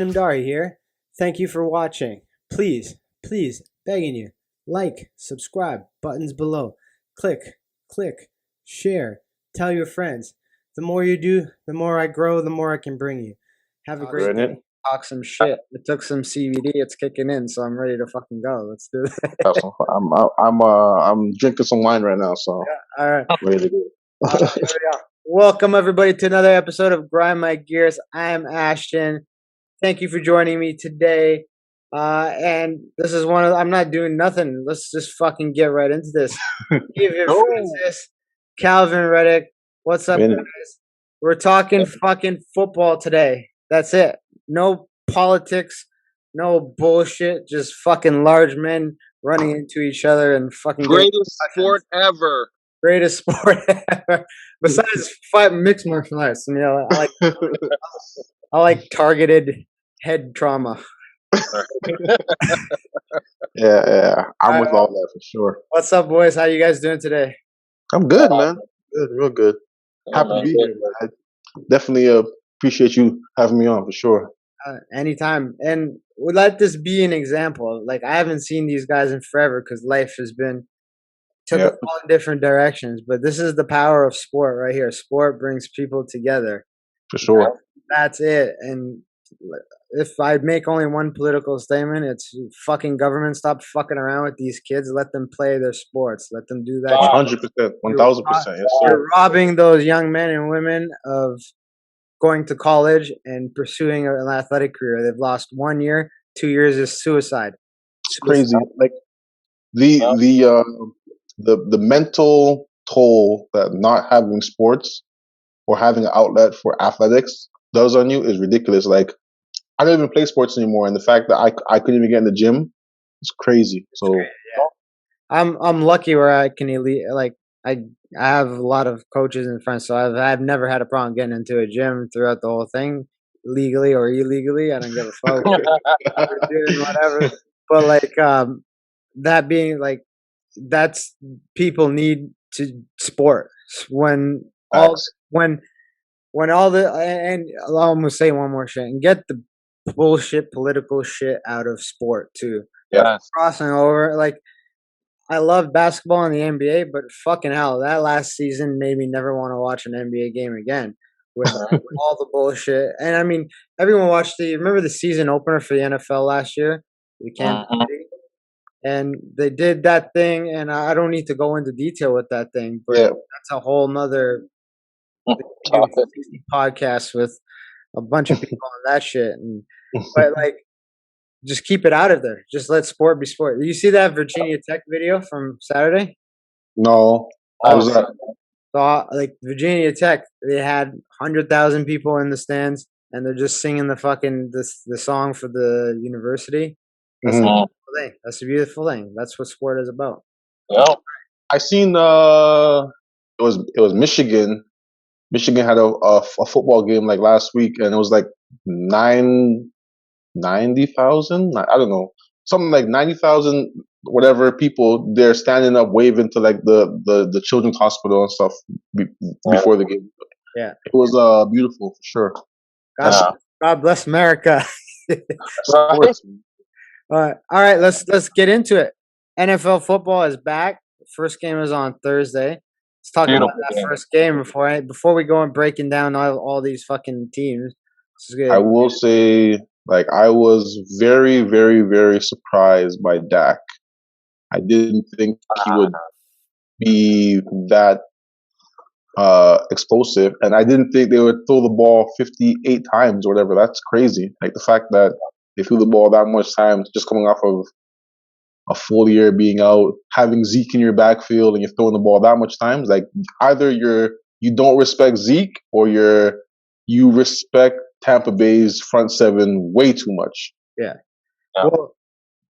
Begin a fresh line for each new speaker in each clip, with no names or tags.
Namdari here. Thank you for watching. Please, begging you, like, subscribe, buttons below. Click, share, tell your friends. The more you do, the more I grow, the more I can bring you. Have a great day.
Talk some shit. It took some CBD. It's kicking in, so I'm ready to fucking go. Let's do it.
I'm drinking some wine right now, so
Yeah, all right.
ready to go.
Here we go. Welcome everybody to another episode of Grind My Gears. I am Ashton. Thank you for joining me today. And this is I'm not doing nothing. Let's just fucking get right into this. Give your Francis, Calvin Reddick. What's up, guys? We're talking fucking football today. That's it. No politics, no bullshit. Just fucking large men running into each other and fucking
greatest sport ever.
Greatest sport ever. Besides mixed martial arts, you know, I like targeted head trauma.
Yeah. I'm with all that for sure.
What's up, boys? How you guys doing today?
I'm good, man. Good, real good. Happy to be here, man. I definitely appreciate you having me on for sure.
Anytime. And would let this be an example. Like, I haven't seen these guys in forever because life has been took us all in different directions. But this is the power of sport right here. Sport brings people together.
For sure.
That's it. And if I make only one political statement, it's fucking government. Stop fucking around with these kids. Let them play their sports. Let them do that.
100%, 1000%. Yes, sir.
You're robbing those young men and women of going to college and pursuing an athletic career. They've lost 1 year, 2 years is suicide.
It's crazy. Like the mental toll that not having sports or having an outlet for athletics does on you is ridiculous. Like, I don't even play sports anymore, and the fact that I couldn't even get in the gym is crazy. So
I'm lucky where I can I have a lot of coaches and friends, so I've never had a problem getting into a gym throughout the whole thing, legally or illegally. I don't give a fuck. Doing whatever. But like that being like, that's people need to sport when all the and I'll almost say one more shit and get the bullshit political shit out of sport too.
Yeah,
crossing over like. I love basketball and the NBA, but fucking hell, that last season made me never want to watch an NBA game again with all the bullshit. And I mean, everyone watched remember the season opener for the NFL last year? The Kansas City? And they did that thing, and I don't need to go into detail with that thing, but that's a whole nother podcast with a bunch of people on that shit. But like, just keep it out of there. Just let sport be sport. Did you see that Virginia Tech video from Saturday?
No. How was that?
So, like, Virginia Tech, they had 100,000 people in the stands, and they're just singing the song for the university. That's a beautiful thing. That's a beautiful thing. That's what sport is about.
Yeah.
I seen it was Michigan. Michigan had a football game like last week, and it was like 90,000? I don't know. Something like 90,000, whatever people, they're standing up waving to like the children's hospital and stuff before the game.
Yeah.
It was beautiful for sure.
God bless America. All right, let's get into it. NFL football is back. The first game is on Thursday. Let's talk about that first game before we go and breaking down all these fucking teams. This is good.
I will say, like, I was very, very, very surprised by Dak. I didn't think he would be that explosive, and I didn't think they would throw the ball 58 times or whatever. That's crazy. Like, the fact that they threw the ball that much times, just coming off of a full year being out, having Zeke in your backfield, and you're throwing the ball that much times. Like, either you don't respect Zeke, or you respect Tampa Bay's front seven way too much.
Yeah. Well,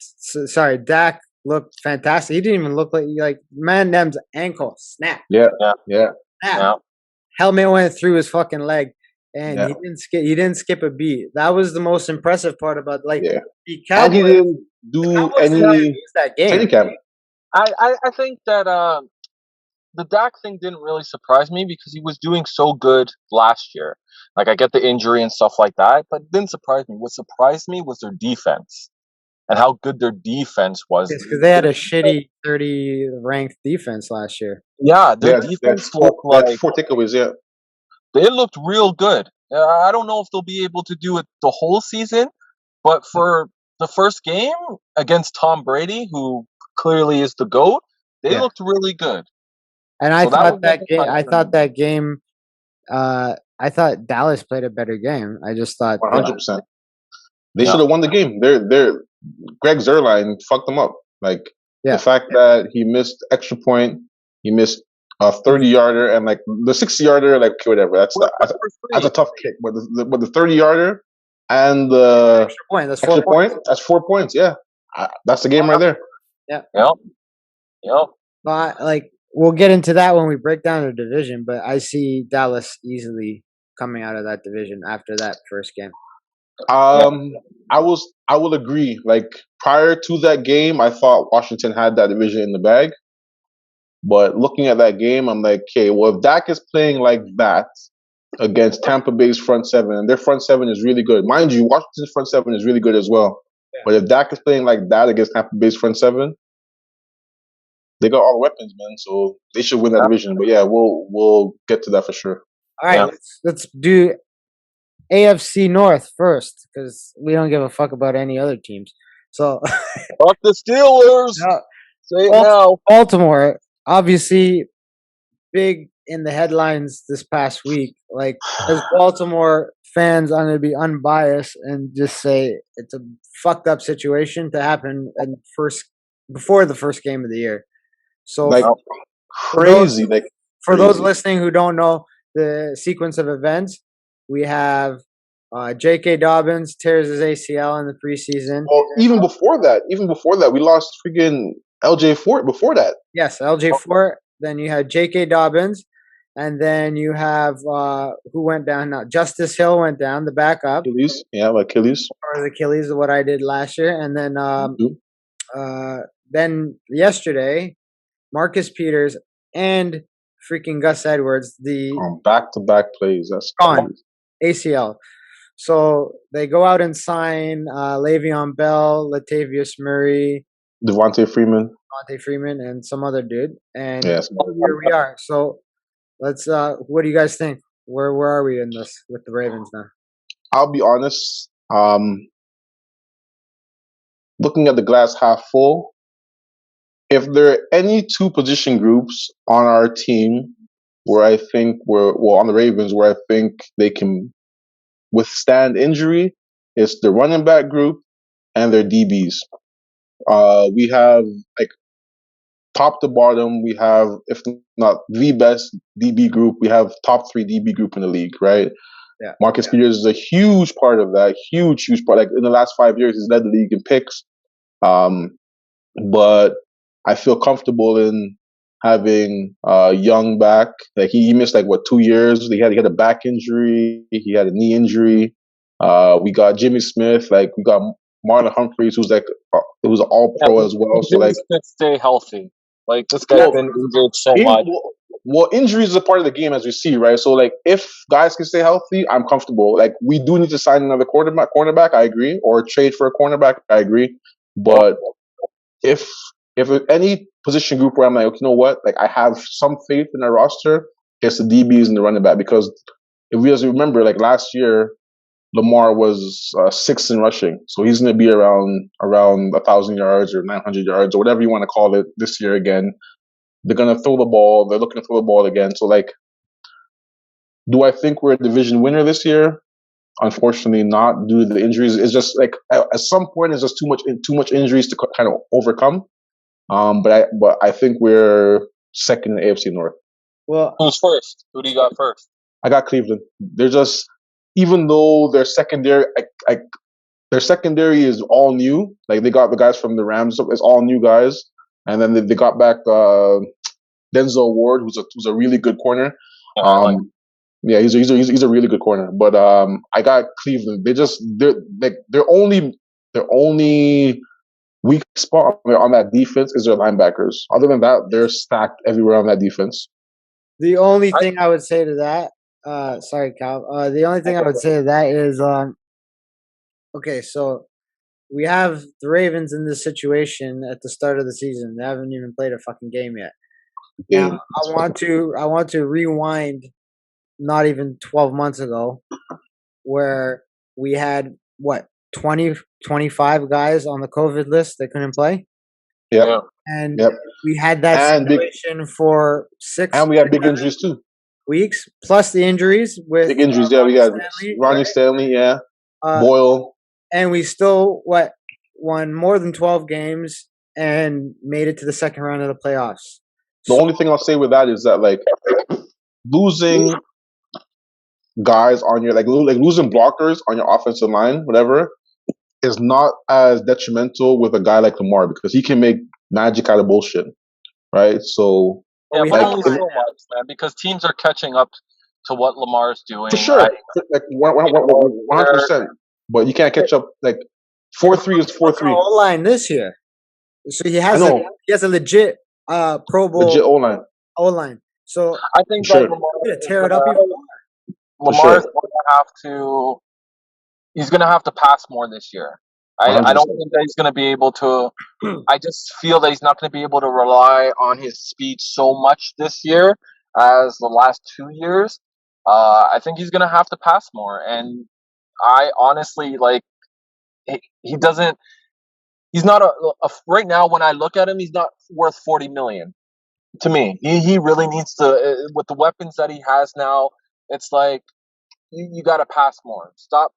sorry, Dak looked fantastic. He didn't even look like man. Them's ankle snap.
Yeah.
Helmet went through his fucking leg, and he didn't skip a beat. That was the most impressive part about
he didn't do any
that game.
training camp.
I think that the Dak thing didn't really surprise me because he was doing so good last year. Like, I get the injury and stuff like that, but it didn't surprise me. What surprised me was their defense and how good their defense was.
It's because they had a shitty 30 ranked defense last year.
Yeah, their
They had
defense looked
they had
like
4 takeaways. Yeah,
it looked real good. I don't know if they'll be able to do it the whole season, but for the first game against Tom Brady, who clearly is the GOAT, they
Yeah.
looked really good.
And I
So that
thought
was
that
a
game.
surprise
I
for
thought
me.
that game. I thought Dallas played a better game. I just thought.
100%. They
Yeah.
should have won the game. They're Greg Zerline fucked them up. Like
Yeah.
the fact that he missed extra point, he missed a 30-yarder and like the 60-yarder, like okay, whatever. That's a tough kick. But the 30-yarder and the
Extra point. That's
extra
4 points.
point, that's 4 points. Yeah, that's the game right there.
Yep.
But like we'll get into that when we break down the division. But I see Dallas easily coming out of that division after that first game.
I will agree. Like prior to that game, I thought Washington had that division in the bag. But looking at that game, I'm like, okay, well, if Dak is playing like that against Tampa Bay's front seven, and their front seven is really good, mind you, Washington's front seven is really good as well. Yeah. But if Dak is playing like that against Tampa Bay's front seven, they got all the weapons, man. So they should win that division. But yeah, we'll get to that for sure.
All right, let's do AFC North first because we don't give a fuck about any other teams. So
fuck the Steelers. Say it now.
Baltimore, obviously, big in the headlines this past week. Like as Baltimore fans, I'm going to be unbiased and just say it's a fucked up situation to happen before the first game of the year. So
like crazy.
For those listening who don't know the sequence of events, we have J.K. Dobbins tears his ACL in the preseason.
Well, even before that, we lost freaking L.J. Fort before that.
Yes, L.J. Fort. Then you had J.K. Dobbins. And then you have who went down now? Justice Hill went down, the backup.
Achilles. Yeah, Achilles.
Or Achilles, what I did last year. And then yesterday, Marcus Peters and freaking Gus Edwards,
back-to-back plays. That's
gone. ACL. So they go out and sign Le'Veon Bell, Latavius Murray,
Devontae Freeman,
and some other dude. And
yes,
here we are. So let's. What do you guys think? Where are we in this with the Ravens now?
I'll be honest. Looking at the glass half full, if there are any two position groups on our team where I think on the Ravens, where I think they can withstand injury, it's the running back group and their DBs. We have like top to bottom, we have, if not the best DB group, we have top 3 DB group in the league, right?
Yeah.
Marcus Peters is a huge part of that, huge part. Like in the last 5 years, he's led the league in picks. But I feel comfortable in having Young back. Like he missed 2 years. He had a back injury. He had a knee injury. We got Jimmy Smith. We got Marlon Humphreys, who's it was an All Pro as well. So
Jimmy Smith stay healthy. This guy's been injured so much.
Well, injuries is a part of the game, as we see, right? So, if guys can stay healthy, I'm comfortable. We do need to sign another cornerback, I agree, or trade for a cornerback, I agree. But if any position group where I'm you know what, I have some faith in our roster, it's the DBs and the running back. Because if we remember, last year, Lamar was 6th in rushing, so he's going to be around 1,000 yards or 900 yards or whatever you want to call it this year again. They're going to throw the ball. They're looking to throw the ball again. So, do I think we're a division winner this year? Unfortunately, not due to the injuries. It's just at some point, it's just too much injuries to kind of overcome. But I think we're second in the AFC North.
Well,
who's first? Who do you got first?
I got Cleveland. They're just, even though their secondary, their secondary is all new. They got the guys from the Rams. It's all new guys. And then they got back Denzel Ward, who's a really good corner. Yeah, he's a really good corner. But I got Cleveland. Their only weak spot on that defense is their linebackers. Other than that, they're stacked everywhere on that defense.
The only thing I would say to that, sorry, Cal. The only thing I would say to that is, okay, so we have the Ravens in this situation at the start of the season. They haven't even played a fucking game yet. Now, I want to rewind not even 12 months ago where we had what 20 25 guys on the COVID list that couldn't play.
Yep.
And
Yep.
we had that
And
situation for 6
And we had big injuries too.
weeks plus the injuries with
Big injuries. Yeah, we got
Stanley,
Ronnie
right?
Stanley. Yeah, Boyle.
And we still won more than 12 games and made it to the second round of the playoffs.
The only thing I'll say with that is that like losing guys on your like losing blockers on your offensive line, whatever, is not as detrimental with a guy like Lamar because he can make magic out of bullshit, right? So
yeah,
we
but
have
only
to-
so much, man, because teams are catching up to what Lamar's doing.
for sure, like 100%. But you can't catch up. Like 4-3 is 4-3.
O line this year, so he has a legit Pro Bowl
Legit O line.
O line. So
I think
Sure.
that Lamar
gonna tear it up even more.
Lamar's going to have to. He's going to have to pass more this year. I don't think that he's going to be able to. I just feel that he's not going to be able to rely on his speed so much this year as the last 2 years. I think he's going to have to pass more, and I honestly like. He doesn't. He's not a right now. When I look at him, he's not worth $40 million to me. He really needs to with the weapons that he has now. It's like you got to pass more. Stop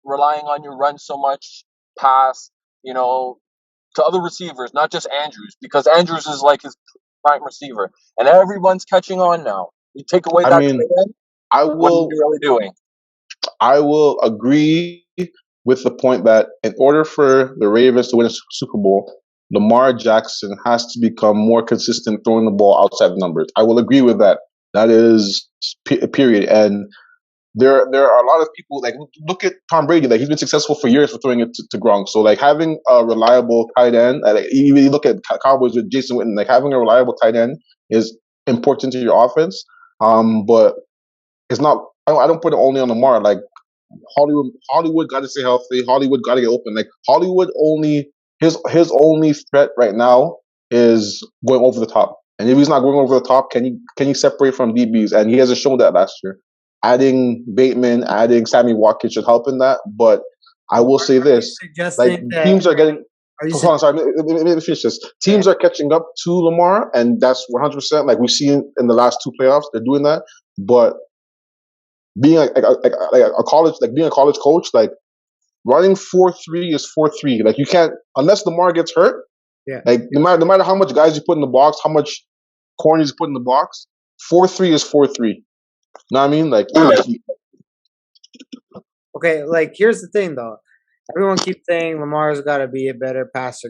relying on your run so much. Pass, to other receivers, not just Andrews, because Andrews is like his prime receiver, and everyone's catching on now. You take away that tight end, what are you really doing?
I will agree with the point that in order for the Ravens to win a Super Bowl, Lamar Jackson has to become more consistent throwing the ball outside the numbers. I will agree with that. That is period. And there are a lot of people like look at Tom Brady. Like he's been successful for years for throwing it to Gronk. So like having a reliable tight end, like you look at Cowboys with Jason Witten. Like having a reliable tight end is important to your offense. But it's not. I don't put it only on Lamar. Like Hollywood got to stay healthy. Hollywood got to get open. Like Hollywood only his only threat right now is going over the top. And if he's not going over the top, can he separate from DBs? And he hasn't shown that last year. Adding Bateman, adding Sammy Watkins should help in that. But I will say this: like teams are getting. Hold on, sorry. Let me finish this. Teams are catching up to Lamar, and that's 100%. Like we've seen in the last 2 playoffs, they're doing that. But being like a college, like being a college coach, like running 4-3 is 4-3. Like you can't unless Lamar gets hurt.
Yeah.
Like no matter how much guys you put in the box, how much corners you put in the box, 4-3 is 4-3. Know what I mean? Like
okay, like here's the thing though. Everyone keeps saying Lamar's got to be a better passer,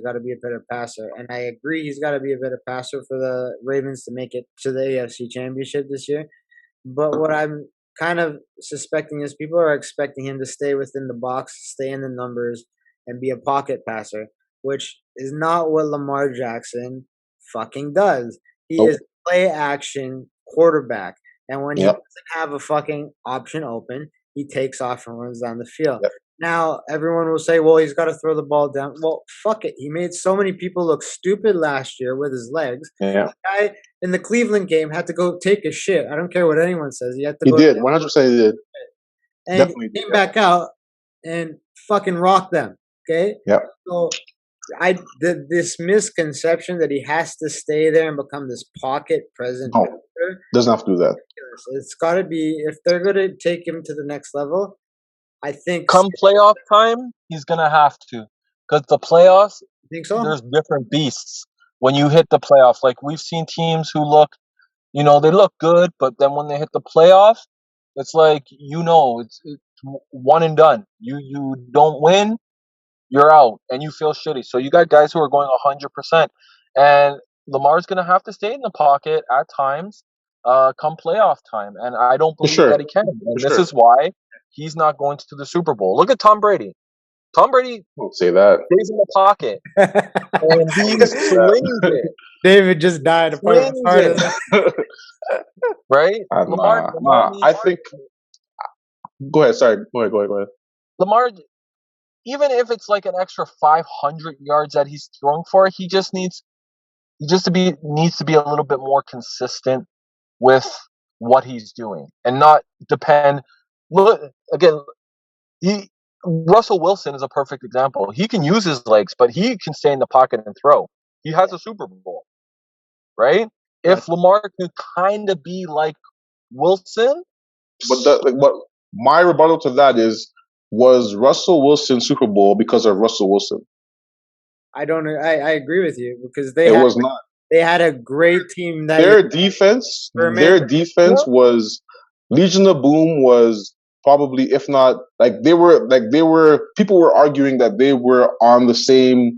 and I agree he's got to be a better passer for the Ravens to make it to the AFC Championship this year. But what I'm kind of suspecting is people are expecting him to stay within the box, stay in the numbers, and be a pocket passer, which is not what Lamar Jackson fucking does. He is a play action quarterback. And when he doesn't have a fucking option open, he takes off and runs down the field.
Yep.
Now, everyone will say, well, he's got to throw the ball down. Well, fuck it. He made so many people look stupid last year with his legs.
Yeah.
The guy in the Cleveland game had to go take a shit. I don't care what anyone says. He had to go.
He did. 100% he did.
And
Definitely
he came back out and fucking rocked them. Okay?
Yep.
So this misconception that he has to stay there and become this pocket present.
No, doesn't have to do that.
It's got to be, if they're going to take him to the next level, I think.
Come playoff time, he's going to have to. Because the playoffs,
you think so?
There's different beasts when you hit the playoffs. Like we've seen teams who look, they look good, but then when they hit the playoff, it's like, it's one and done. You don't win, you're out, and you feel shitty. So you got guys who are going 100%. And Lamar's going to have to stay in the pocket at times come playoff time. And I don't believe that he can. And this is why he's not going to the Super Bowl. Look at Tom Brady. Tom Brady
Don't say that.
stays in the pocket and he
Don't say
swings it.
David just died. A part of
Swings
part of
it.
this.
Right? Lamar
I
needs
think. Go ahead. Sorry. Go ahead.
Lamar, even if it's like an extra 500 yards that he's throwing for, he needs to be a little bit more consistent with what he's doing and not depend. Look again. Russell Wilson is a perfect example. He can use his legs, but he can stay in the pocket and throw. He has a Super Bowl, right?
Yes.
If Lamar can kind of be like Wilson,
But my rebuttal to that was Russell Wilson Super Bowl because of Russell Wilson?
I don't. I agree with you because
It was not.
they had a great team that
Their
year.
defense.
Perman-
Their defense was Legion of Boom was probably, if not, they were. People were arguing that they were on the same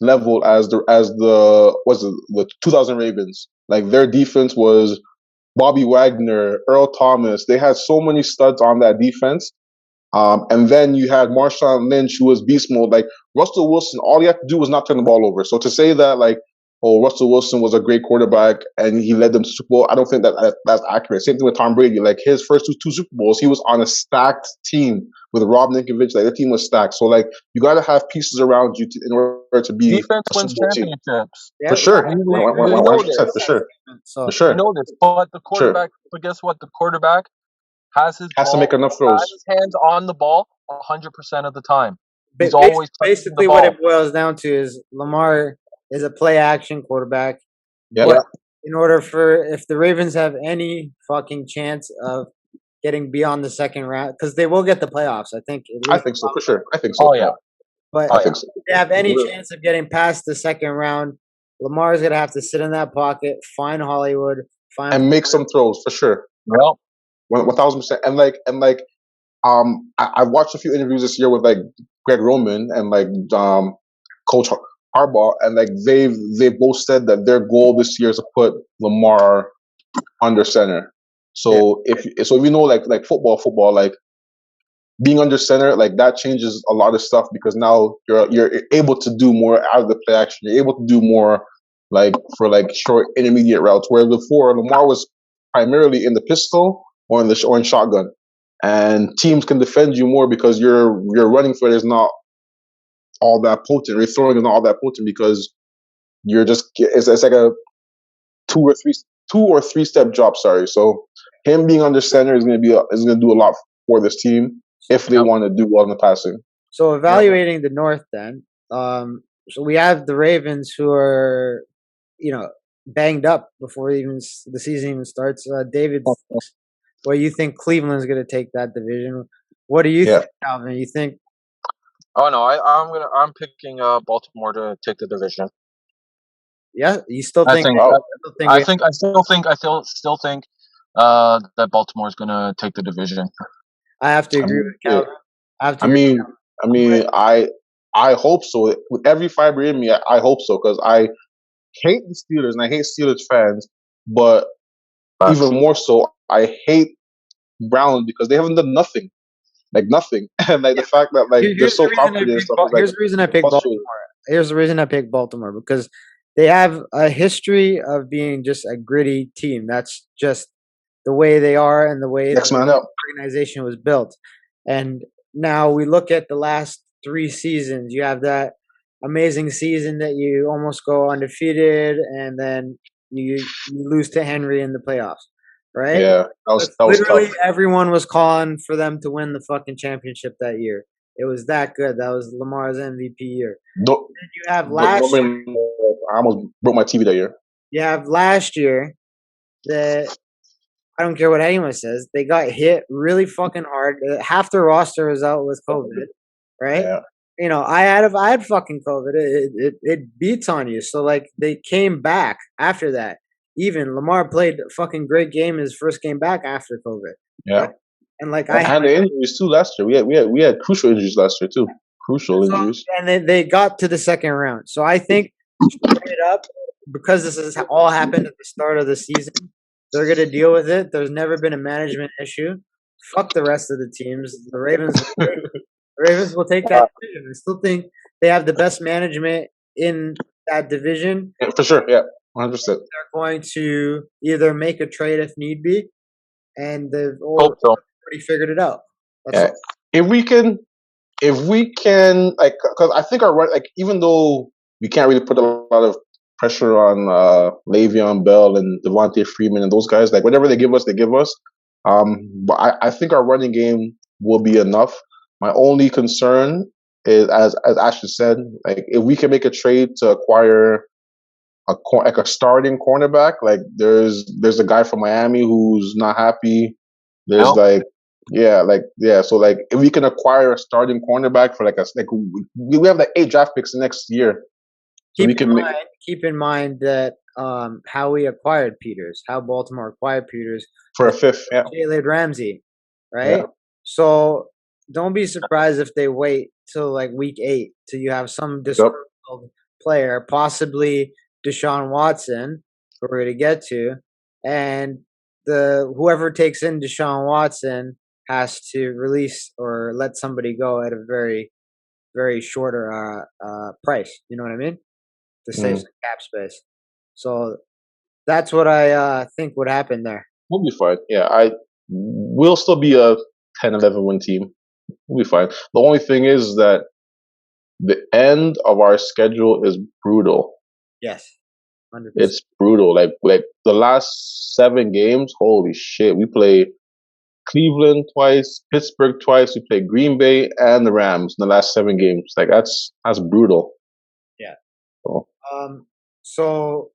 level as the 2000 Ravens. Like their defense was Bobby Wagner, Earl Thomas. They had so many studs on that defense. And then you had Marshawn Lynch, who was beast mode. Like Russell Wilson, all he had to do was not turn the ball over. So to say that Russell Wilson was a great quarterback and he led them to Super Bowl, I don't think that's accurate. Same thing with Tom Brady. Like his first two Super Bowls, he was on a stacked team with Rob Ninkovich. Like the team was stacked. So you got to have pieces around you in order to be
defense
a
wins
Super Bowl team.
championships.
Yeah,
For sure,
We know
100%
this.
for sure,
So
for sure.
We know this. But the quarterback, but guess what? The quarterback has his
Has to
ball,
make enough
has
throws.
his hands on the ball 100% of the time. He's
ba-
always touching
basically
the
what
ball.
it boils down to is Lamar is a play action quarterback.
Yep.
But in order for if the Ravens have any fucking chance of getting beyond the second round, because they will get the playoffs, I think. At
I
least,
think so, for sure. I think so.
Oh yeah.
but
I think so.
if they have any chance of getting past the second round, Lamar's gonna have to sit in that pocket, find Hollywood,
And make some throws for sure.
Well,
1000%. I've watched a few interviews this year with Greg Roman and Coach Harbaugh, and they both said that their goal this year is to put Lamar under center. So if you know like football, like being under center, like that changes a lot of stuff because now you're able to do more out of the play action. You're able to do more for short intermediate routes. Where before Lamar was primarily in the pistol or in shotgun, and teams can defend you more because your running foot is not all that potent. Your throwing is not all that potent because you're just it's like a two or three step drop. Sorry, so him being under center is going to do a lot for this team if they want to do well in the passing.
So evaluating the North, then, so we have the Ravens who are, banged up before the season even starts. David, what do you think Cleveland's going to take that division? What do you think, Calvin? You think?
Oh no, I'm picking Baltimore to take the division.
Yeah, you still think?
I still think that Baltimore is going to take the division.
I have to agree with Calvin.
I hope so. With every fiber in me, I hope so because I hate the Steelers and I hate Steelers fans, but even more so, I hate Browns because they haven't done nothing, nothing, and the fact that they're so confident and stuff.
Here's the reason I picked Baltimore. Here's the reason I picked Baltimore because they have a history of being just a gritty team. That's just the way they are and the way the organization was built. And now we look at the last 3 seasons. You have that amazing season that you almost go undefeated, and then you lose to Henry in the playoffs, right?
Yeah, that was
literally
tough.
Everyone was calling for them to win the fucking championship that year. It was that good. That was Lamar's MVP year. Then you have last year.
I almost broke my TV that year.
You have last year that I don't care what anyone says. They got hit really fucking hard. Half their roster was out with COVID, right?
Yeah.
I had fucking COVID. It beats on you. So they came back after that. Even Lamar played a fucking great game his first game back after COVID.
Yeah.
Right? And
I had the injuries too last year. We had crucial injuries last year too. Injuries.
And they got to the second round. So I think straight up, because this has all happened at the start of the season, they're going to deal with it. There's never been a management issue. Fuck the rest of the teams. The Ravens Ravens will take that division. I still think they have the best management in that division.
Yeah, for sure. Yeah, 100%.
They're going to either make a trade if need be, and they've
Hope so.
already figured it out. That's
Yeah.
all.
If we can, like, because I think like, even though we can't really put a lot of pressure on Le'Veon Bell and Devontae Freeman and those guys, like whatever they give us, they give us. But I think our running game will be enough. My only concern is, as Ashley said, like if we can make a trade to acquire like a starting cornerback, like there's a guy from Miami who's not happy. There's
Yep.
So like if we can acquire a starting cornerback for we have like 8 draft picks next year, so we can make
Keep in mind that how we acquired Peters, how Baltimore acquired Peters
for a
with
fifth. Yeah,
Jalen Ramsey, right?
yeah,
So don't be surprised if they wait till like week 8 till you have some
yep.
disgruntled player, possibly Deshaun Watson, who we're going to get to, and the whoever takes in Deshaun Watson has to release or let somebody go at a very, very shorter price. You know what I mean? To save
Mm.
some cap space. So that's what I think would happen there.
We'll be fine. Yeah, we'll still be a 10-11 win team. We'll be fine. The only thing is that the end of our schedule is brutal.
Yes, 100%.
It's brutal. Like the last 7 games, holy shit. We play Cleveland twice, Pittsburgh twice. We play Green Bay and the Rams in the last 7 games. Like that's brutal.
Yeah.
So,
So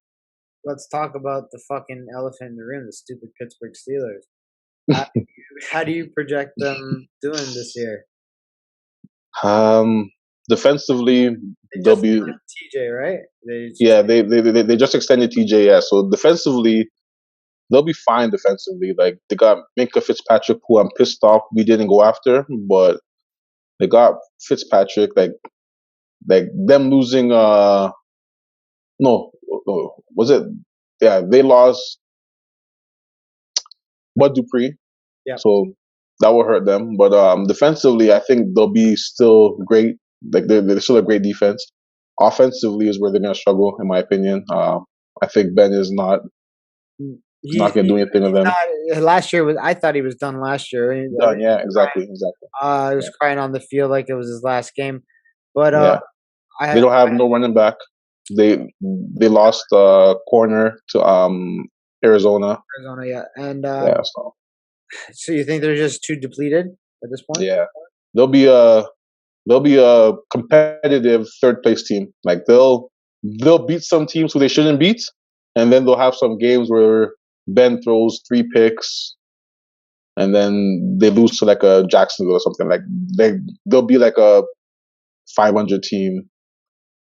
let's talk about the fucking elephant in the room, the stupid Pittsburgh Steelers. How do you project them doing this year?
defensively,
They
they'll
just
be
signed TJ, right?
they just extended TJ. Yeah, so defensively they'll be fine defensively. Like they got Minka Fitzpatrick, who I'm pissed off we didn't go after, but they got Fitzpatrick. Like them losing. No, was it? Yeah, they lost Bud Dupree,
Yeah.
so that will hurt them. But defensively, I think they'll be still great. Like they're still a great defense. Offensively is where they're gonna struggle, in my opinion. I think Ben is not gonna do anything with them.
Last year I thought he was done last year.
Done, yeah, exactly.
He was crying on the field like it was his last game. But
Yeah. They don't have no running back. They lost corner to Arizona.
Yeah, and
Yeah,
so you think they're just too depleted at this point?
yeah, they'll be a competitive third place team. Like they'll beat some teams who they shouldn't beat, and then they'll have some games where Ben throws 3 picks, and then they lose to like a Jacksonville or something. Like they'll be like a 500 team.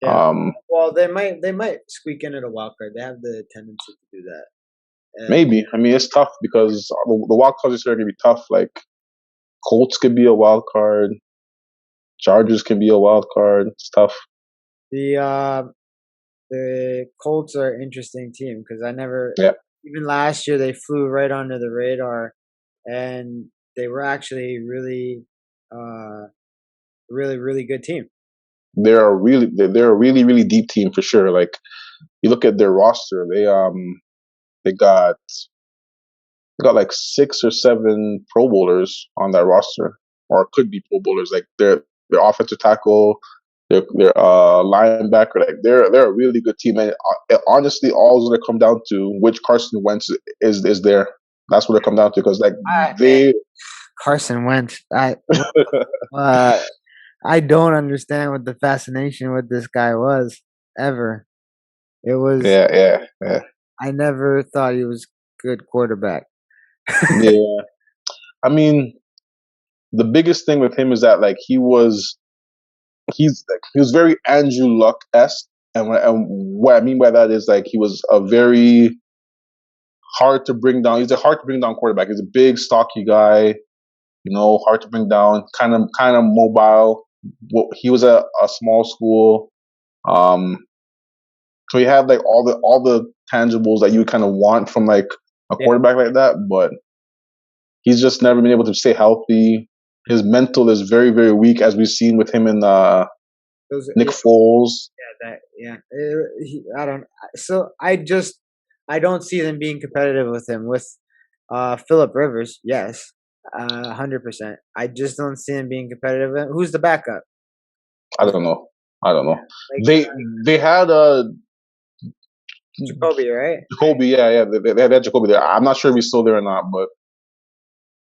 Yeah. Well, they might squeak in at a wild card. They have the tendency to do that.
Maybe. I mean, it's tough because the wild cards are going to be tough. Like Colts could be a wild card. Chargers can be a wild card. It's tough.
The Colts are an interesting team because even last year they flew right under the radar, and they were actually really, really good team.
They're a really really deep team for sure. Like you look at their roster, they got like 6 or 7 Pro Bowlers on that roster, or could be Pro Bowlers. Like their offensive tackle, their linebacker, like they're a really good team. And honestly, all is going to come down to which Carson Wentz is there. That's what it come down to because like
Carson Wentz. I don't understand what the fascination with this guy was ever. It was
yeah.
I never thought he was a good quarterback.
Yeah, I mean, the biggest thing with him is that like he was very Andrew Luck-esque, and what I mean by that is like he was a very hard to bring down. He's a hard to bring down quarterback. He's a big, stocky guy, hard to bring down, kind of mobile. He was at a small school, so he had like all the tangibles that you kind of want from like a quarterback like that, but he's just never been able to stay healthy. his mental is very, very weak, as we've seen with him and
Those,
Nick
yeah,
Foles.
I don't. So I don't see them being competitive with him. With Philip Rivers, yes, 100%. I just don't see him being competitive. Who's the backup?
I don't know.
Like
They had
Jacoby, right?
Jacoby. Yeah. They had Jacoby there. I'm not sure if he's still there or not, but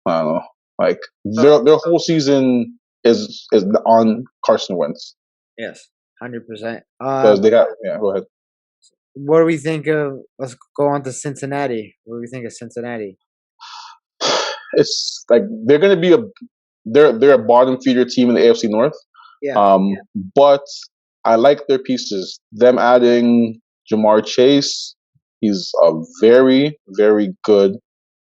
I don't know. Like their whole season is on Carson Wentz
Yes, 100%.
because they got Go ahead.
What do we think of? Let's go on to Cincinnati. What do we think of Cincinnati?
It's like they're gonna be they're a bottom feeder team in the AFC North.
Yeah.
But I like their pieces. Them adding Jamar Chase, he's a very, very good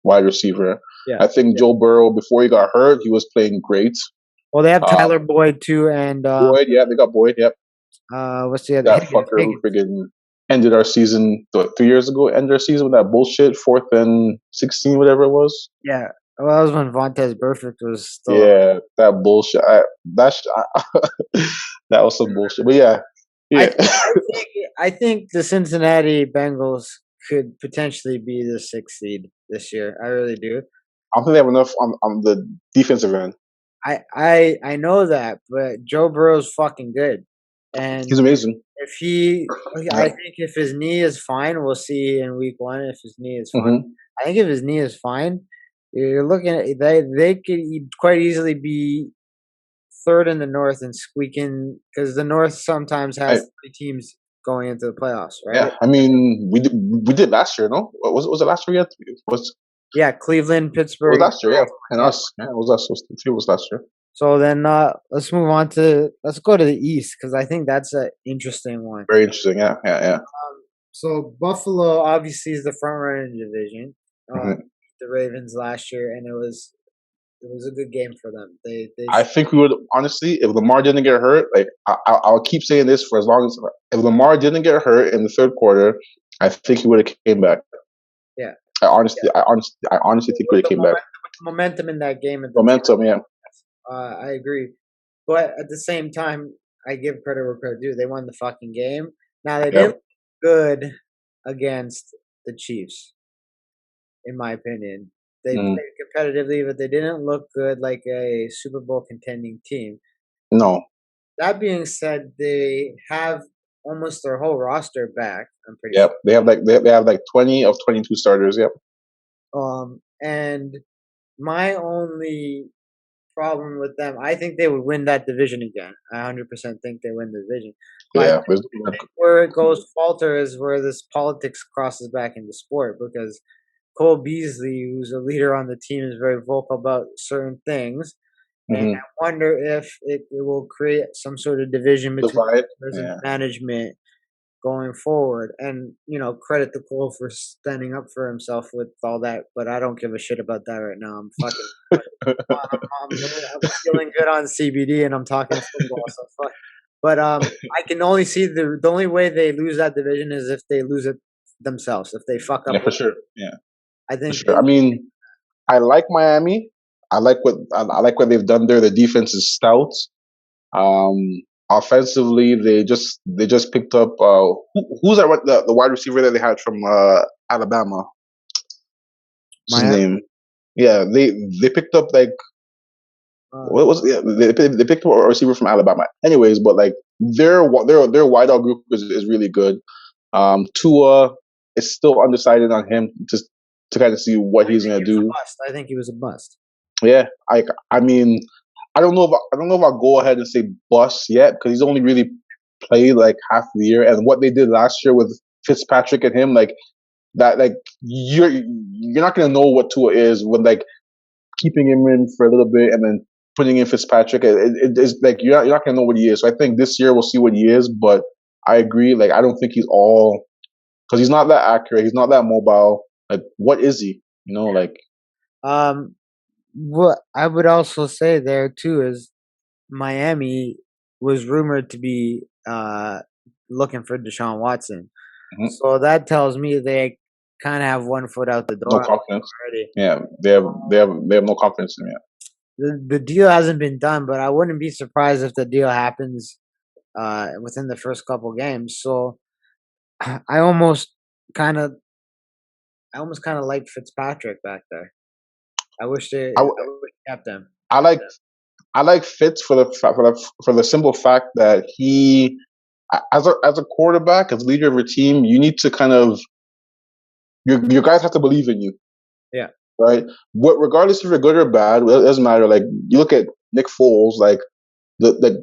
wide receiver.
Yeah.
I think Joe Burrow, before he got hurt, he was playing great.
Well, they have Tyler Boyd too, and
Boyd, yeah, they got Boyd, yep.
What's the other?
That fucker who friggin' ended our season 2 years ago. Ended our season with that bullshit 4th and 16, whatever it was.
Yeah, well, that was when Vontaze Burfict was still.
Yeah, that bullshit. That was some bullshit. But yeah.
I think the Cincinnati Bengals could potentially be the 6th seed this year. I really do.
I don't think they have enough on the defensive end.
I know that, but Joe Burrow's fucking good, and
he's amazing.
I think if his knee is fine, we'll see in week 1 if his knee is fine. I think if his knee is fine, you're looking at they could quite easily be 3rd in the North and squeaking, because the North sometimes has 3 teams going into the playoffs, right?
Yeah, I mean we did last year, no? Was it last year yet?
Cleveland, Pittsburgh.
It was last year, yeah, and us. Yeah, it was us. It was last year.
So then let's move on let's go to the East, because I think that's an interesting one.
Very interesting, yeah.
So Buffalo obviously is the front runner in the division. The Ravens last year, and it was a good game for them. I
think we would, honestly, if Lamar didn't get hurt, like I'll keep saying this for as long as, if Lamar didn't get hurt in the 3rd quarter, I think he would have came back.
Yeah.
I honestly think he would have came back.
Momentum in that game.
Yeah.
I agree, but at the same time, I give credit where credit due. They won the fucking game. Now they didn't look good against the Chiefs, in my opinion. They played competitively, but they didn't look good like a Super Bowl contending team.
No.
That being said, they have almost their whole roster back. I'm pretty sure.
They have like 20 of 22 starters. Yep.
And my only problem with them, I think they would win that division again. I 100% think they win the division.
Yeah.
I think where it goes falter is where this politics crosses back into sport, because Cole Beasley, who's a leader on the team, is very vocal about certain things. And I wonder if it will create some sort of division between management going forward. And, credit to Cole for standing up for himself with all that. But I don't give a shit about that right now. I'm fucking I'm feeling good on CBD, and I'm talking football. So fuck. But I can only see the only way they lose that division is if they lose it themselves. If they fuck up.
Yeah, for sure. Yeah.
I think.
For sure. I mean, I like Miami. I like what they've done there. The defense is stout. Offensively, they just picked up who's the wide receiver that they had from Alabama. What's his name? Yeah, they picked up like what was it? Yeah, they picked up a receiver from Alabama. Anyways, but like their wideout group is really good. Tua is still undecided on him to kind of see what he's gonna do.
I think he was a bust.
Yeah, I mean, I don't know if I'll go ahead and say bust yet, because he's only really played like half the year, and what they did last year with Fitzpatrick and him, like that, like you're not gonna know what Tua is when like keeping him in for a little bit and then putting in Fitzpatrick. It's like you're not gonna know what he is. So I think this year we'll see what he is, but I agree. Like I don't think he's all, because he's not that accurate. He's not that mobile. Like what is he?
What I would also say there too is Miami was rumored to be looking for Deshaun Watson. So that tells me they kind of have one foot out the door.
No confidence already. Yeah, they have no confidence in him yet.
the deal hasn't been done, but I wouldn't be surprised if the deal happens within the first couple games. So I almost kind of like Fitzpatrick back there. I wish
I,
they kept him.
I like I like Fitz for the simple fact that he, as a quarterback, as leader of your team, you need to kind of your guys have to believe in you,
Yeah.
right? Regardless if you're good or bad, it doesn't matter. Like you look at Nick Foles, like the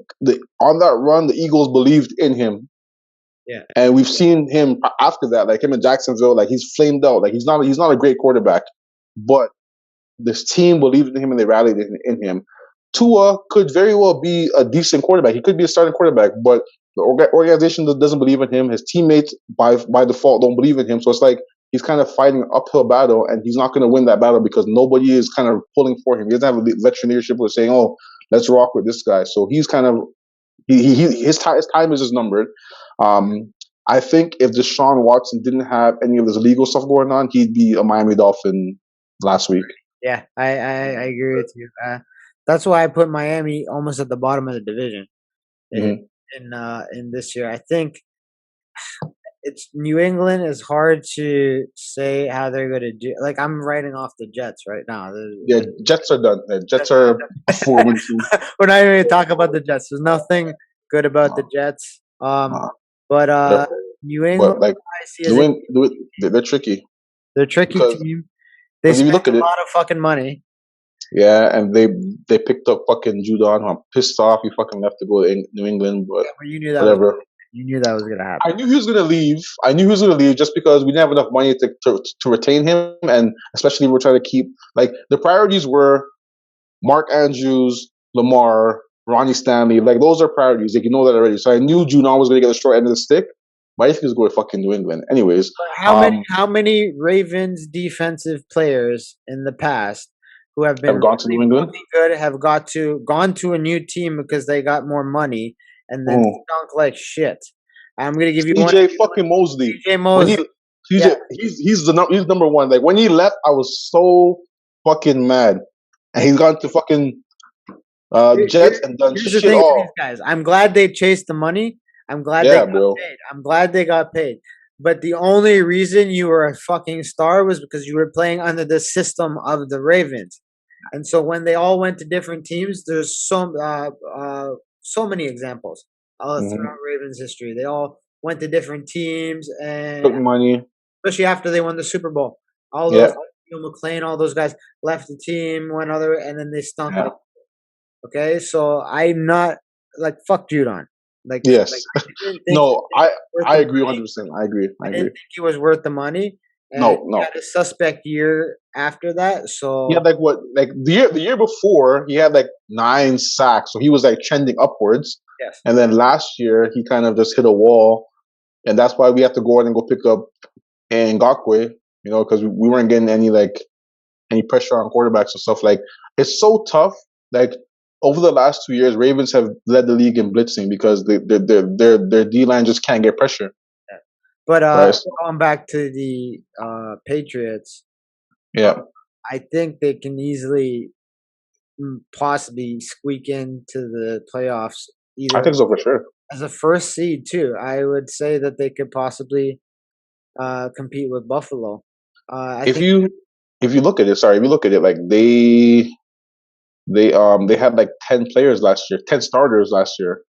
on that run, the Eagles believed in him.
Yeah.
And we've seen him after that, like him in Jacksonville, like he's flamed out. Like he's not a great quarterback, but this team believed in him and they rallied in him. Tua could very well be a decent quarterback. He could be a starting quarterback, but the organization doesn't believe in him. His teammates, by default, don't believe in him. So it's like he's kind of fighting an uphill battle, and he's not going to win that battle because nobody is kind of pulling for him. He doesn't have a veteran leadership who's saying, "Oh, let's rock with this guy." So he's kind of his time is just numbered. I think if Deshaun Watson didn't have any of this legal stuff going on, he'd be a Miami Dolphin last week.
Yeah, I agree with you. That's why I put Miami almost at the bottom of the division in this year. I think it's New England is hard to say how they're going to do. Like I'm writing off the Jets right now.
Yeah, Jets are done. The Jets are 4-1 team.
We're not even going to talk about the Jets. There's nothing good about the Jets. But New England,
but like
I see as
they're tricky.
They're a tricky team. They
if you
spent
look at
a
it,
lot of fucking money.
Yeah, and they picked up fucking Judon. I'm pissed off. He fucking left to go to New England, but
You knew that
whatever.
You knew that was gonna happen.
I knew he was gonna leave. I knew he was gonna leave just because we didn't have enough money to retain him, and especially we're trying to keep like the priorities were Mark Andrews, Lamar, Ronnie Stanley. Like those are priorities. Like you know that already. So I knew Judon was gonna get the short end of the stick. But I think he was going to fucking New England. Anyways,
how many Ravens defensive players in the past who have been
gone to New England
good have gone to a new team because they got more money and then stunk like shit. I'm gonna give you
CJ fucking Mosley.
CJ Mosley.
He's number one. Like when he left, I was so fucking mad, and he's gone to fucking Jets and done shit all.
These guys, I'm glad they chased the money. I'm glad they got paid. I'm glad they got paid. But the only reason you were a fucking star was because you were playing under the system of the Ravens. And so when they all went to different teams, there's so many examples throughout Ravens history. They all went to different teams and
took money,
especially after they won the Super Bowl. All those McClain, all those guys left the team, went other, and then they stunk.
Yeah.
Okay, so I'm not like fuck Judon. Like
yes, no, I agree 100%. I agree.
I didn't think he was worth the money. And
no.
He had a suspect year after that. So
he had the year before he had like 9 sacks, so he was like trending upwards.
Yes.
And then last year he kind of just hit a wall, and that's why we have to go out and go pick up Ngakoue, because we weren't getting any pressure on quarterbacks and stuff. Like it's so tough. Like over the last 2 years, Ravens have led the league in blitzing because their D line just can't get pressure.
Yeah. But going back to the Patriots, I think they can easily possibly squeak into the playoffs.
I think so for sure.
As a first seed too, I would say that they could possibly compete with Buffalo.
If you look at it, like they had like 10 players last year, 10 starters last year.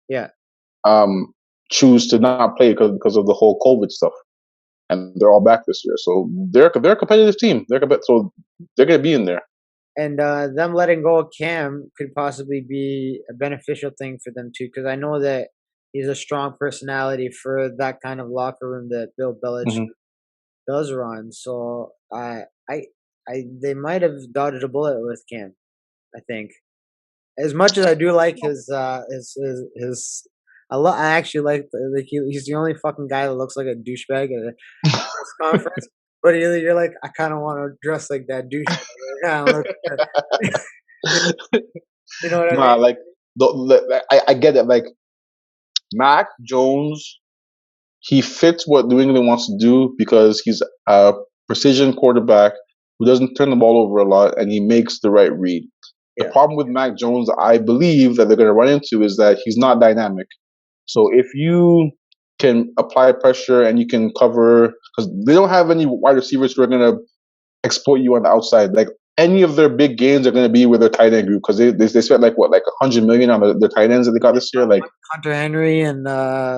Yeah.
Choose to not play because of the whole COVID stuff, and they're all back this year. So they're a competitive team. So they're going to be in there.
And them letting go of Cam could possibly be a beneficial thing for them too, because I know that he's a strong personality for that kind of locker room that Bill Belichick does run. So they might have dodged a bullet with Cam. I think, as much as I do like his I actually like he's the only fucking guy that looks like a douchebag at a press conference. But you're like, I kind of want to dress like that douchebag. You know what I mean?
Like I get it. Like Mac Jones, he fits what New England wants to do because he's a precision quarterback who doesn't turn the ball over a lot and he makes the right read. The
Yeah.
problem with Mac Jones, I believe, that they're going to run into is that he's not dynamic. So if you can apply pressure and you can cover, because they don't have any wide receivers who are going to exploit you on the outside. Like any of their big gains are going to be with their tight end group because they spent like what, like $100 million on their tight ends that they got this year. Like
Hunter Henry and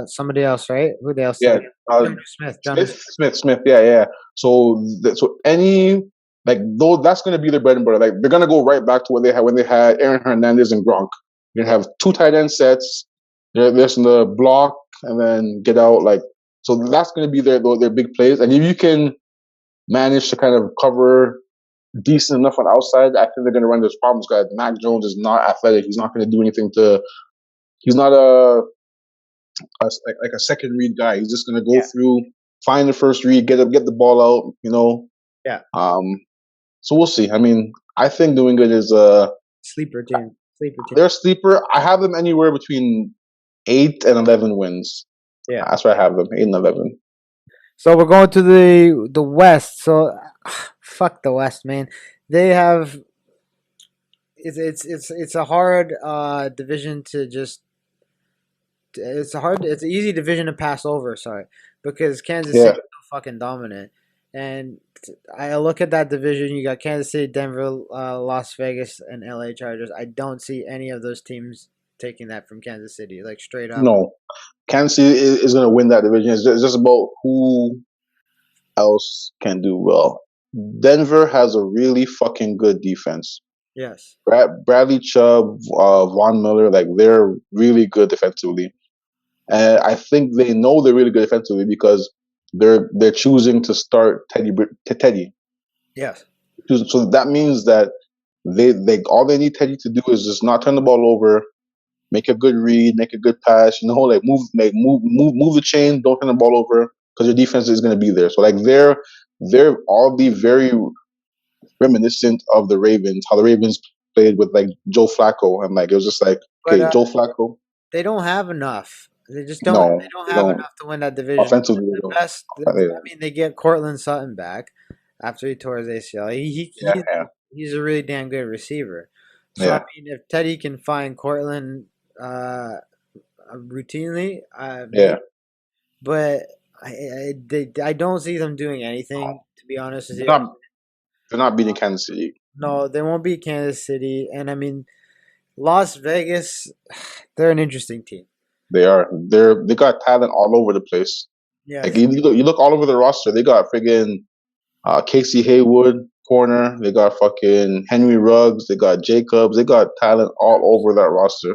somebody else, right? Who they else?
yeah,
Johnny Smith.
Smith. Yeah. So so any like though that's going to be their bread and butter. Like they're going to go right back to what they had when they had Aaron Hernandez and Gronk. You're going to have two tight end sets. There's in the block and then get out like. So that's going to be their big plays. And if you can manage to kind of cover decent enough on the outside, I think they're going to run those problems. Guys, Mac Jones is not athletic. He's not going to do anything to. He's not like a second read guy. He's just going to go through, find the first read, get the ball out.
Yeah.
So we'll see. I mean, I think New England is
sleeper team.
They're a sleeper. I have them anywhere between 8 and 11 wins.
Yeah,
that's where I have them, 8 and 11.
So we're going to the West. So fuck the West, man. They have it's a hard division to just. It's an easy division to pass over. Sorry, because Kansas City is so fucking dominant, and I look at that division. You got Kansas City, Denver, Las Vegas, and LA Chargers. I don't see any of those teams taking that from Kansas City, like straight up.
No, Kansas City is going to win that division. It's just about who else can do well. Denver has a really fucking good defense.
Yes.
Bradley Chubb, Von Miller, like they're really good defensively. And I think they know they're really good defensively because they're choosing to start Teddy.
Yes.
So that means that they all they need Teddy to do is just not turn the ball over, make a good read, make a good pass. Like move the chain, don't turn the ball over because your defense is going to be there. So like they're all be very reminiscent of the Ravens, how the Ravens played with like Joe Flacco, and like it was just like okay, Joe Flacco.
They don't have enough. They just don't.
No,
they don't have enough to win that division.
Offensively,
the best. I mean, they get Cortland Sutton back after he tore his ACL. He's a really damn good receiver. So I mean, if Teddy can find Cortland routinely, but I don't see them doing anything. To be honest with you,
they're not beating Kansas City.
No, they won't beat Kansas City, and I mean, Las Vegas, they're an interesting team.
They are. They got talent all over the place.
Yeah.
Like you look all over the roster. They got friggin' Casey Haywood corner. They got fucking Henry Ruggs. They got Jacobs. They got talent all over that roster.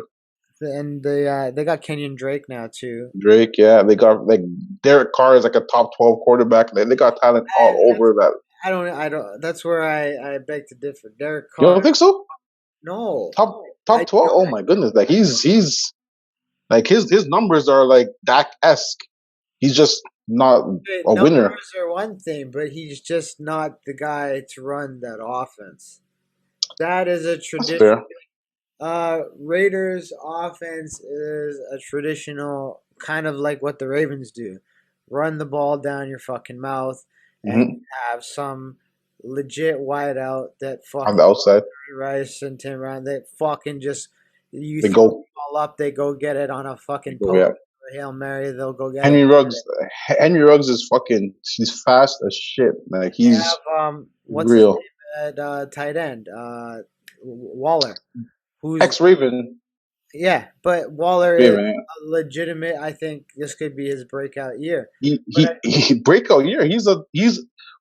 And they got Kenyon Drake now too.
Drake, yeah. They got like Derek Carr is like a top 12 quarterback. They got talent all over that.
I don't. That's where I beg to differ. Derek Carr.
You don't think so?
No.
Top 12. Oh my goodness! Like he's like his numbers are like Dak-esque. He's just not a winner.
Numbers are one thing, but he's just not the guy to run that offense. That is a tradition. Raiders offense is a traditional kind of like what the Ravens do. Run the ball down your fucking mouth and have some legit wideout that fucking
on the outside.
Rice and Tim Brown, they fucking just
they go
the ball up, they go get it on a fucking post. Hail Mary, they'll go get
Henry Ruggs. Henry Ruggs is fucking. He's fast as shit. Like he's
what's
real.
His name at tight end? Waller, who's
ex-Raven.
Yeah, but Waller is a legitimate. I think this could be his breakout year.
He breakout year. He's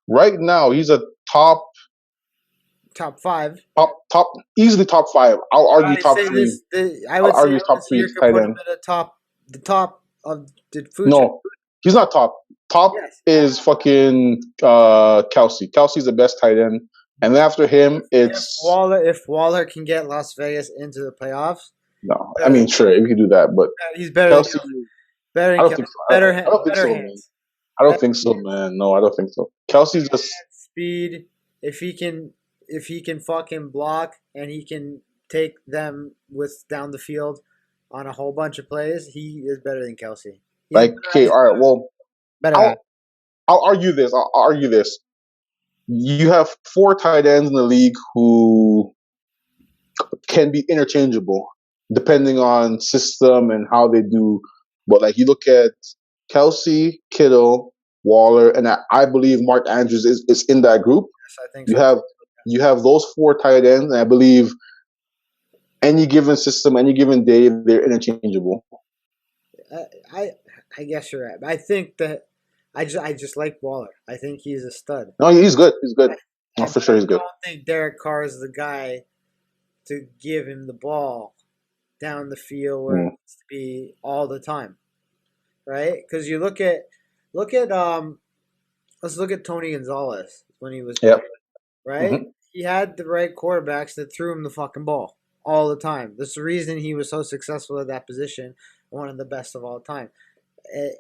right now. He's a top
5.
Top easily top 5. I'll argue top 3.
I would
argue top 3 tight end.
The top of the food.
No, he's not top. Top is fucking Kelsey. Kelsey's the best tight end, and then after him, it's
If Waller can get Las Vegas into the playoffs.
No, I mean sure if you can do that, but
he's better.
Kelsey,
better.
I don't think so.
Better.
I don't think so, man. I don't think so, man. No, I don't think so. Kelsey's just
speed. If he can fucking block and he can take them down the field on a whole bunch of plays, he is better than Kelsey.
Okay, all right. Well, I'll argue this. I'll argue this. You have 4 tight ends in the league who can be interchangeable depending on system and how they do. But like you look at Kelsey, Kittle, Waller, and I believe Mark Andrews is in that group.
Yes, I think
You
so.
have those four tight ends, and I believe any given system, any given day, they're interchangeable.
I I guess you're right. I think that I just like Waller. I think he's a stud.
No, he's good. He's good. No,
But
for sure,
I
he's good.
don't think Derek Carr is the guy to give him the ball down the field where it
Mm.
needs to be all the time, right? Because you look at let's look at Tony Gonzalez when he was
Yep.
playing, right?
hmm
He had the right quarterbacks that threw him the fucking ball all the time. That's the reason he was so successful at that position, one of the best of all time. Eh,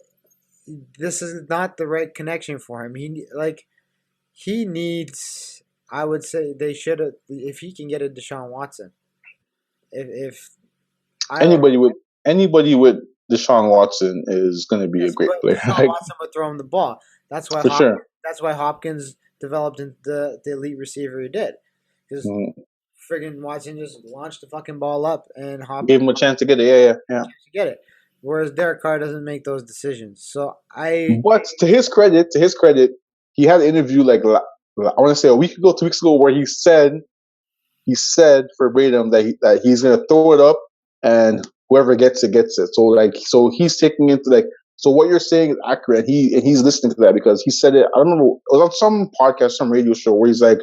this is not the right connection for him. He needs. I would say they should have if he can get a Deshaun Watson. If I don't
Anybody with Deshaun Watson is going to be a
yes,
great
but
player.
Deshaun
Like
Watson would throw him the ball. That's why
for sure.
Hopkins developed into the elite receiver he did. Because
Mm.
friggin' Watson just launched the fucking ball up and
Gave
Hopkins
him a chance to get it. Yeah.
to get it. Whereas Derek Carr doesn't make those decisions. So I
But to his credit, he had an interview like I want to say a week ago, 2 weeks ago, where he said verbatim that he's gonna throw it up and whoever gets it gets it. So he's taking into like so what you're saying is accurate. He's listening to that because he said it. I don't remember it was on some podcast, some radio show where he's like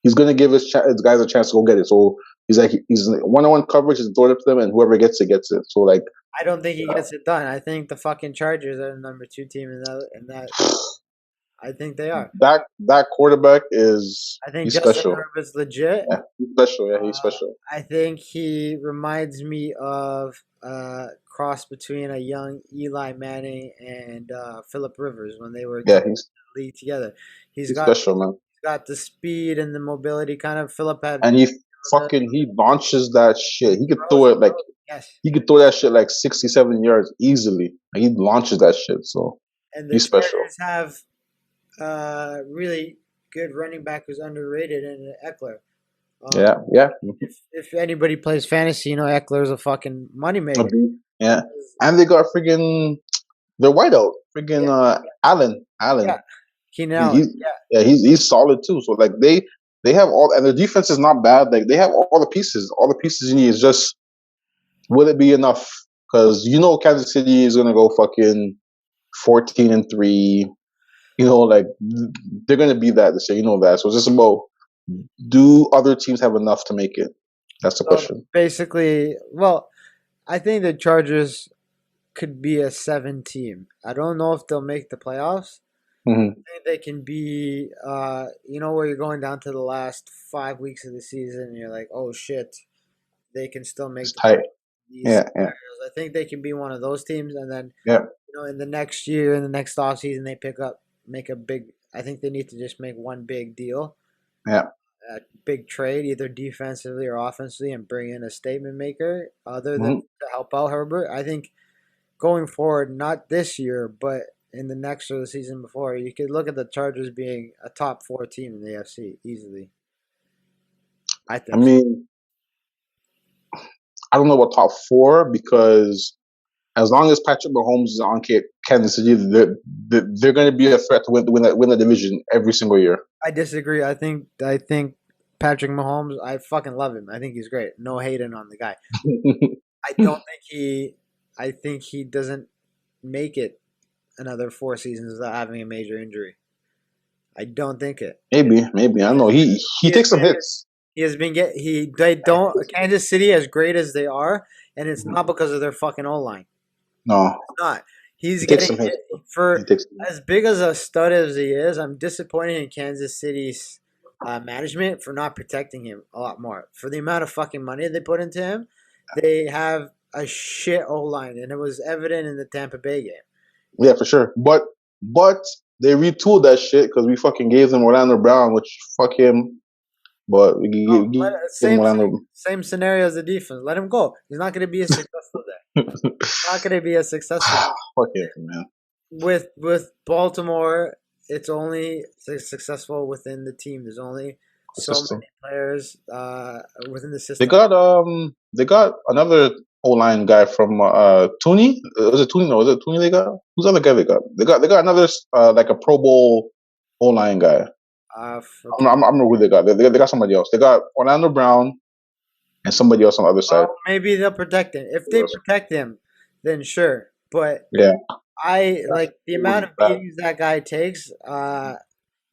he's gonna give his guys a chance to go get it. So he's like he's one-on-one coverage, he's throwing it up to them, and whoever gets it gets it. So like
I don't think he gets it done. I think the fucking Chargers are the number 2 team in that I think they are.
that quarterback is
I think
he's
Justin
special.
Herbert's legit.
Yeah, he's special. Yeah, he's
Uh,
special.
I think he reminds me of a cross between a young Eli Manning and Philip Rivers when they were
Yeah,
in the league together. He's
he's
got
special, man.
the speed and the mobility. Kind of Philip had
And
a little bit.
he launches that shit. He could
Throws
throw
it.
it like
Yes,
he could throw that shit like 67 yards easily. Like, he launches that shit. So
and the
he's special.
Chargers have really good running back who's underrated in Eckler.
Yeah.
If anybody plays fantasy, you know Eckler's a fucking moneymaker.
Yeah. And they got friggin' their whiteout. Friggin' Allen.
Yeah, Keenan
He,
Allen.
he's he's solid too. So like they have all and their defense is not bad. Like they have all the pieces. All the pieces you need is just will it be enough? Because you know Kansas City is gonna go fucking 14-3. You know, like they're gonna be that this year. You know that. So it's just about do other teams have enough to make it? That's the
So
question.
basically, well, I think the Chargers could be a 7 team. I don't know if they'll make the playoffs.
hmm
I think they can be, where you're going down to the last 5 weeks of the season and you're like, oh shit, they can still make
It's
the
tight.
these
Yeah.
scenarios. I think they can be one of those teams. And then,
Yeah.
in the next year, in the next offseason, they make a big, I think they need to just make one big deal.
Yeah.
A big trade, either defensively or offensively, and bring in a statement maker other than
hmm
to help out Herbert. I think going forward, not this year, but in the next or the season before, you could look at the Chargers being a top 4 team in the AFC easily. I
I
think.
mean, I don't know about top 4 because as long as Patrick Mahomes is on Kansas City, they're going to be a threat to win the division every single year.
I disagree. I think Patrick Mahomes. I fucking love him. I think he's great. No hating on the guy. I don't think he. I think he doesn't make it another 4 seasons without having a major injury. I don't think it.
maybe I don't know. He
He
takes
has
some
been,
hits.
he has been get he they don't Kansas City as great as they are, and it's not because of their fucking O line.
No,
It's not. He's
he takes
getting
some hits.
for
He takes some hits.
as big as a stud as he is. I'm disappointed in Kansas City's management for not protecting him a lot more. For the amount of fucking money they put into him, they have a shit O line, and it was evident in the Tampa Bay game.
Yeah, for sure. But they retooled that shit because we fucking gave them Orlando Brown, which fuck him. But we gave him Orlando.
Same scenario as the defense. Let him go. He's not going to be a successful there. Not going to be a successful.
Fuck him, man.
With Baltimore, it's only successful within the team. There's only so
system.
many players within the
They
system.
got another O line guy from Tooney. Was it Tooney? No, was it Tooney? They got who's the other guy they got? They got another like a Pro Bowl O line guy.
Okay.
I don't know who they got. They got somebody else. They got Orlando Brown and somebody else on the other side.
Well, maybe they'll protect him. If they protect him, then sure. But
Yeah,
I like the amount of
bad.
beatings that guy takes.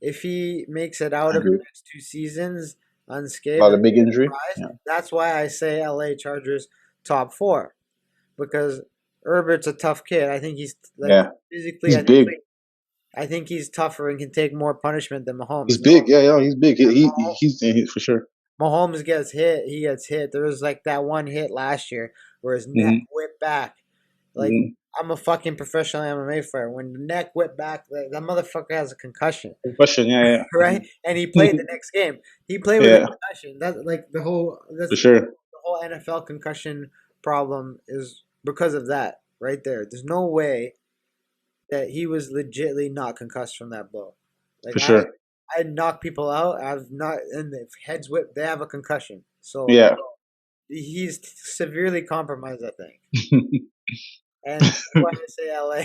If he makes it out
I
of the
agree.
next 2 seasons
A
unscathed,
lot of big injury.
surprised.
Yeah,
That's why I say LA Chargers top 4 because Herbert's a tough kid. I think he's like
yeah.
physically.
He's big.
I think he's tougher and can take more punishment than Mahomes.
He's big. Yeah, he's big.
Mahomes,
He's for sure.
Mahomes gets hit. He gets hit. There was like that one hit last year where his neck
Hmm.
whipped back. Like
Hmm.
I'm a fucking professional MMA fighter. When the neck whipped back, like, that motherfucker has a concussion,
Question. Yeah,
right? And he played the next game. He played with a
yeah,
concussion. That's like the whole. That's
for sure.
the whole NFL concussion problem is because of that right there. There's no way that he was legitly not concussed from that blow. Like
For sure.
I knock people out. I've not, and if heads whip, they have a concussion. So
Yeah.
he's severely compromised, I think. And that's why I say LA,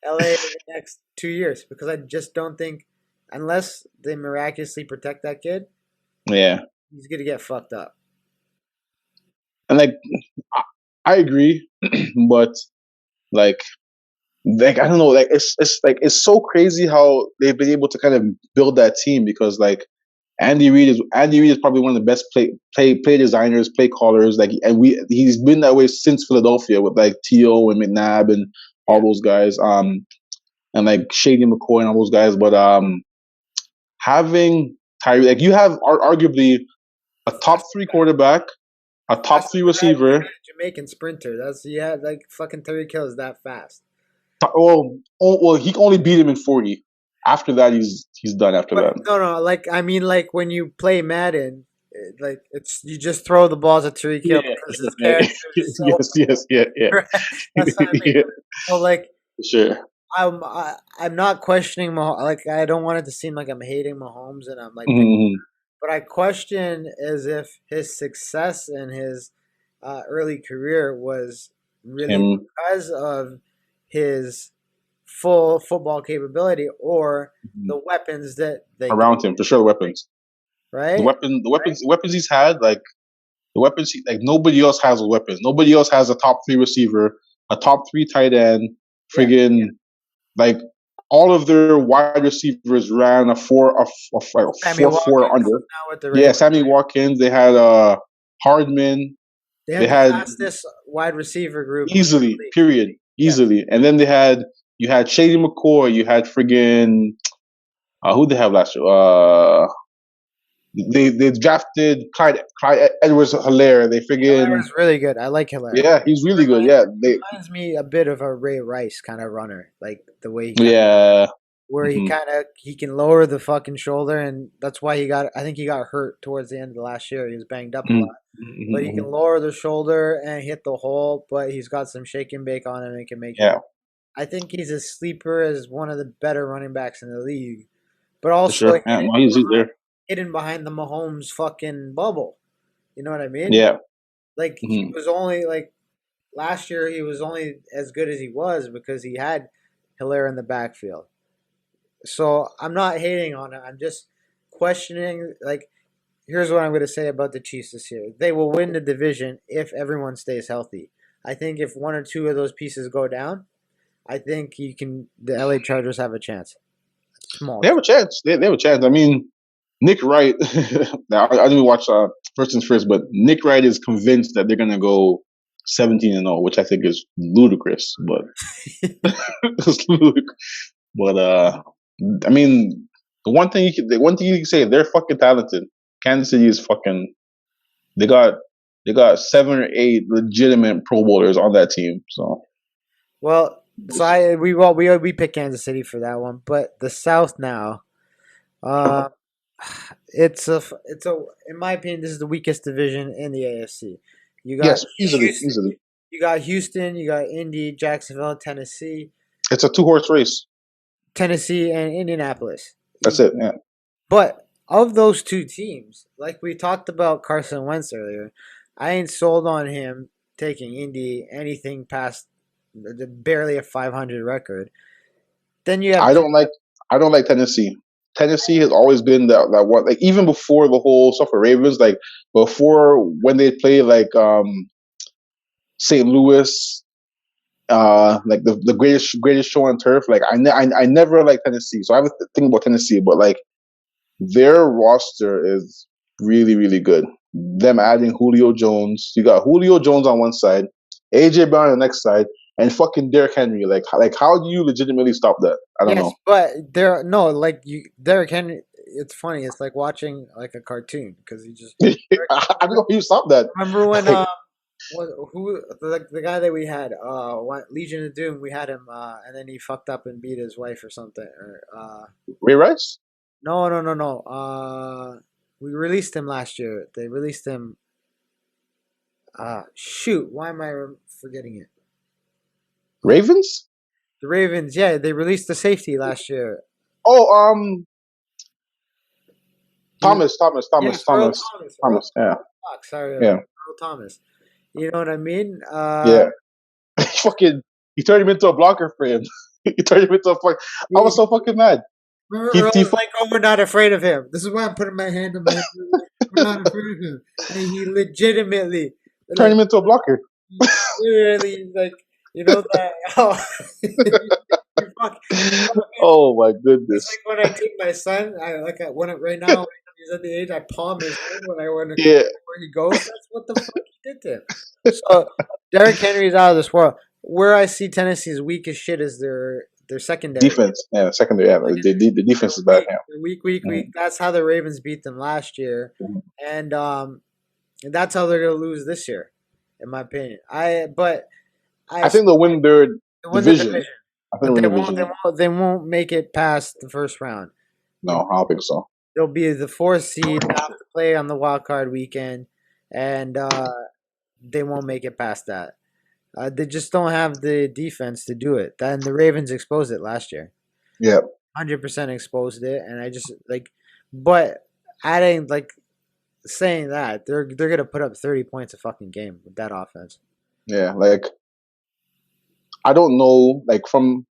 LA in the next 2 years because I just don't think, unless they miraculously protect that kid,
Yeah.
he's gonna get fucked up.
And like I agree, but like I don't know, like it's so crazy how they've been able to kind of build that team because like Andy Reid is probably one of the best play designers, play callers. Like he's been that way since Philadelphia with like T.O. and McNabb and all those guys. And like Shady McCoy and all those guys. But having Tyree, like you have arguably a top 3 quarterback, a top 3 receiver.
Jamaican sprinter. That's like fucking Tyreek Hill is that fast.
Well, he can only beat him in 40. After that, he's done. After that,
no. Like I mean, like when you play Madden, like it's you just throw the balls at Tyreek Hill because his character is so
yes, yeah.
right? That's what I mean.
Yeah.
So like,
Sure.
I'm not questioning Mahomes. Like I don't want it to seem like I'm hating Mahomes and I'm like,
Mm-hmm.
but I question as if his success in his early career was really because of his full football capability or the weapons that they
around him, for sure. Weapons,
right?
the weapons he's had, like the weapons, like nobody else has weapons. Nobody else has a top 3 receiver, a top 3 tight end. Friggin' like all of their wide receivers ran a 4 under. Yeah, Sammy Watkins. They had Hardman.
They had the fastest wide receiver group
easily. Period. Easily. And then you had Shady McCoy. You had friggin' who they have last year? They drafted Clyde Edwards-Helaire. They friggin'
Hilaire's really good. I like Hilaire.
Yeah, he's really good. Yeah,
reminds me a bit of a Ray Rice kind of runner, like the way he can lower the fucking shoulder, and that's why I think he got hurt towards the end of the last year. He was banged up a lot, but he can lower the shoulder and hit the hole. But he's got some shake and bake on him and can make.
Yeah,
I think he's a sleeper as one of the better running backs in the league, but also
he's there.
Hidden behind the Mahomes fucking bubble. You know what I mean?
Yeah.
Like he was only like last year. He was only as good as he was because he had Hilaire in the backfield. So I'm not hating on it. I'm just questioning. Like, here's what I'm going to say about the Chiefs this year: they will win the division if everyone stays healthy. I think if 1 or 2 of those pieces go down, I think the LA Chargers have a chance. Small.
They have a chance. They have a chance. I mean, Nick Wright. I didn't watch first things first, but Nick Wright is convinced that they're gonna go 17-0, which I think is ludicrous. But it's ludicrous. But I mean, the one thing you can say, they're fucking talented. Kansas City is fucking. They got 7 or 8 legitimate Pro Bowlers on that team. So.
Well, so we picked Kansas City for that one, but the South now. It's in my opinion, this is the weakest division in the AFC. You got
easily.
You got Houston, you got Indy, Jacksonville, Tennessee.
It's a 2-horse race.
Tennessee and Indianapolis.
That's it. Yeah.
But of those two teams, like we talked about Carson Wentz earlier, I ain't sold on him taking Indy anything past barely a 500 record. Then you have
I don't like I don't like Tennessee. Tennessee has always been that one, like even before the whole stuff with Ravens, like before when they play like St. Louis, like the greatest show on turf. Like I never liked Tennessee, so I have a thing about Tennessee, but like their roster is really really good. Them adding Julio Jones, you got Julio Jones on one side, AJ Brown on the next side, and fucking Derrick Henry. Like how do you legitimately stop that? I don't
yes,
know.
but there no like you Derrick Henry. It's funny. It's like watching like a cartoon because he just
I don't know how you stop that.
remember when
Like
who the guy that we had Legion of Doom, we had him and then he fucked up and beat his wife or something or
Ray Rice.
no we released him last year. They released him. Shoot, why am I forgetting it?
Ravens?
The Ravens, yeah, they released the safety last year.
Oh,
He was,
Thomas,
yes, Earl
Thomas,
Thomas. Earl
Thomas. Yeah,
Fuck, sorry,
yeah,
Earl Thomas. You know what I mean?
yeah. Fucking, he turned him into a blocker for him. He turned him into a fuck. I was
He,
so fucking mad.
remember
He,
Earl
he
was like, "Oh, we're not afraid of him." This is why I'm putting my hand on my head. We're not afraid of him, and he legitimately,
turned
like,
him into a blocker.
literally, like, you know that. Oh, you fuck.
Oh my
It's
goodness.
like when I take my son. I when right now he's at the age I palm his head when I want to
Yeah,
control where he goes. That's what the fuck he did to him. So Derrick Henry is out of this world. Where I see Tennessee's weakest shit is their secondary.
defense. Yeah, secondary. Yeah, the
They're
defense is bad.
weak.
Yeah.
They're weak, weak, weak.
Mhm.
That's how the Ravens beat them last year,
Mhm.
and that's how they're gonna lose this year, in my opinion. I
I think they'll win their
they win the
division.
division,
I think they'll
but
win the division. Yeah.
they won't make it past the first round.
No, I don't think so.
They'll be the fourth seed, have to play on the wild card weekend, and they won't make it past that. They just don't have the defense to do it. And the Ravens exposed it last year.
Yeah,
100% exposed it, and I just like, but adding like saying that they're gonna put up 30 points a fucking game with that offense.
yeah. Like I don't know. Like from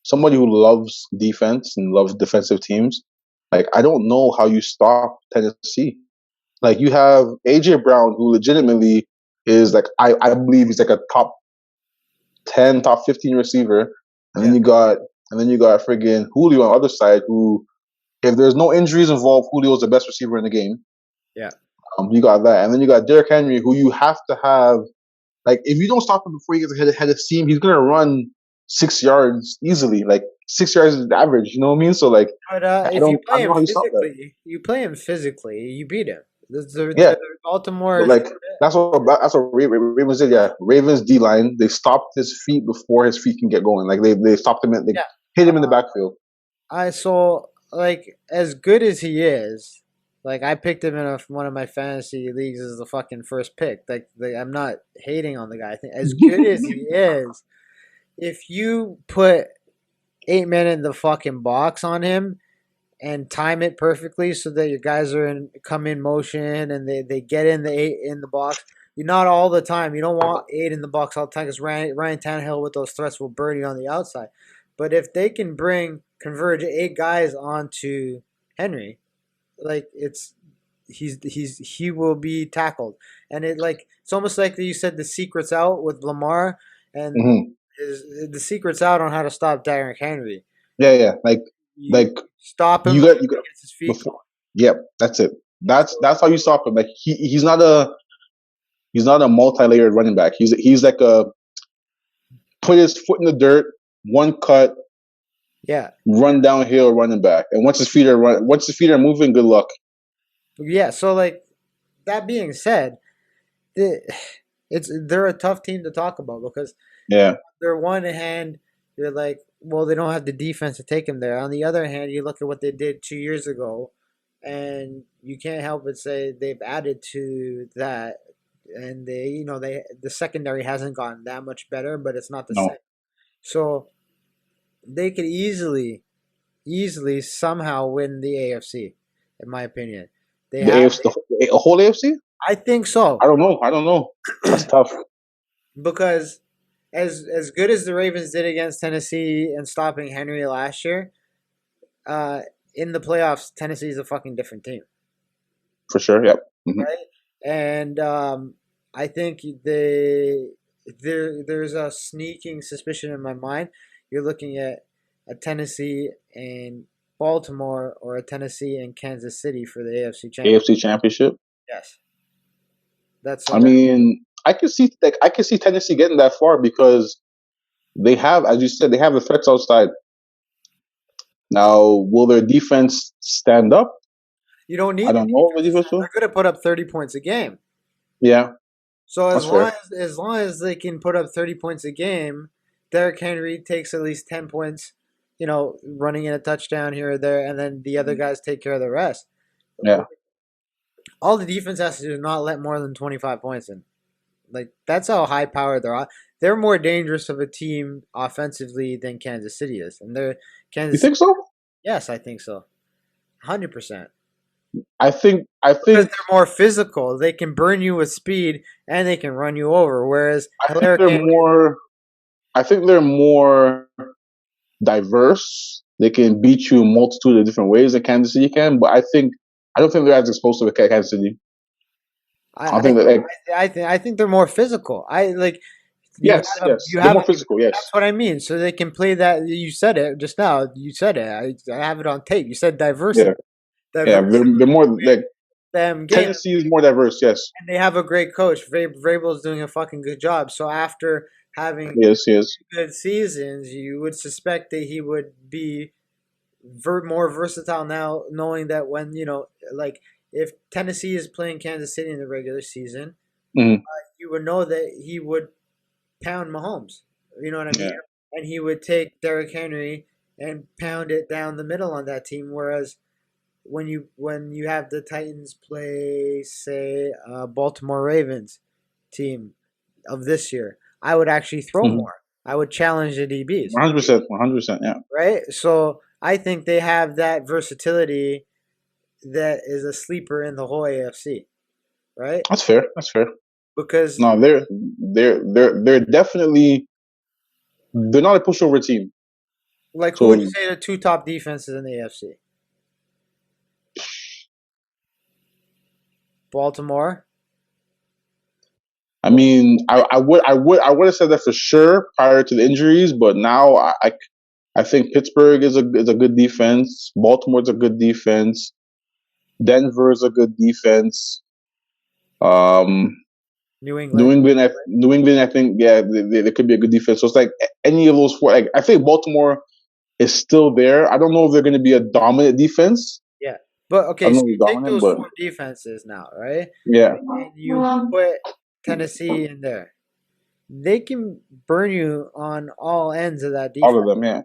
somebody who loves defense and loves defensive teams, like I don't know how you stop Tennessee. Like you have AJ Brown, who legitimately is like I believe he's like a top 10, top 15 receiver, and then
Yeah,
you got friggin' Julio on the other side, who if there's no injuries involved, Julio's the best receiver in the game.
yeah.
You got that, and then you got Derrick Henry, who you have to have. Like if you don't stop him before he gets ahead of steam, he's gonna run 6 yards easily. Like 6 yards is the average. You know what I mean? So like
But
I
if you
don't I
play
don't know
him
how you stop that.
physically, you beat him.
Yeah,
The Baltimore,
but like that's what Ravens did. Yeah, Ravens D line, they stopped his feet before his feet can get going. Like they stopped him. They
yeah.
hit him in the backfield.
I saw like as good as he is, like I picked him in one of my fantasy leagues as the fucking first pick. Like I'm not hating on the guy. I think as good as he is, if you put 8 men in the fucking box on him and time it perfectly so that your guys are in come in motion and they get in the 8 in the box. You're not all the time. You don't want 8 in the box all the time because Ryan Tannehill with those threats will burn you on the outside. But if they can converge 8 guys onto Henry, like he will be tackled, and it's almost like you said the secret's out with Lamar, and
Hmm.
the secret's out on how to stop Derrick Henry.
Yeah, yeah.
You
Like
stop him
you
before
got you got
he gets his feet
before.
going.
Yep, that's it. That's
So
that's how you stop him. Like he's not a multi-layered running back. He's like a put his foot in the dirt, one cut,
yeah,
run downhill, running back. And once his feet are moving, good luck.
yeah. So like that being said, the, they're a tough team to talk about because
Yeah.
they're one hand you're like, well, they don't have the defense to take him there. On the other hand, you look at what they did 2 years ago, and you can't help but say they've added to that, and the secondary hasn't gotten that much better, but it's not the same.
No.
So they could easily somehow win the AFC, in my opinion. They
The
have.
AFC, the whole AFC.
I think so.
I don't know. I don't know. That's tough.
Because as good as the Ravens did against Tennessee and stopping Henry last year, in the playoffs, Tennessee is a fucking different team,
For sure. Yep. Mhm.
right? And I think there's a sneaking suspicion in my mind. You're looking at a Tennessee and Baltimore or a Tennessee and Kansas City for the AFC Championship.
AFC Championship.
Yes, that's
I mean, I can see Tennessee getting that far because they have, as you said, they have the threats outside. Now, will their defense stand up?
you don't need
I
the
don't know. The
defense.
defense
They're
will.
going to put up 30 points a game.
Yeah,
So
that's fair.
as long as they can put up 30 points a game, Derrick Henry takes at least 10 points, running in a touchdown here or there, and then the other guys take care of the rest.
Yeah.
All the defense has to do is not let more than 25 points in. Like, that's how high powered they're. They're more dangerous of a team offensively than Kansas City is, and they're
You
Kansas.
think so?
Yes, I think so, 100%.
I think
Because they're more physical. They can burn you with speed and they can run you over. Whereas Derrick
they're
Henry,
more. I think they're more diverse. They can beat you in a multitude of different ways that Kansas City can, but I don't think they're as explosive as Kansas City. I
I
think that like
I think they're more physical.
yes,
You
they're
have
more physical. Yes,
that's what I mean. So they can play that. You said it just now. You said it. I have it on tape. You said diversity.
yeah, yeah. They're more like
Them game,
Tennessee is more diverse. Yes,
and they have a great coach. Vrabel's doing a fucking good job. So after having
yes.
good seasons, you would suspect that he would be more versatile now, knowing that when like if Tennessee is playing Kansas City in the regular season,
Mhm.
you would know that he would pound Mahomes. You know what I mean?
Yeah.
And he would take Derrick Henry and pound it down the middle on that team. Whereas when you have the Titans play, say, Baltimore Ravens team of this year, I would actually throw
Mhm.
more. I would challenge the DBs.
100%, 100%. Yeah,
Right? So I think they have that versatility that is a sleeper in the whole AFC, right?
that's fair. That's fair.
Because
No, they're definitely they're not a pushover team.
like, who
So
would you say the two top defenses in the AFC? Baltimore.
I mean, I would have said that for sure prior to the injuries, but now I think Pittsburgh is a good defense. Baltimore's a good defense. Denver's a good defense. Um,
New England.
New England, I think, yeah, they could be a good defense. So it's like any of those four. Like, I think Baltimore is still there. I don't know if they're going to be a dominant defense.
Yeah. But
I
okay,
don't
so
know if
you
they're
take
dominant,
those
but
four defenses now, right?
yeah,
And you put Tennessee in there. They can burn you on all ends of that
all
defense,
of them, yeah.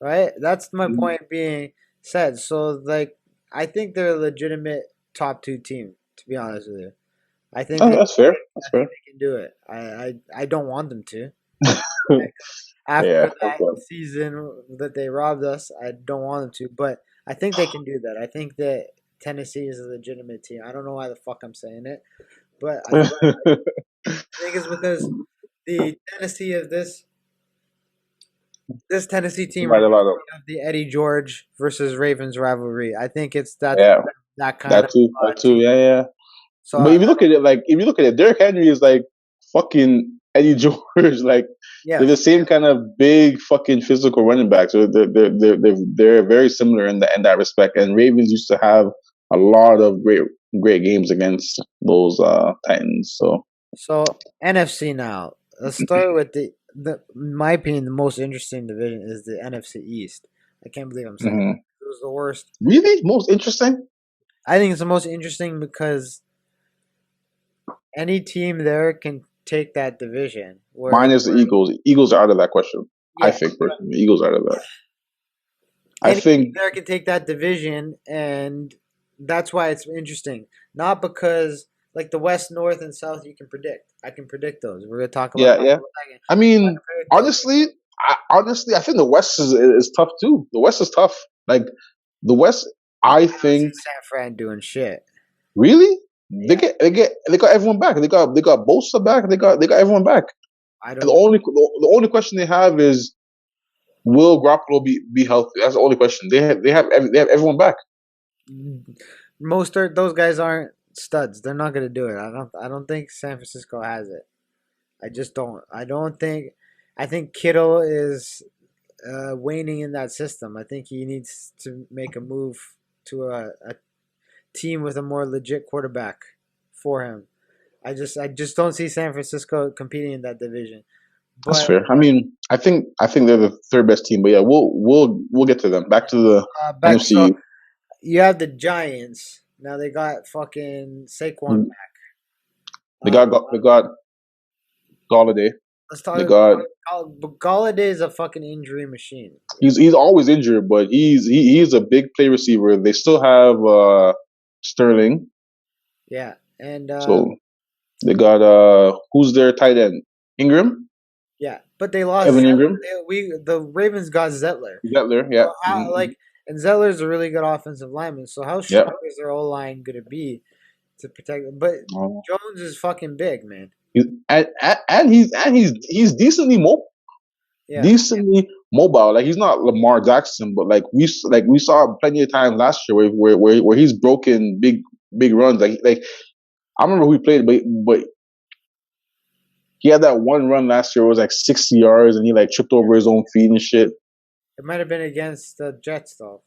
right? That's my
Mhm.
point being said. So, like, I think they're a legitimate top two team, to be honest with you. I think
Oh,
they,
that's fair. That's
I
fair.
think they can do it. I don't want them to.
Yeah,
After
fuck
that
them.
season that they robbed us, I don't want them to, but I think they can do that. I think that Tennessee is a legitimate team. I don't know why the fuck I'm saying it, but I think it's because the Tennessee of this Tennessee team
Right
reminds
about them.
me of the Eddie George versus Ravens rivalry. I think it's
Yeah,
that kind of
that too.
team.
Yeah, yeah.
So
But if you look at it, Derrick Henry is like fucking Eddie George. Like
yeah,
they're the same kind of big fucking physical running back. So they're very similar in that respect. And Ravens used to have a lot of great games against those Titans.
So NFC now. Let's start with in my opinion, the most interesting division is the NFC East. I can't believe I'm saying
Mhm.
it was the worst.
Really, most interesting.
I think it's the most interesting because any team there can take that division.
Mine
Where
is the Eagles. Eagles are out of that question. I
yeah,
think personally, Eagles are out of that. I
any team
think
there can take that division, and that's why it's interesting. Not because like the West, North, and South, you can predict. I can predict those. We're gonna talk about that
yeah.
in a second.
I
I
mean,
can predict those.
honestly, I think the West is tough too. The West is tough. Like the West, I
don't see
think
San Fran doing shit.
really
Yeah.
they got everyone back. They got Bosa back. They got everyone back.
I
And
don't.
the only question they have is will Garoppolo be healthy? That's the only question. They have everyone back.
Most of those guys aren't studs. They're not gonna do it. I don't think San Francisco has it. I just don't. I don't think. I think Kittle is waning in that system. I think he needs to make a move to a team with a more legit quarterback for him. I just don't see San Francisco competing in that division.
That's
But
fair. I mean, I think they're the third best team, but yeah, we'll get to them. Back to the
back
NFC.
so you have the Giants. Now they got fucking Saquon back.
They got Galladay.
Let's talk
They
about
got
Galladay is a fucking injury machine.
he's always injured, but he's a big play receiver. They still have Sterling,
Yeah, and
so they got who's their tight end? Ingram,
yeah, but they lost.
Evan Ingram,
The Ravens got Zettler.
Zettler. Yeah,
So how, like, and Zettler's a really good offensive lineman. So how
yeah.
strong is their O line gonna be to protect them? But Jones is fucking big, man.
He's decently mobile.
Yeah,
Decently mobile. Like he's not Lamar Jackson, but we saw plenty of times last year where he's broken big runs. Like I remember who he played, but he had that one run last year. It was like 60 yards, and he like tripped over his own feet and shit.
it might have been against the Jets though.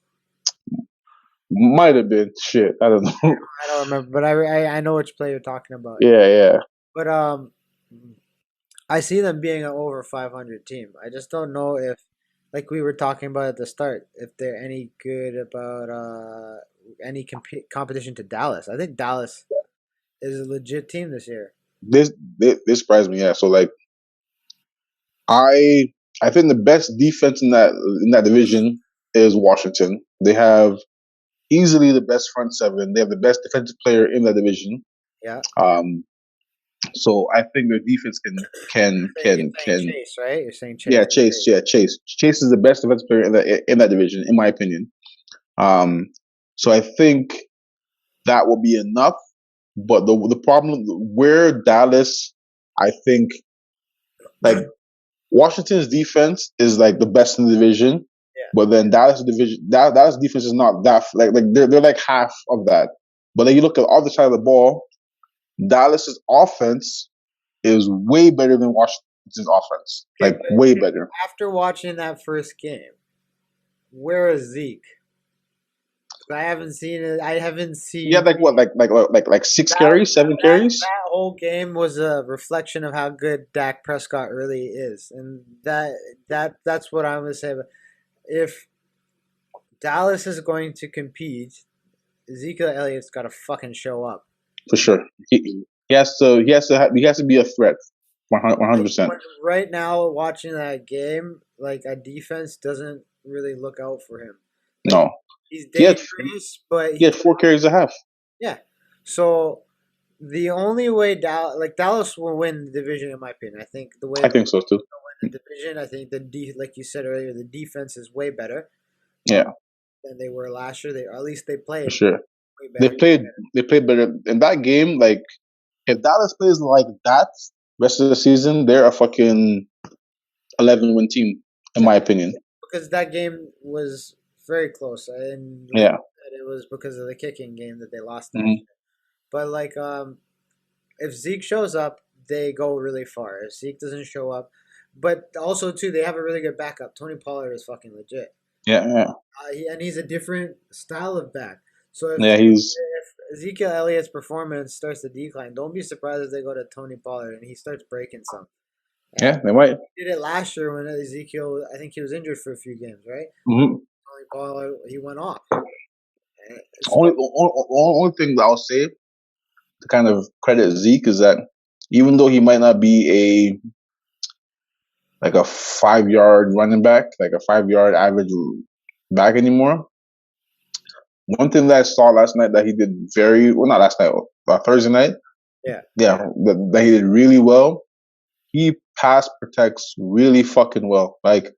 Might have been shit. I don't know.
I don't remember, but I know which play you're talking about.
Yeah.
But I see them being an over 500 team. I just don't know if, like we were talking about at the start, if they're any good about any competition to Dallas. I think Dallas is a legit team this year.
This surprised me. Yeah. So like, I think the best defense in that division is Washington. They have easily the best front seven. They have the best defensive player in that division.
Yeah.
So I think their defense can
Chase, right? You're saying Chase.
Yeah, Chase. Yeah, Chase. Chase is the best defensive player in that division, in my opinion. So I think that will be enough. But the problem where Dallas, I think, like Washington's defense is like the best in the division.
Yeah.
But then Dallas defense is not that like they're like half of that. But then you look at the other side of the ball, Dallas's offense is way better than Washington's offense. Like way better.
After watching that first game, where is Zeke? I haven't seen it. I haven't seen.
Yeah, like what, like 6 carries, 7 carries.
That whole game was a reflection of how good Dak Prescott really is, and that's what I'm gonna say. But if Dallas is going to compete, Ezekiel Elliott's got to fucking show up.
For sure, he has to be a threat, 100%.
Right now, watching that game, like a defense doesn't really look out for him. Like,
no.
He's dangerous, but
he had 4 carries a half.
Yeah. So the only way Dallas will win the division, in my opinion. I think
I think so too.
Win the division. I think like you said earlier, the defense is way better.
Yeah.
Than they were last year. At least they played.
For sure. They played better in that game. Like if Dallas plays like that rest of the season, they're a fucking 11-win team, in my opinion.
Because that game was very close, and it was because of the kicking game that they lost that.
Mm-hmm.
But like, if Zeke shows up, they go really far. If Zeke doesn't show up, but also too, they have a really good backup. Tony Pollard is fucking legit.
Yeah.
And he's a different style of back. So
if
Ezekiel Elliott's performance starts to decline, don't be surprised if they go to Tony Pollard and he starts breaking some.
And they might.
He did it last year when Ezekiel, I think he was injured for a few games, right?
Mm-hmm.
Tony Pollard, he went off.
Only thing that I'll say to kind of credit Zeke is that even though he might not be a 5-yard running back, like a 5-yard average back anymore, one thing that I saw last night that he did not last night, Thursday night, that he did really well. He pass protects really fucking well. Like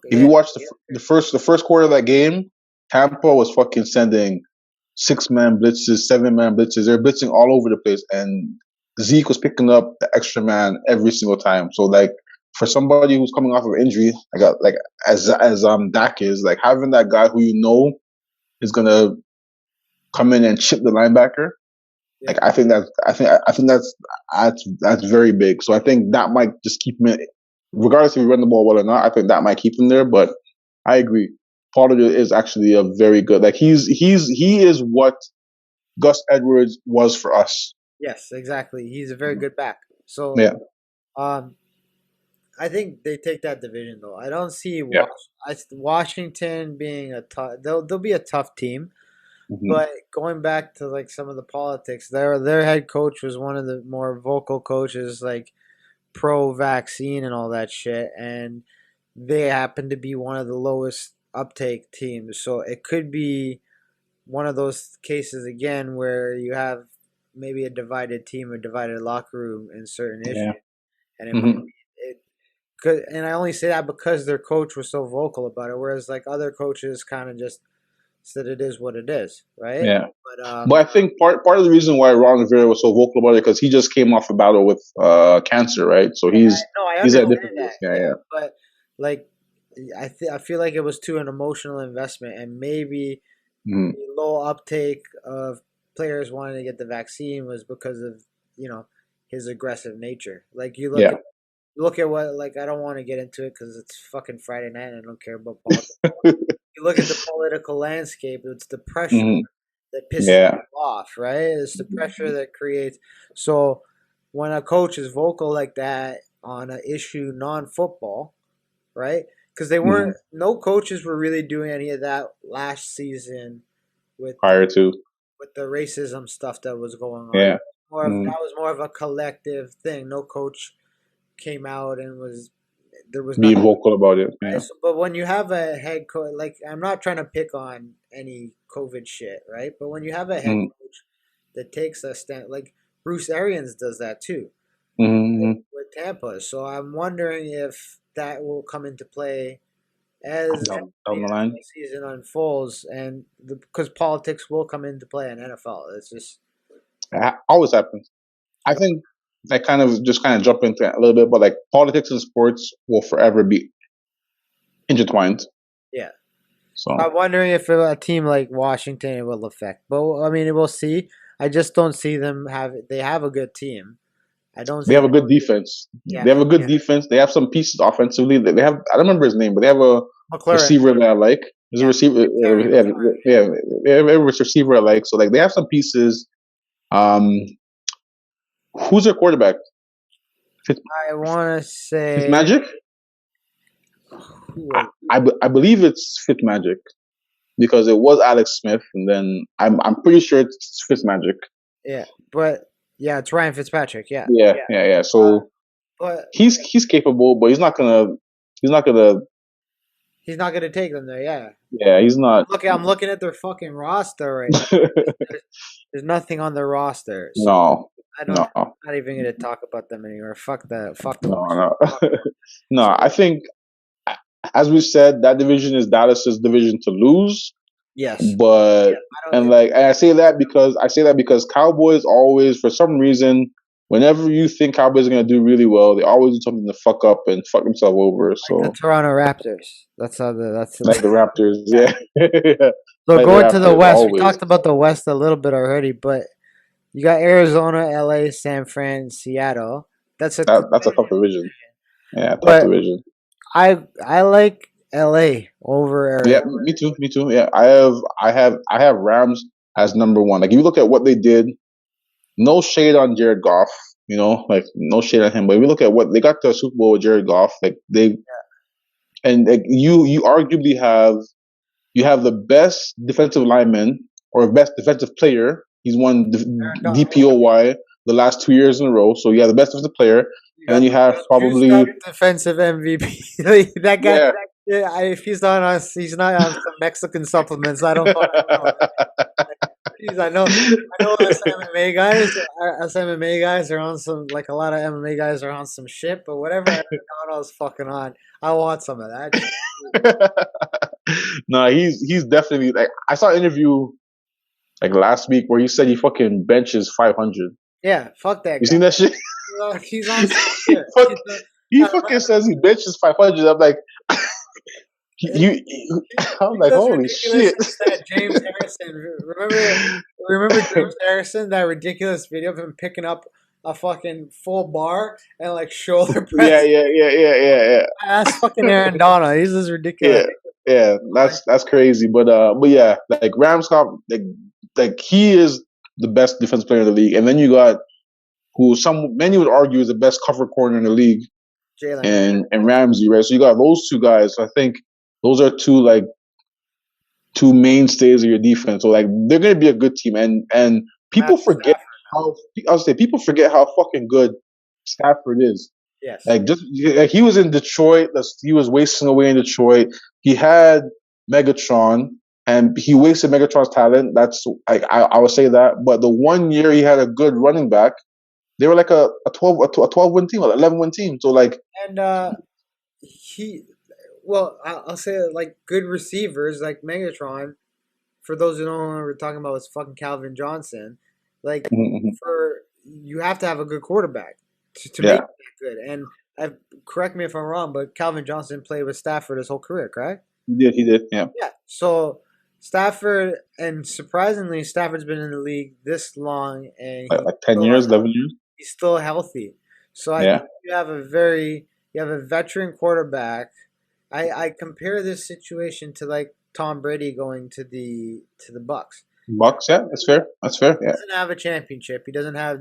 if you watch the first quarter of that game, Tampa was fucking sending 6-man blitzes, 7-man blitzes. They're blitzing all over the place, and Zeke was picking up the extra man every single time. So like for somebody who's coming off of injury, like as Dak is, like having that guy who you know is gonna come in and chip the linebacker.
Yeah.
Like I think that's very big. So I think that might just keep him in, regardless if he run the ball well or not. I think that might keep him there. But I agree, Pollard is actually a very good. Like he is what Gus Edwards was for us.
Yes, exactly. He's a very good back. So,
Yeah.
I think they take that division though. I don't see
Yeah.
Washington being a tough. They'll be a tough team.
Mhm.
But going back to like some of the politics, their head coach was one of the more vocal coaches, like pro-vaccine and all that shit, and they happen to be one of the lowest uptake teams. So it could be one of those cases again where you have maybe a divided team, a divided locker room in certain issues,
Yeah.
and it
Mhm.
might be it. And I only say that because their coach was so vocal about it, whereas like other coaches kind of just said it is what it is, right?
Yeah.
But
But I think part of the reason why Ron Rivera was so vocal about it because he just came off a battle with cancer, right? So he's
I
at a
understand
different
that.
place. Yeah.
But like, I feel like it was too an emotional investment, and maybe
Mhm.
the low uptake of players wanting to get the vaccine was because of his aggressive nature. Like
Yeah.
look at what like I don't want to get into it because it's fucking Friday night and I don't care about politics. You look at the political landscape; it's the pressure
Mhm.
that pisses
Yeah.
you off, right? It's the pressure that creates. So when a coach is vocal like that on an issue non-football, right? Because they weren't, no coaches were really doing any of that last season with
Prior to.
with the racism stuff that was going on.
Yeah.
That was more of a collective thing. No coach came out and there was
Be
nothing.
vocal about it. Yeah.
Right? So, but when you have a head coach, like I'm not trying to pick on any COVID shit, right? But when you have a head
Mhm.
coach that takes a stand, like Bruce Arians does that too
Mhm.
with Tampa. So I'm wondering if that will come into play as
Down
the
the line.
NFL season unfolds, and because politics will come into play in NFL. It's just
Always happens. I think I kind of jump into that a little bit, but like politics and sports will forever be intertwined.
yeah.
So
I'm wondering if a team like Washington it will affect. But I mean, we'll see. I just don't see them have. They have a good team. I don't
they
see
have a
them.
good defense.
Yeah,
They have a good defense. They have some pieces offensively. They have. I don't remember his name, but they have a
McLaurin.
receiver that I like. There's a
Yeah,
receiver.
Terry McLaurin.
They have a receiver I like. So like they have some pieces. Who's their quarterback?
I want to say
Fitzmagic?
who was
I believe it's Fitzmagic because it was Alex Smith, and then I'm pretty sure it's Fitzmagic.
yeah, but yeah, it's Ryan Fitzpatrick. Yeah,
Yeah. So
but
he's capable, but he's not gonna.
he's not gonna take them there. Yeah,
Yeah, he's not.
I'm looking at their fucking roster right now. There's nothing on their roster, so
No,
I don't.
no,
I'm not even gonna talk about them anymore. Fuck that. Fuck the
no.
Washington.
No, I think, as we said, that division is Dallas's division to lose.
Yes,
But
I don't.
and I say that because Cowboys always, for some reason, whenever you think Cowboys are gonna do really well, they always do something to fuck up and fuck themselves over. So
The Toronto Raptors. That's how the that's.
like the Raptors, yeah.
So
Like
going to the
Raptors,
West, we
always.
talked about the West a little bit already, but you got Arizona, LA, San Fran, Seattle. That's a
That's a tough division. Yeah, tough
but
division.
I like LA over
Yeah,
Arizona.
me too. Me too. Yeah, I have Rams as number one. Like if you look at what they did, no shade on Jared Goff. You know, like no shade on him. But if you look at what they got to a Super Bowl with Jared Goff, like they and like, you arguably have the best defensive lineman or best defensive player. He's won DPOY the last 2 years in a row. So you have the best defensive player, and then you have probably
defensive MVP. That guy.
yeah.
Yeah, if he's not on some Mexican supplements. I don't fucking know. Jeez, I know us MMA guys. Us MMA guys are on some like a lot of MMA guys are on some shit. But whatever Donald's fucking on, I want some of that.
No, he's definitely like I saw an interview like last week where he said he fucking benches 500.
Yeah, fuck that
You
guy.
seen that shit?
He's on some
he,
shit.
fuck,
He's
he
I
fucking
remember,
says he benches 500. I'm like, I'm
he's
like,
as
holy
ridiculous
shit.
as that James Harrison. Remember James Harrison? That ridiculous video of him picking up a fucking full bar and like shoulder
Yeah,
press.
yeah, yeah, yeah, yeah, yeah.
That's fucking Aaron Donald. He's just ridiculous.
Yeah, yeah,
Like,
that's crazy. But yeah, like Ramscott, like he is the best defense player in the league, and then you got who some many would argue is the best cover corner in the league,
Jalen Ramsey.
and Ramsey, right? So you got those two guys. I think those are two mainstays of your defense. So like they're gonna be a good team, and people
Matt
forget
Stafford.
how I'll say people forget how fucking good Stafford is.
Yes.
Like just like he was in Detroit, he was wasting away in Detroit. He had Megatron, and he wasted Megatron's talent. That's I would say that. But the 1 year he had a good running back, they were like a 12 win team, or 11 win team. So like
And he, well, I'll say like good receivers like Megatron. For those who don't know what we're talking about, was fucking Calvin Johnson. Like
mhm,
for you have to have a good quarterback to make
yeah,
it good. And correct me if I'm wrong, but Calvin Johnson played with Stafford his whole career, correct?
he did, yeah,
Yeah. So Stafford, and surprisingly, Stafford's been in the league this long, and
like 10 years, 11 years,
he's still healthy. So I
yeah.
think you have a veteran quarterback. I compare this situation to like Tom Brady going to the Bucks.
Bucks, yeah, that's fair. That's fair.
He
Yeah.
doesn't have a championship. He doesn't have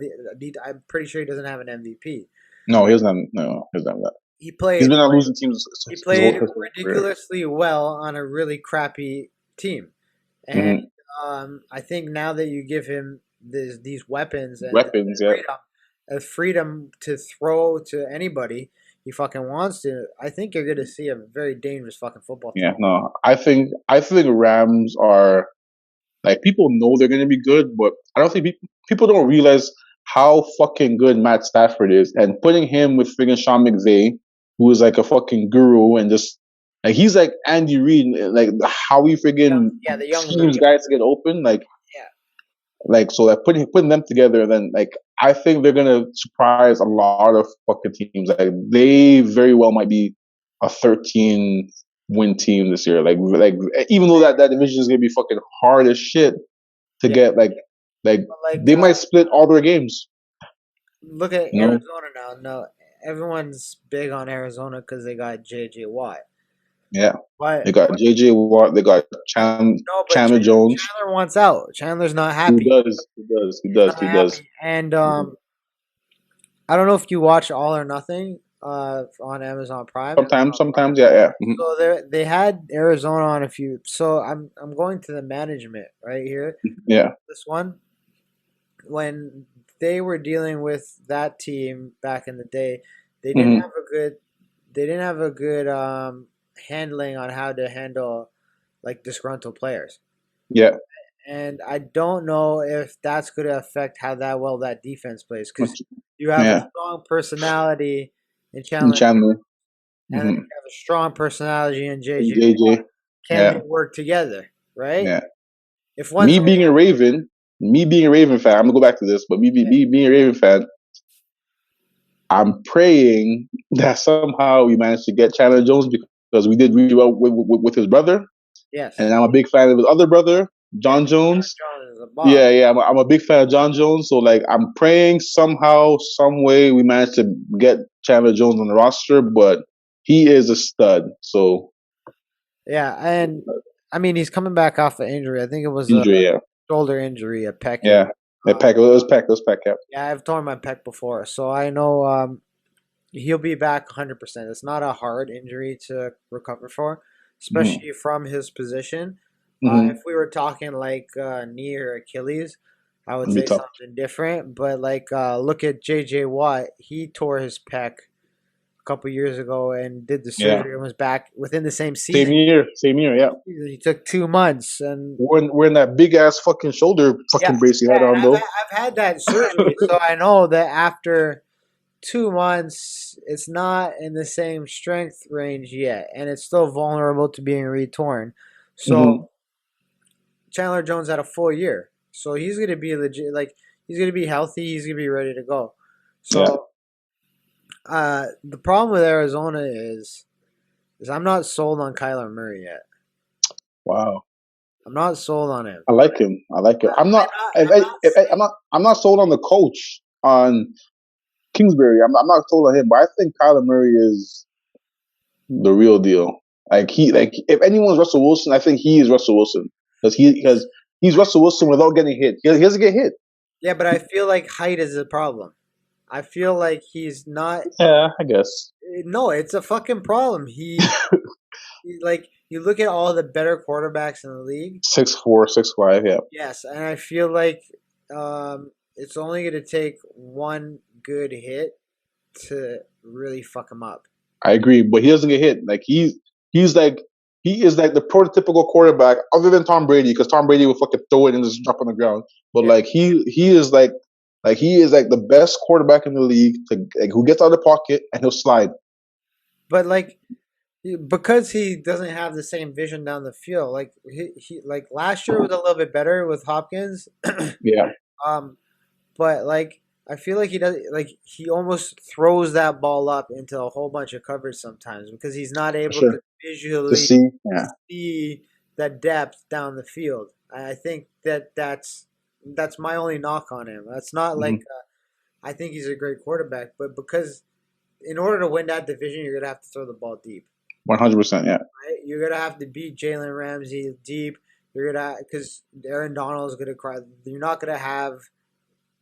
I'm pretty sure he doesn't have an MVP.
No, he doesn't. No, he doesn't have that.
He
He's
played
been on losing teams
he
his
played
whole career.
ridiculously well on a really crappy team, and
Hmm.
I think now that you give him these weapons and
Weapons, yeah,
freedom to throw to anybody he fucking wants to, I think you're going to see a very dangerous fucking football
yeah.
team.
No, I think Rams are like people know they're gonna be good, but I don't think people don't realize how fucking good Matt Stafford is, and putting him with friggin' Sean McVay, who is like a fucking guru, and just like he's like Andy Reid, like how he friggin'
The young
schemes guys to get open,
yeah.
like so that putting them together, and then like I think they're gonna surprise a lot of fucking teams. Like they very well might be a 13 win team this year. Like even though that division is gonna be fucking hard as shit to
Yeah.
get, like
But like
they might split all their games.
look at
You know?
Arizona now. No, everyone's big on Arizona because they got J.J. Watt.
Yeah,
But
they got JJ Watt, they got
no, but
Chandler Jones.
Chandler wants out. Chandler's not
He
happy.
does, he does, he
He's
does,
not
he does.
happy. And I don't know if you watch All or Nothing on Amazon Prime.
Sometimes, yeah, yeah,
So they had Arizona on a few. So I'm going to the management right here.
yeah,
This one, when they were dealing with that team back in the day, they didn't
hmm
have a good handling on how to handle like disgruntled players.
yeah,
And I don't know if that's going to affect how that defense plays, because you have a
yeah.
strong personality in
And
Chandler,
Chandler,
and then
hmm
you have a strong personality in
and
JJ.
JJ,
Can
yeah,
they work together, right?
yeah.
If one's
Me being a Raven fan, I'm gonna go back to this, but me being a Raven fan, I'm praying that somehow we managed to get Chandler Jones because we did really well with his brother,
yes,
and I'm a big fan of his other brother, John Jones.
John is a boss.
Yeah, yeah, I'm a big fan of John Jones. So like, I'm praying somehow, some way, we managed to get Chandler Jones on the roster, but he is a stud. So
Yeah, and I mean he's coming back off an injury. I think it was a
injury, yeah,
shoulder injury, a pec
yeah.
injury.
It was Pack, yeah.
Yeah, I've torn my pec before, so I know he'll be back 100%. It's not a hard injury to recover for,
Mm-hmm.
especially from his position.
Mm-hmm.
If we were talking like knee or Achilles, I would
It'll be
say
tough.
something different. But like, look at J.J. Watt. He tore his pec a couple years ago and did the
Yeah.
surgery and was back within the same season.
Same year, yeah.
He took 2 months, and
We're in that big ass fucking shoulder fucking brace he had on
and
though.
I've had that surgery, so I know that after 2 months, it's not in the same strength range yet, and it's still vulnerable to being retorn. So
Hmm.
Chandler Jones had a full year, so he's gonna be legit. Like he's gonna be healthy. He's gonna be ready to go.
Yeah.
So the problem with Arizona is I'm not sold on Kyler Murray yet.
Wow.
I'm not sold on him.
I like him. I like him. I'm
I'm
not.
not. I'm not
I'm
saying.
not. I'm not sold on the coach on Kingsbury. I'm not sold on him, but I think Kyler Murray is the real deal. Like if anyone's Russell Wilson, I think he is Russell Wilson because he's Russell Wilson without getting hit. He doesn't get hit.
Yeah, but I feel like height is a problem. I feel like he's not.
Yeah, I guess
No, it's a fucking problem. Like you look at all the better quarterbacks in the league.
6'4", 6'5". Yeah,
Yes, and I feel like it's only going to take one good hit to really fuck him up.
I agree, but he doesn't get hit. Like he's like he is like the prototypical quarterback, other than Tom Brady, because Tom Brady will fucking throw it and just drop on the ground. But
Yeah,
like he is like he is like the best quarterback in the league to like who gets out of the pocket and he'll slide.
but like because he doesn't have the same vision down the field. Like he like last year was a little bit better with Hopkins.
Yeah,
um, but like I feel like he does like he almost throws that ball up into a whole bunch of coverage sometimes because he's not
for
able
sure.
to
To
visually
see, yeah,
see that depth down the field. I think that's my only knock on him. That's not like
mm-hmm.
I think he's a great quarterback, but because in order to win that division, you're gonna have to throw the ball deep,
100%. Yeah,
right? You're gonna have to beat Jalen Ramsey deep. You're gonna because Aaron Donald is gonna cry. You're not gonna have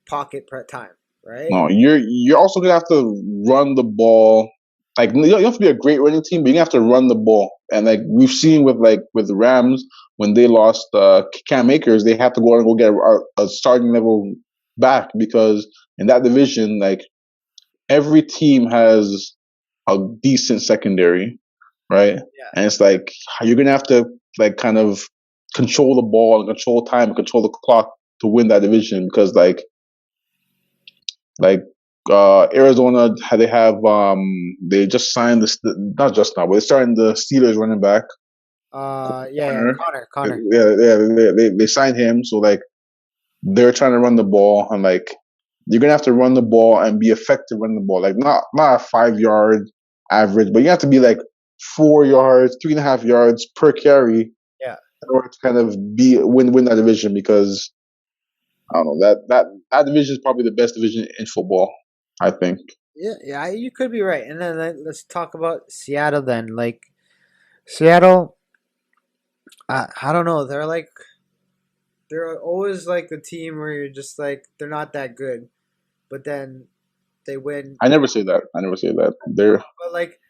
pocket time, right?
no, you're also gonna have to run the ball. Like you don't have to be a great running team, but you have to run the ball. And like we've seen with the Rams when they lost Cam Akers, they had to go and go get a starting level back because in that division, like every team has a decent secondary, right?
Yeah.
And it's like you're gonna have to like kind of control the ball and control time and control the clock to win that division because like Arizona, they just signed this not just now, but they're starting the Steelers running back
Yeah,
Connor.
Connor.
They signed him, so like they're trying to run the ball and like you're gonna have to run the ball and be effective running the ball, like not a 5 yard average, but you have to be like 4 yards, 3.5 yards per carry
Yeah.
in order to kind of win that division because I don't know that division is probably the best division in football, I think.
Yeah, you could be right. And then let's talk about Seattle then. Like Seattle, I don't know. They're always like the team where you're just like they're not that good, but then they win.
I never say that. I never say that. They're
But like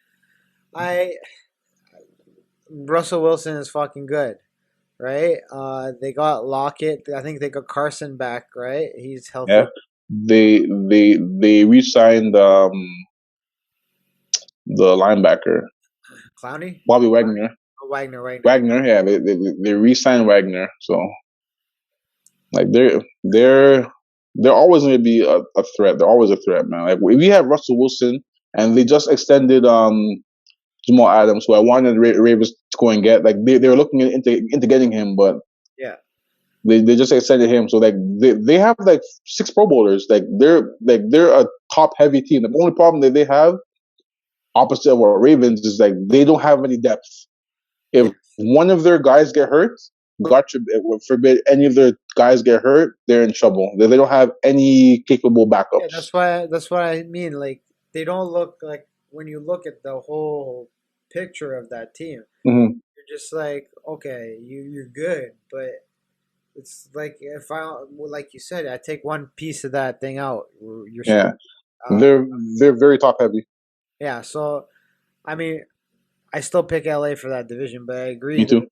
I Russell Wilson is fucking good, right? They got Lockett. I think they got Carson back, right? He's
yeah.
healthy.
They re-signed the linebacker
Clowney,
Bobby Wagner.
Wagner.
Wagner, yeah, they re-signed Wagner. So like they're always going to be a threat. They're always a threat, man. Like we have Russell Wilson, and they just extended Jamal Adams, who I wanted the Ravens to go and get. Like they were looking into getting him, but
Yeah.
they just extended him. So like they have like 6 Pro Bowlers. Like they're a top heavy team. The only problem that they have opposite of our Ravens is like they don't have any depth. If
Yeah.
one of their guys get hurt, God forbid any of their guys get hurt, they're in trouble. They don't have any capable
Yeah,
backups.
that's what I mean. Like they don't look like when you look at the whole picture of that team,
Mm-hmm.
you're just like, okay, you're good, but it's like if I like you said, I take one piece of that thing out, you're
Yeah,
screwed. Uh,
they're they're very top heavy.
yeah, so I mean, I still pick LA for that division, but I agree
Me
that
too.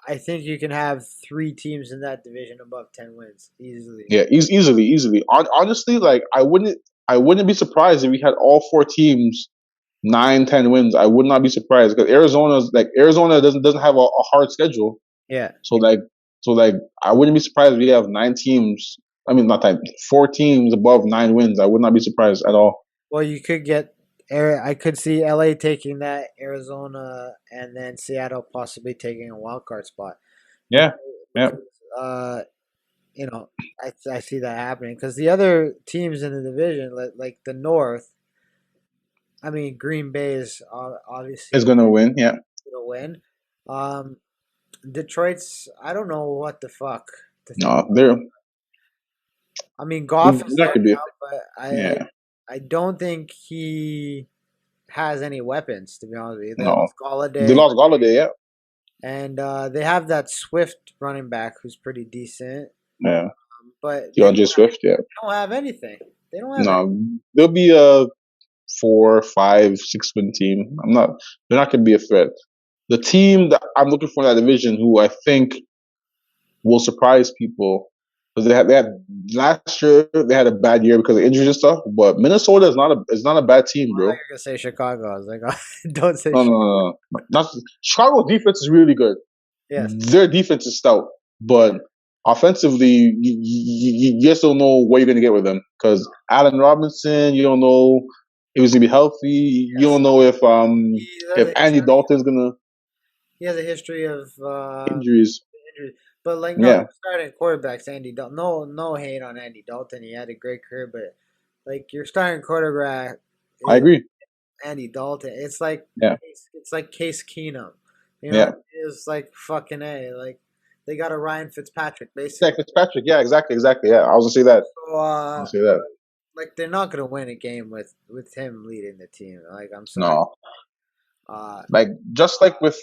I think you can have 3 teams in that division above 10 wins easily.
Yeah, easily. Honestly, like I wouldn't be surprised if we had all 4 teams 9, 10 wins. I would not be surprised because Arizona doesn't have a hard schedule.
Yeah,
So like I wouldn't be surprised if we have 9 teams. I mean not 4 teams above 9 wins. I would not be surprised at all.
Well, you could get. I could see LA taking that, Arizona, and then Seattle possibly taking a wild card spot.
Yeah, yeah.
Because you know, I see that happening because the other teams in the division, like the North, I mean, Green Bay is obviously
Is gonna win. Yeah.
gonna win. Um, Detroit's, I don't know what the fuck to think.
No, they're
I mean, Goff is
that
there
could be.
now, but
Yeah.
I don't think he has any weapons. To be honest with you, they
No,
lost
they
Galladay,
lost Galladay. Yeah.
and they have that Swift running back who's pretty decent,
Yeah.
but
DeAndre Swift. Yeah.
they don't have anything. They don't have it.
No, they'll be a 4, 5, 6 win team. I'm not. They're not gonna be a threat. The team that I'm looking for in that division, who I think will surprise people, because they had last year they had a bad year because of injuries and stuff. But Minnesota is not a bad team,
I thought you
bro.
were gonna say Chicago. I was like, don't say
No, no,
Chicago.
no, no. Not Chicago's defense is really good.
Yes,
Their defense is stout, but offensively, you just don't know what you're going to get with them. Because Allen Robinson, you don't know if he's going to be healthy. You
yes.
don't know
He has
if
a
Andy
history.
Dalton's going to
He has a history of
injuries.
injuries. But like, no,
Yeah,
you're starting quarterbacks, Andy Dalton. No, no hate on Andy Dalton. He had a great career, but like your starting quarterback
I
is
agree.
Andy Dalton.
Yeah,
It's like Case Keenum. You know,
yeah.
it's like fucking a like they got a Ryan Fitzpatrick
Yeah,
basically.
Fitzpatrick. Yeah, exactly, exactly. Yeah, I was going to say that.
So
I was going to say that.
like they're not gonna win a game with him leading the team. Like I'm sorry.
No.
Uh,
Like, just like with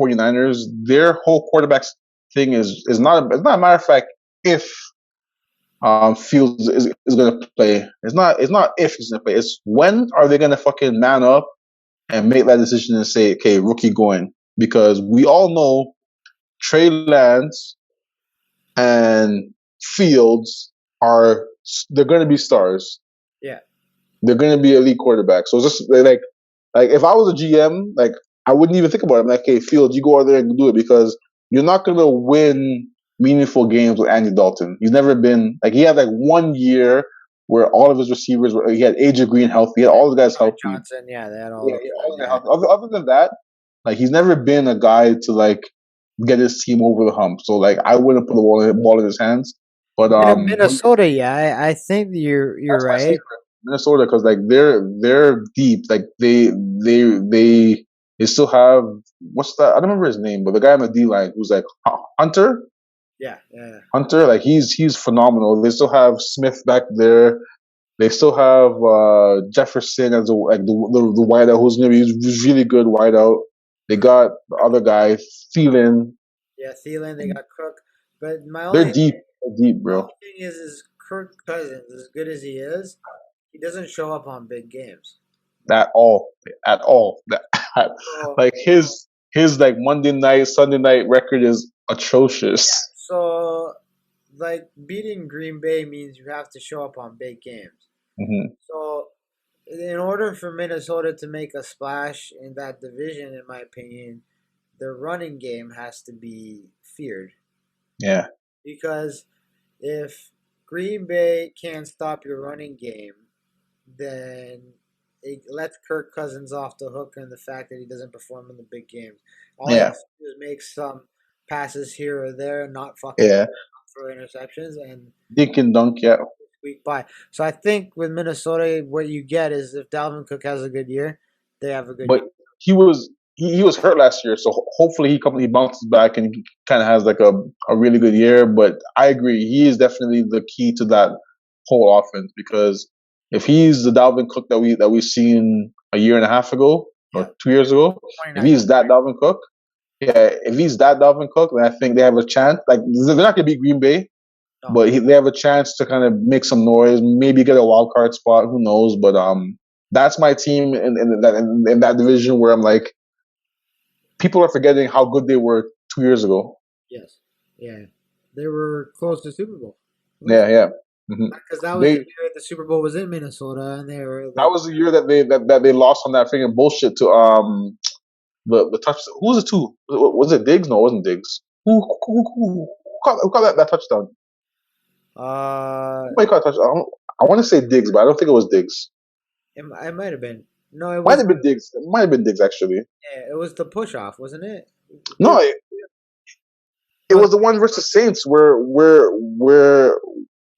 49ers, their whole quarterbacks thing is not a matter of fact if Fields is going to play. It's not if he's going to play. It's when are they going to fucking man up and make that decision and say, okay, rookie going? Because we all know Trey Lance and Fields they're going to be stars.
yeah.
They're going to be elite quarterbacks. So it's just like if I was a GM, like I wouldn't even think about it. I'm like, hey, Fields, you go out there and do it because you're not going to win meaningful games with Andy Dalton. He's never been like he had like 1 year where all of his receivers were. He had AJ Green healthy. He had all the guys healthy.
Johnson, yeah, they had all
Yeah,
those
he had
guys.
all the guys
Yeah.
healthy. Other than that, like he's never been a guy to like get his team over the hump. So like I wouldn't put the ball in his hands. But
Minnesota, yeah, I think you're
that's my
right.
secret. Minnesota, because like they're deep. Like they still have what's that? I don't remember his name, but the guy on the D line who's like Hunter.
Yeah, yeah.
Hunter, like he's phenomenal. They still have Smith back there. They still have Jefferson as like the wideout who's gonna be really good wideout. They got the other guy, Thielen.
Yeah, Thielen, they got Cook. But
They're deep. They're deep,
my
bro.
only thing is Kirk Cousins, as good as he is, he doesn't show up on big games.
At all. At all.
So
Like his like Monday night, Sunday night record is atrocious.
so like beating Green Bay means you have to show up on big games.
Hmm.
So in order for Minnesota to make a splash in that division, in my opinion, the running game has to be feared.
Yeah.
Because if Green Bay can't stop your running game, then it lets Kirk Cousins off the hook and the fact that he doesn't perform in the big games. All he
Yeah.
has to do is make some passes here or there, not fucking
Yeah.
throw interceptions, and
Dink and dunk, yeah.
squeak by. So I think with Minnesota, what you get is if Dalvin Cook has a good year, they have a good
But
year.
he was hurt last year, so hopefully he bounces back and kind of has like a really good year. But I agree, he is definitely the key to that whole offense because if he's the Dalvin Cook that we've seen a year and a half ago
Yeah,
or 2 years ago, if
29.
he's that Dalvin Cook, yeah, if he's that Dalvin Cook, then I think they have a chance. Like they're not gonna beat Green Bay,
No.
but they have a chance to kind of make some noise, maybe get a wild card spot. Who knows? But that's my team in that division where I'm like, people are forgetting how good they were 2 years ago.
Yes. Yeah. They were close to Super Bowl.
Yeah, yeah. Hmm.
Because that was
They
the year the Super Bowl was in Minnesota, and they were
that
like,
was the year that they lost on that freaking bullshit to the touch. Who was it to? Was it Diggs? No, it wasn't Diggs. Who caught that touchdown?
uh,
Somebody caught a touchdown. I want to say Diggs, but I don't think it was Diggs.
It might have been. No, it
Might
was.
have been Diggs. It might have been Diggs actually.
Yeah, it was the push off, wasn't it?
No, it
No,
was the one versus Saints where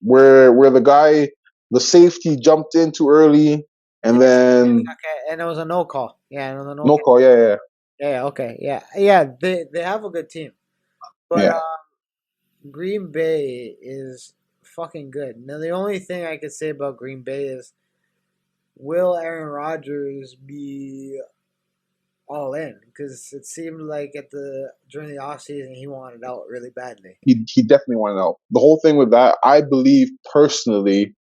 the guy, the safety jumped in too early, and then
okay, and it was a no call. Yeah, it was a no
no
call.
call. Yeah,
Yeah, okay, yeah. They have a good team, but
yeah.
Green Bay is fucking good. Now the only thing I could say about Green Bay is, will Aaron Rodgers be all in? Because it seemed like during the offseason he wanted out really badly.
He definitely wanted out. The whole thing with that, I believe personally,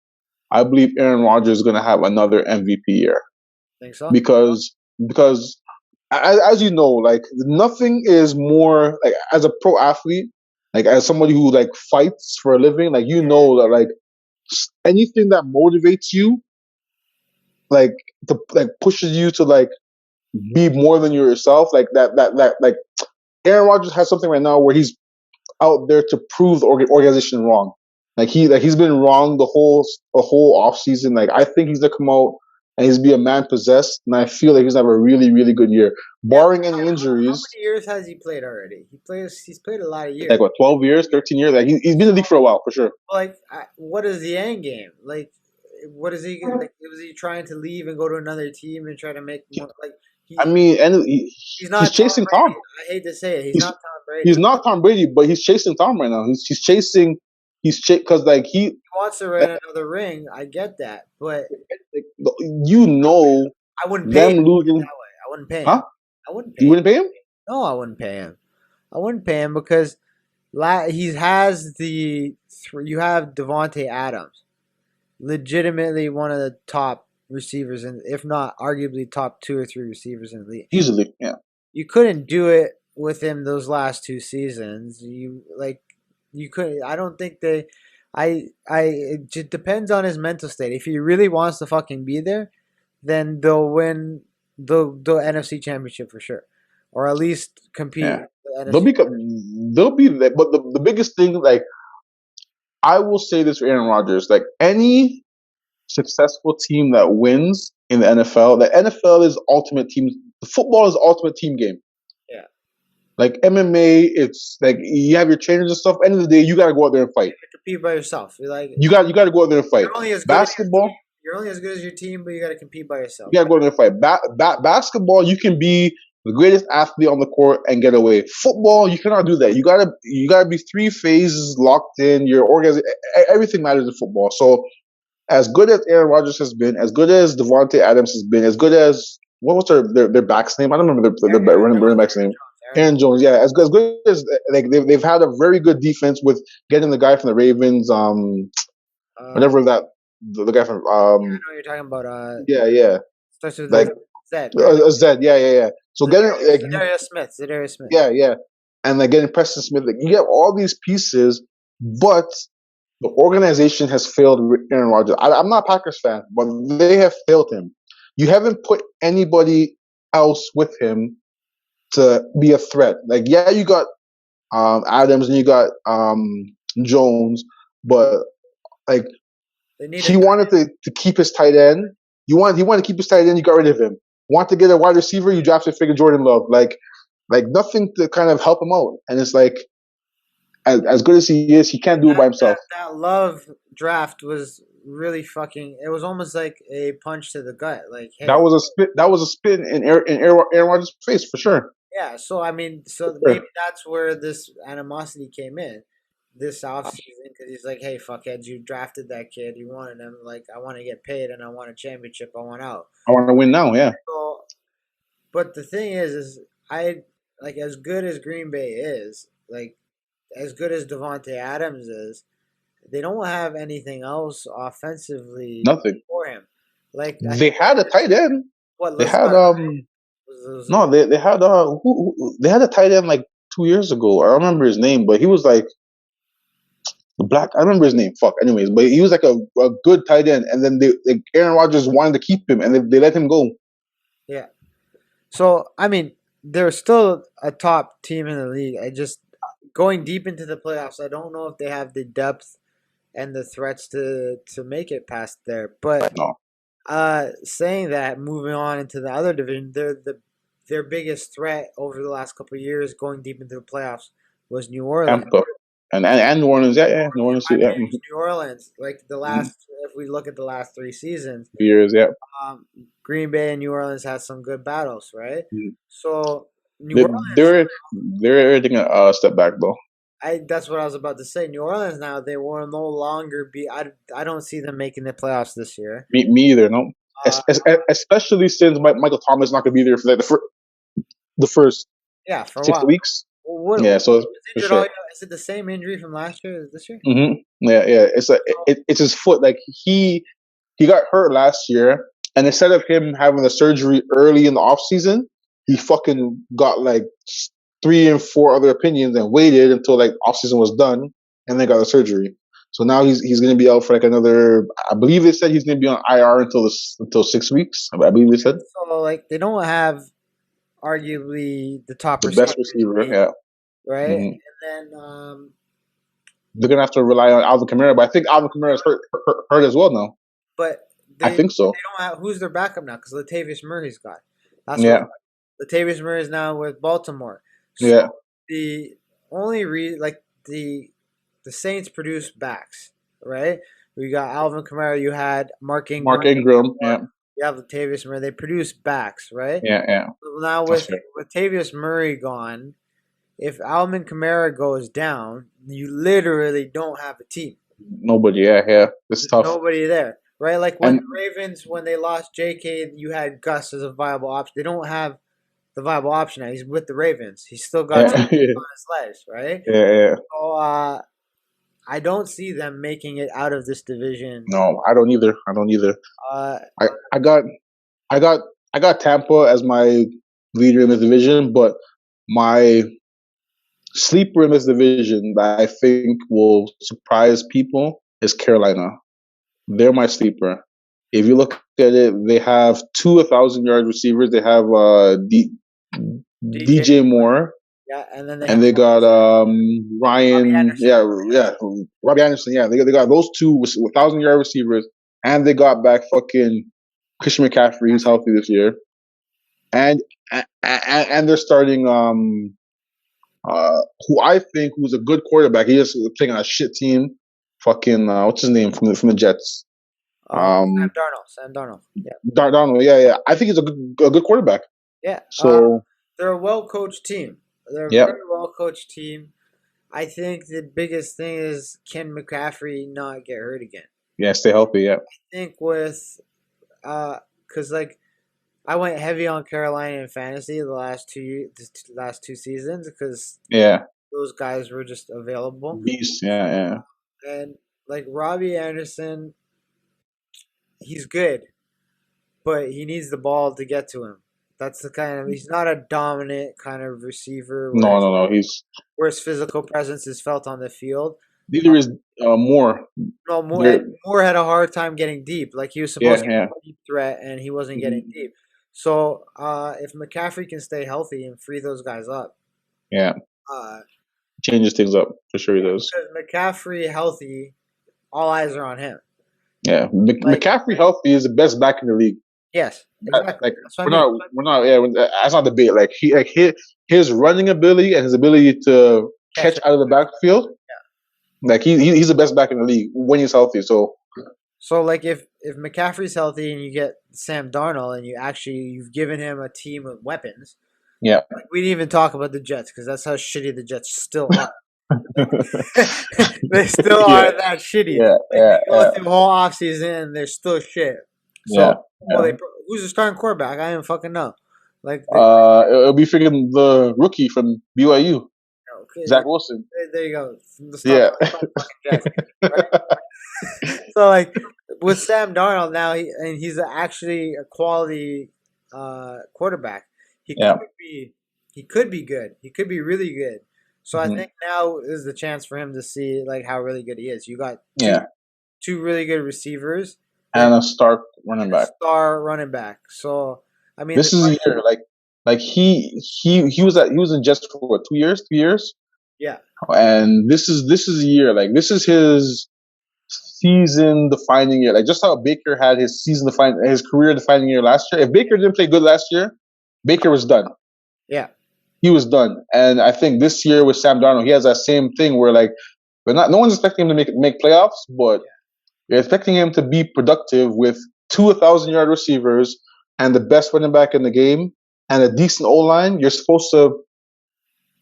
I believe Aaron Rodgers is going to have another MVP year
Think so?
because as you know, like nothing is more like as a pro athlete, like as somebody who like fights for a living, like you know that like anything that motivates you, like to like pushes you to like be more than yourself, like that like Aaron Rodgers has something right now where he's out there to prove the organization wrong. He's been wrong the whole off season. Like I think he's gonna come out and he's be a man possessed, and I feel like he's gonna have a really really good year,
Yeah.
barring any
How
injuries.
many years has he played already? He's played a lot of years.
Like what, 12 years, 13 years? Like he's been in the league for a while for sure.
Like, what is the end game? Like, what is he like? Was he trying to leave and go to another team and try to make more? Like,
I mean, and
he's
he's
not Tom
chasing
Brady.
Tom.
I hate to say it, he's
He's
not Tom
he's
Brady.
not Tom Brady, but he's chasing Tom right now. He's chasing. Because like
He wants to win another ring. I get that, but
you know
I wouldn't pay him.
them
Put it
losing,
that way. I wouldn't pay him.
huh?
I wouldn't pay
You
him.
wouldn't pay him?
No, I wouldn't pay him. I wouldn't pay him because he has you have Devontae Adams, legitimately one of the top receivers, and if not arguably top 2 or 3 receivers in the league.
Easily, yeah.
You couldn't do it with him those last 2 seasons. You couldn't. I don't think they. It just depends on his mental state. If he really wants to fucking be there, then they'll win the NFC Championship for sure, or at least compete.
Yeah.
The
They'll
NFC.
be they'll be there, but the biggest thing, like I will say this for Aaron Rodgers, like any successful team that wins in the NFL, the NFL is ultimate team. The football is ultimate team game.
Yeah.
Like MMA, it's like you have your trainers and stuff. End of the day, you gotta go out there and fight.
You compete by yourself.
You got to go out there and fight.
You're only as good
Basketball,
you're only as good as your team, but you got to compete by yourself.
you got to go out there and fight. Basketball, you can be the greatest athlete on the court and get away. Football, you cannot do that. You gotta be three phases locked in. Your organization, everything matters in football. So as good as Aaron Rodgers has been, as good as Devontae Adams has been, as good as what was their back's name? I don't remember their running back's name. Aaron Jones, yeah, as good as like they've had a very good defense with getting the guy from the Ravens, whatever that the guy from
I know what you're talking about.
yeah,
Starts with
like
Zed, right?
Zed, yeah. So getting like
Zadarius Smith.
yeah, and like getting Preston Smith, like you get all these pieces, but the organization has failed Aaron Rodgers. I'm not a Packers fan, but they have failed him. You haven't put anybody else with him to be a threat. Like, yeah, you got Adams and you got Jones, but like he wanted to keep his tight end. He wanted to keep his tight end. You got rid of him. Want to get a wide receiver? You drafted figure Jordan Love. Like nothing to kind of help him out. And it's like as good as he is, he can't do it by himself.
That Love draft was really fucking. It was almost like a punch to the gut. Like, hey,
that was a spit. That was a spit in Aaron Rodgers' face for sure.
Yeah. So I mean, maybe that's where this animosity came in this offseason, because he's like, hey, fuckheads, you drafted that kid, you wanted him. Like, I want to get paid and I want a championship. I want out.
I want to win now. Yeah.
So, but the thing is I like, as good as Green Bay is, like as good as Devontae Adams is, they don't have anything else offensively
Nothing
for him. Like,
they had a tight end.
What
they had
no,
they had they had a tight end like 2 years ago. I don't remember his name, but he was like the black. I remember his name. Fuck. Anyways, but he was like a good tight end, and then Aaron Rodgers wanted to keep him, and they let him go.
Yeah. So I mean, they're still a top team in the league. I just going deep into the playoffs. I don't know if they have the depth and the threats to make it past there. But
No.
Saying that, moving on into the other division, their biggest threat over the last couple of years, going deep into the playoffs, was New Orleans.
Tampa and New Orleans. Yeah, New Orleans
My
too. Yeah,
opinion was New Orleans. Like the
Mhm.
last, if we look at the last 3 seasons,
Years. Yeah.
um, Green Bay and New Orleans had some good battles, right?
Mhm.
So New
They-
Orleans,
They're they're taking a step back though.
that's what I was about to say. New Orleans now they will no longer be. I don't see them making the playoffs this year.
Me either. No.
Uh,
Especially since Michael Thomas is not going to be there for like the first
yeah, for a
six
while.
weeks.
What
Yeah, so for
injured all
sure.
year? Is it the same injury from last year as this year?
Yeah. It's his foot. Like he got hurt last year, and instead of him having the surgery early in the off season, he fucking got like 3 and 4 other opinions and waited until like off season was done, and then got the surgery. So now he's going to be out for like another. I believe they said he's going to be on IR until 6 weeks. I believe they said
So like they don't have arguably the top
the
receiver,
best receiver. Yeah,
right?
hmm
And then
they're going to have to rely on Alvin Kamara, but I think Alvin Kamara is hurt as well now.
but
I think so.
they don't have who's their backup now because Latavius Murray's got. That's
Yeah,
what Latavius Murray is now with Baltimore. So
yeah.
the only reason, like the Saints produce backs, right? We got Alvin Kamara. You had Mark Ingram.
Mark Ingram. Yeah,
You have Latavius Murray. They produce backs, right?
yeah.
So now
That's
with
fair.
Latavius Murray gone, if Alvin Kamara goes down, you literally don't have a team.
Nobody. Yeah. It's
There's
tough.
nobody there, right? Like when
And
the Ravens, when they lost J.K., you had Gus as a viable option. They don't have the viable option now. He's with the Ravens. He's still got
yeah,
something on his legs, right?
yeah.
So I don't see them making it out of this division.
No, I don't either.
Uh,
I got I got I got Tampa as my leader in this division, but my sleeper in this division that I think will surprise people is Carolina. They're my sleeper. If you look at it, they have 2 1,000-yard receivers. They have DJ Moore,
yeah, and then they
and
have
they got Ryan.
Anderson.
Yeah, Robbie Anderson. Yeah, they got those two 1,000-yard receivers, and they got back fucking Christian McCaffrey. He's healthy this year, and they're starting who I think who's a good quarterback. He is playing on a shit team. Fucking what's his name from the Jets?
Sam Darnold. Yeah,
Darnold. Yeah. I think he's a good quarterback.
yeah.
So
they're a well coached team. They're a
yeah,
very well coached team. I think the biggest thing is can McCaffrey not get hurt again?
yeah, stay healthy. Yeah,
I think with because like I went heavy on Carolina in fantasy the last two seasons because
yeah,
those guys were just available.
beast. Yeah.
And like Robbie Anderson, he's good, but he needs the ball to get to him. That's the kind of he's not a dominant kind of receiver
No. He's
where his physical presence is felt on the field.
neither is Moore.
No,
They're-
Moore had a hard time getting deep. Like he was
Yeah,
supposed to be a deep threat, and he wasn't getting deep. So if McCaffrey can stay healthy and free those guys up,
yeah,
uh,
changes things up for sure. He does.
because McCaffrey healthy, all eyes are on him.
Yeah,
Like-
McCaffrey healthy is the best back in the league.
Yes, exactly.
Like
That's what I mean.
we're not. Yeah, that's not debate. Like his running ability and his ability to catch out of the backfield. Like he's the best back in the league when he's healthy. So
like if McCaffrey's healthy and you get Sam Darnold and you've given him a team of weapons.
yeah,
Like we didn't even talk about the Jets because that's how shitty the Jets still are. They still are that shitty. They go through the whole offseason and they're still shit. So who's the starting quarterback? I don't fucking know. Like
it'll be freaking the rookie from BYU, Zach Wilson.
There you go.
Yeah.
Jets, right? So like with Sam Darnold now, he's actually a quality quarterback. He could be good. He could be really good. So I think now is the chance for him to see like how really good he is. You got two really good receivers
and a star running back.
So I mean,
this is a year like he was in Jets for what, 2 years, 3 years.
Yeah.
And this is a year like this is his season-defining year. Like just how Baker had his his career-defining year last year. If Baker didn't play good last year, Baker was done.
Yeah.
He was done. And I think this year with Sam Darnold, he has that same thing where like, no one's expecting him to make playoffs, but you're expecting him to be productive with 2,000-yard receivers and the best running back in the game and a decent O-line. You're supposed to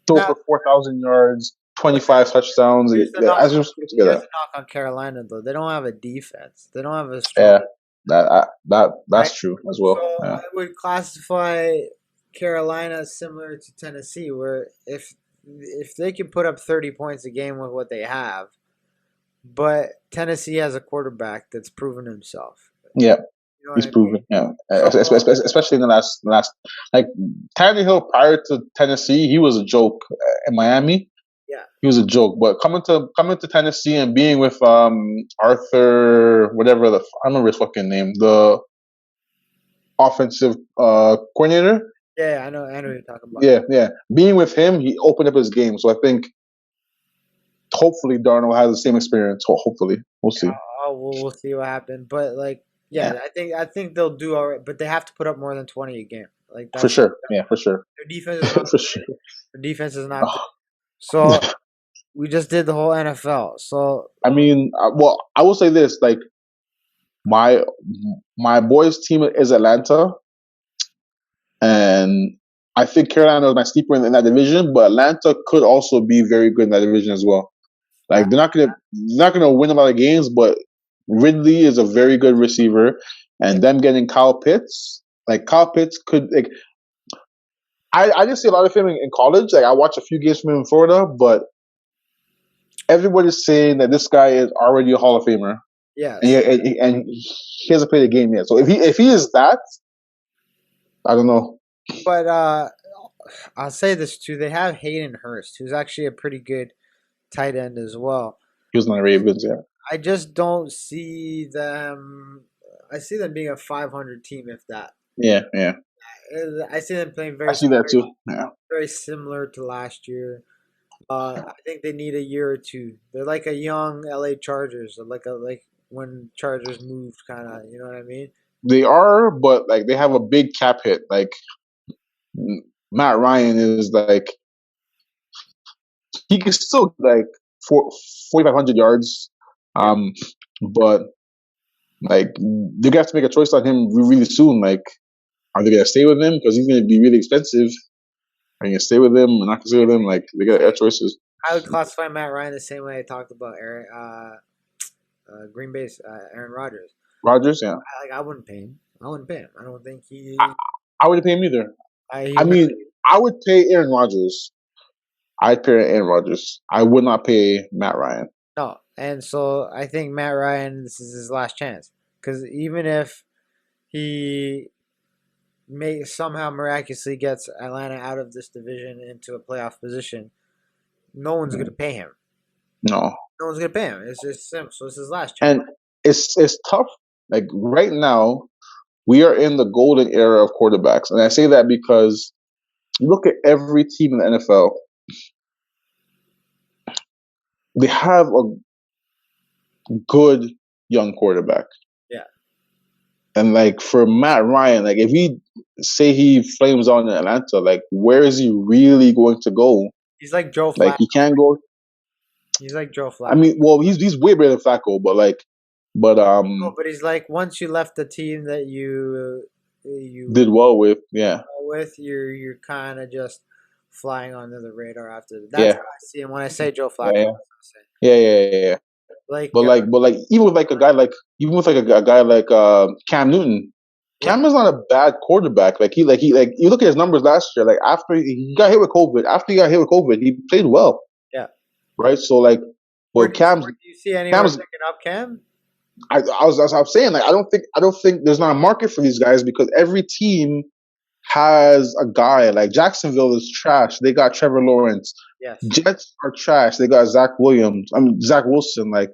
throw for 4,000 yards, 25 touchdowns.
Here's the knock on Carolina, though. They don't have a defense. They don't have a strong.
Yeah, that's true as well.
So
yeah.
I would classify Carolina similar to Tennessee, where if they can put up 30 points a game with what they have, but Tennessee has a quarterback that's proven himself.
Yeah. He's proven, especially in the last. Like Tannehill prior to Tennessee, he was a joke in Miami.
Yeah,
he was a joke. But coming to Tennessee and being with Arthur, whatever I remember his fucking name, the offensive coordinator.
Yeah, I know what you're talking about.
Yeah. Being with him, he opened up his game. So I think hopefully Darnold has the same experience. Hopefully, we'll see.
We'll see what happens. But like. Yeah, I think they'll do all right, but they have to put up more than 20 a game. Like
for sure. Yeah, for sure.
Their defense is not Their defense is not there. So we just did the whole NFL. So
I mean, I will say this: like my boys' team is Atlanta, and I think Carolina is my sleeper in that division. But Atlanta could also be very good in that division as well. Like they're not gonna win a lot of games, but Ridley is a very good receiver, and them getting Kyle Pitts, like Kyle Pitts could like. I didn't see a lot of him in college. Like I watched a few games from him in Florida, but everybody's saying that this guy is already a Hall of Famer.
Yeah,
and he hasn't played a game yet. So if he is that, I don't know.
But I'll say this too: they have Hayden Hurst, who's actually a pretty good tight end as well.
He was on the Ravens, yeah.
I just don't see them. I see them being a 500 team, if that.
Yeah.
I see them playing very.
I see that too. Yeah.
Very similar to last year. I think they need a year or two. They're like a young LA Chargers, like when Chargers moved, kind of. You know what I mean?
They are, but like they have a big cap hit. Like Matt Ryan is like he can still like 4,500 yards. But like they're gonna have to make a choice on him really soon. Like, are they gonna stay with him because he's gonna be really expensive? Are you gonna stay with him or not gonna stay with him? Like they got choices.
I would classify Matt Ryan the same way I talked about Green Bay's Aaron Rodgers.
Rodgers, yeah.
I wouldn't pay him. I don't think he.
I wouldn't pay him either. I mean, I would pay Aaron Rodgers. I'd pay Aaron Rodgers. I would not pay Matt Ryan.
No, and so I think Matt Ryan, this is his last chance. Because even if he somehow miraculously gets Atlanta out of this division into a playoff position, no one's going to pay him.
No
one's going to pay him. It's just simple. So it's his last chance.
And it's tough. Like right now, we are in the golden era of quarterbacks. And I say that because you look at every team in the NFL, they have a good young quarterback.
Yeah.
And like for Matt Ryan, like if he say he flames on in Atlanta, like where is he really going to go?
He's like Joe Flacco.
Like he can't go.
He's like Joe Flacco.
I mean, well, he's way better than Flacco, but
No, but he's like once you left the team that you
did well with, yeah.
You're kind of just flying under the radar after that. That's how I see him when I say Joe Flacco.
Yeah.
Like,
but even with like a guy like Cam Newton, Cam is not a bad quarterback. Like he you look at his numbers last year. Like after he got hit with COVID, he played well.
Yeah.
Right. So like, well, Cam's.
Do you see anyone picking up Cam?
I was saying like I don't think there's not a market for these guys because every team has a guy. Like Jacksonville is trash. They got Trevor Lawrence.
Yes.
Jets are trash. They got Zach Wilson. Like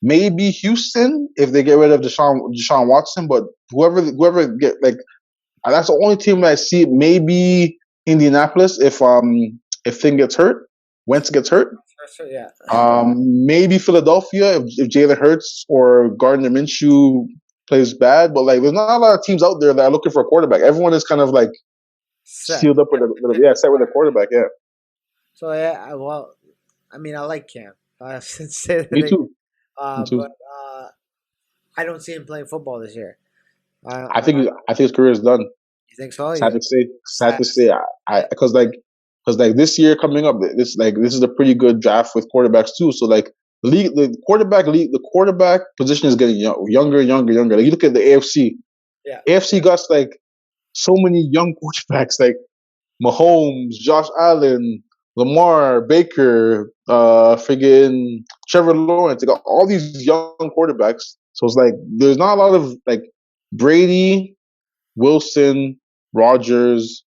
maybe Houston if they get rid of Deshaun Watson, but whoever get like that's the only team that I see. Maybe Indianapolis if Wentz gets hurt.
So, yeah.
Maybe Philadelphia if Jalen Hurts or Gardner Minshew plays bad, but like there's not a lot of teams out there that are looking for a quarterback. Everyone is kind of like
Set.
sealed up with set with a quarterback. Yeah,
So yeah, well, I mean, I like Cam. I should say that.
me too. Me too.
But I don't see him playing football this year.
I think his career is done.
You think so?
Sad
Yeah.
to say. Sad to say.
Yeah.
Because this year coming up, this is a pretty good draft with quarterbacks too. So like the quarterback position is getting younger and younger. Like you look at the AFC.
Yeah.
AFC got like so many young quarterbacks like Mahomes, Josh Allen, Lamar, Baker, friggin' Trevor Lawrence. They got all these young quarterbacks. So it's like there's not a lot of like Brady, Wilson, Rodgers,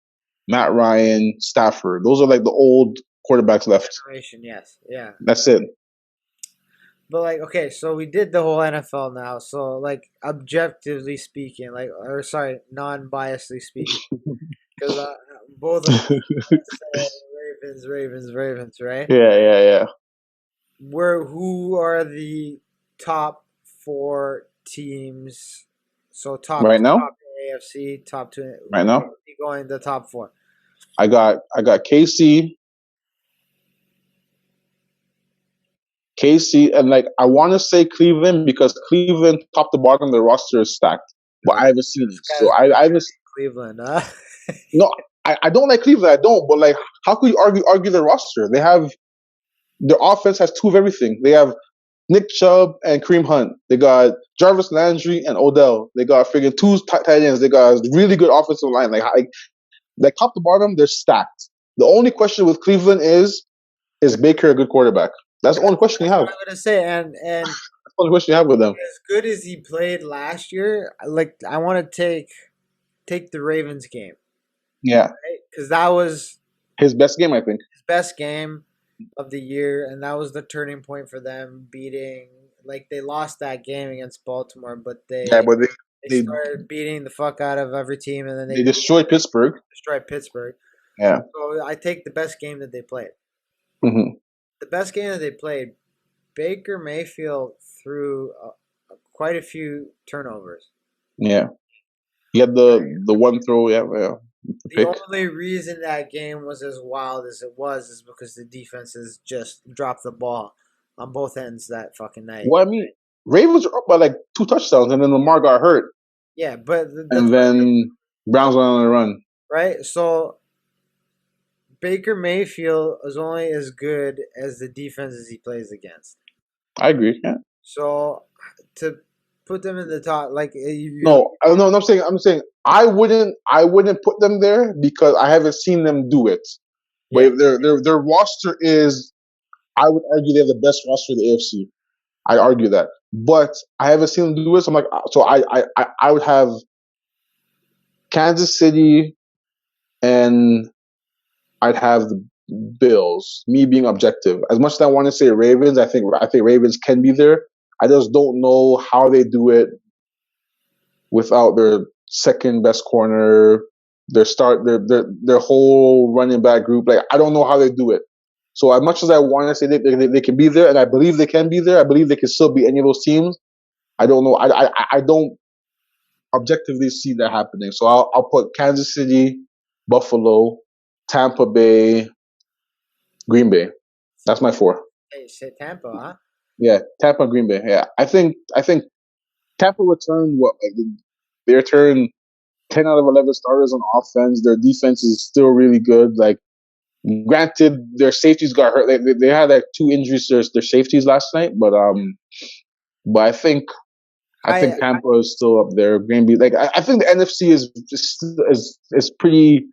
Matt Ryan, Stafford. Those are like the old quarterbacks left.
Generation, yes. Yeah.
That's it.
But like, okay, so we did the whole NFL now. So like, objectively speaking, like, or sorry, non-biasedly speaking, because both of us said Ravens, right?
Yeah.
Who are the top 4 teams? So
Right now?
top AFC, top 2.
Right now?
Going the top 4.
I got KC, and like I want to say Cleveland because Cleveland top to bottom the roster is stacked, but I haven't seen it. So I haven't.
Cleveland, huh?
No, I don't like Cleveland. I don't. But like, how could you argue their roster? They have their offense has two of everything. They have Nick Chubb and Kareem Hunt. They got Jarvis Landry and Odell. They got friggin' two tight ends. They got a really good offensive line. Like top to bottom, they're stacked. The only question with Cleveland is Baker a good quarterback? That's the only question you have.
I'm gonna say, and
That's the only question you have with them.
as good as he played last year, like I want to take the Ravens game.
Yeah,
because that was
his best game, I think.
His best game of the year, and that was the turning point for them beating. Like they lost that game against Baltimore, but they started beating the fuck out of every team, and then
they destroyed Pittsburgh.
Yeah. So I take the best game that they played.
Mm-hmm.
The best game that they played, Baker Mayfield threw quite a few turnovers.
Yeah. He had the one throw,
The only reason that game was as wild as it was is because the defenses just dropped the ball on both ends that fucking night.
Well, I mean, Ravens were up by like 2 touchdowns, and then Lamar got hurt.
Yeah, but
and then Browns went on a run.
Right, so Baker Mayfield is only as good as the defenses he plays against.
I agree. Yeah.
So to put them in the top, like
I'm saying I wouldn't put them there because I haven't seen them do it. But if their roster is, I would argue they have the best roster in the AFC. I argue that, but I haven't seen them do it. So I'm like, so I would have Kansas City, and I'd have the Bills. Me being objective, as much as I want to say Ravens, I think Ravens can be there. I just don't know how they do it without their second best corner, their whole running back group. Like I don't know how they do it. So as much as I want to say they can be there, and I believe they can be there, I believe they can still beat any of those teams. I don't know. I don't objectively see that happening. So I'll put Kansas City, Buffalo, Tampa Bay, Green Bay. That's my 4.
Hey, say Tampa, huh?
Yeah, Tampa, Green Bay. Yeah, I think Tampa returned they returned 10 out of 11 starters on offense. Their defense is still really good. Like, granted, their safeties got hurt. They had like 2 injuries to their safeties last night, but I think Tampa is still up there. Green Bay, like I think the NFC is pretty.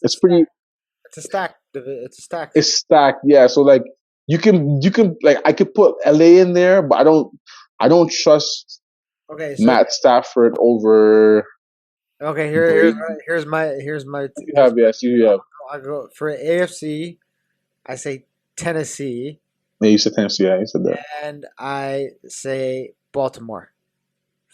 It's pretty.
It's a stack. It's a stack.
It's stacked, yeah. So like you can like I could put LA in there, but I don't trust Matt Stafford over.
Okay, here's my.
You have.
I go for AFC. I say Tennessee.
Yeah, you said Tennessee. Yeah, you said that.
And I say Baltimore.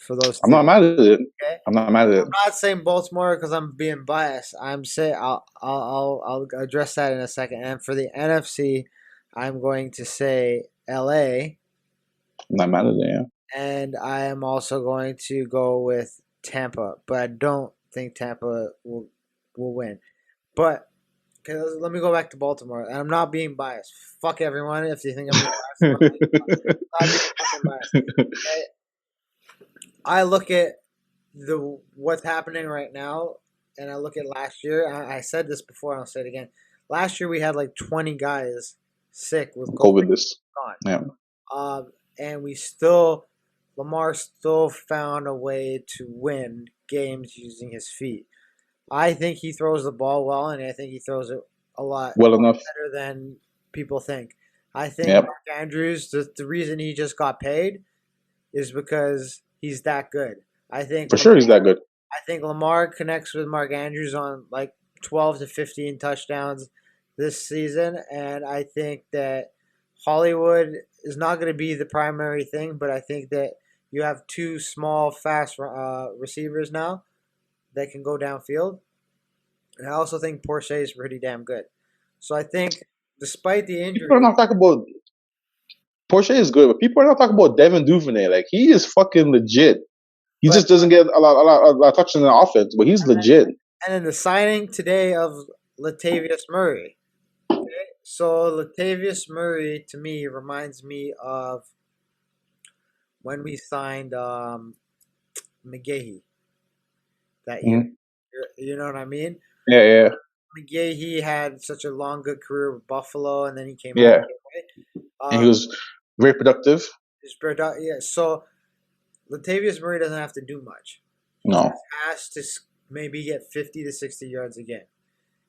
for those
I'm
two.
not mad at it.
Okay?
I'm not mad at it.
I'm not saying Baltimore because I'm being biased. I'm saying I'll address that in a second. And for the NFC, I'm going to say LA,
I'm not mad at it. Yeah.
and I am also going to go with Tampa, but I don't think Tampa will win. But okay, let me go back to Baltimore, and I'm not being biased. Fuck everyone if you think I'm being biased. I'm not being fucking biased. Okay? I look at the what's happening right now, and I look at last year. I said this before, and I'll say it again. Last year we had like 20 guys sick with
Go
COVID
with this.
gone.
Yeah.
And Lamar still found a way to win games using his feet. I think he throws the ball well, and I think he throws it a lot
Well enough.
better than people think. I think
Yep.
Mark Andrews, the reason he just got paid is because he's that good. I think
For sure, he's that good.
I think Lamar connects with Mark Andrews on like 12 to 15 touchdowns this season, and I think that Hollywood is not going to be the primary thing, but I think that you have two small, fast receivers now that can go downfield, and I also think Porsche is pretty damn good. So I think, despite the injury,
People are not talking about Porsche is good, but people are not talking about Devin Duvernay. Like he is fucking legit. He
But-
just doesn't get a lot of touches in the offense, but he's legit.
and then the signing today of Latavius Murray. Okay? So Latavius Murray to me reminds me of when we signed McGahee that year. You know what I mean?
Yeah, yeah,
McGahee had such a long, good career with Buffalo, and then he came
yeah.
back. Right?
And he was very productive.
Yeah. So Latavius Murray doesn't have to do much. He
No.
just has to maybe get 50 to 60 yards a game.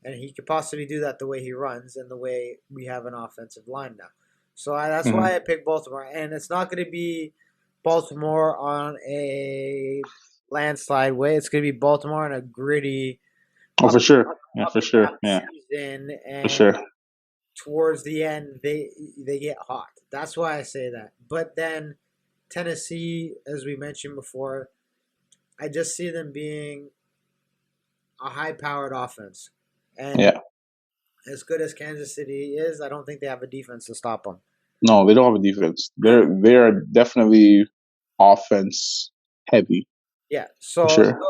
And he could possibly do that the way he runs and the way we have an offensive line now. So that's why I picked Baltimore. And it's not going to be Baltimore on a landslide way. It's going to be Baltimore on a gritty.
Oh, for sure. Yeah, for sure. Yeah,
season, and
for sure.
towards the end, they get hot. That's why I say that. But then Tennessee, as we mentioned before, I just see them being a high-powered offense. And
Yeah.
as good as Kansas City is, I don't think they have a defense to stop them.
No, they don't have a defense. They're definitely offense heavy.
Yeah. So
For sure.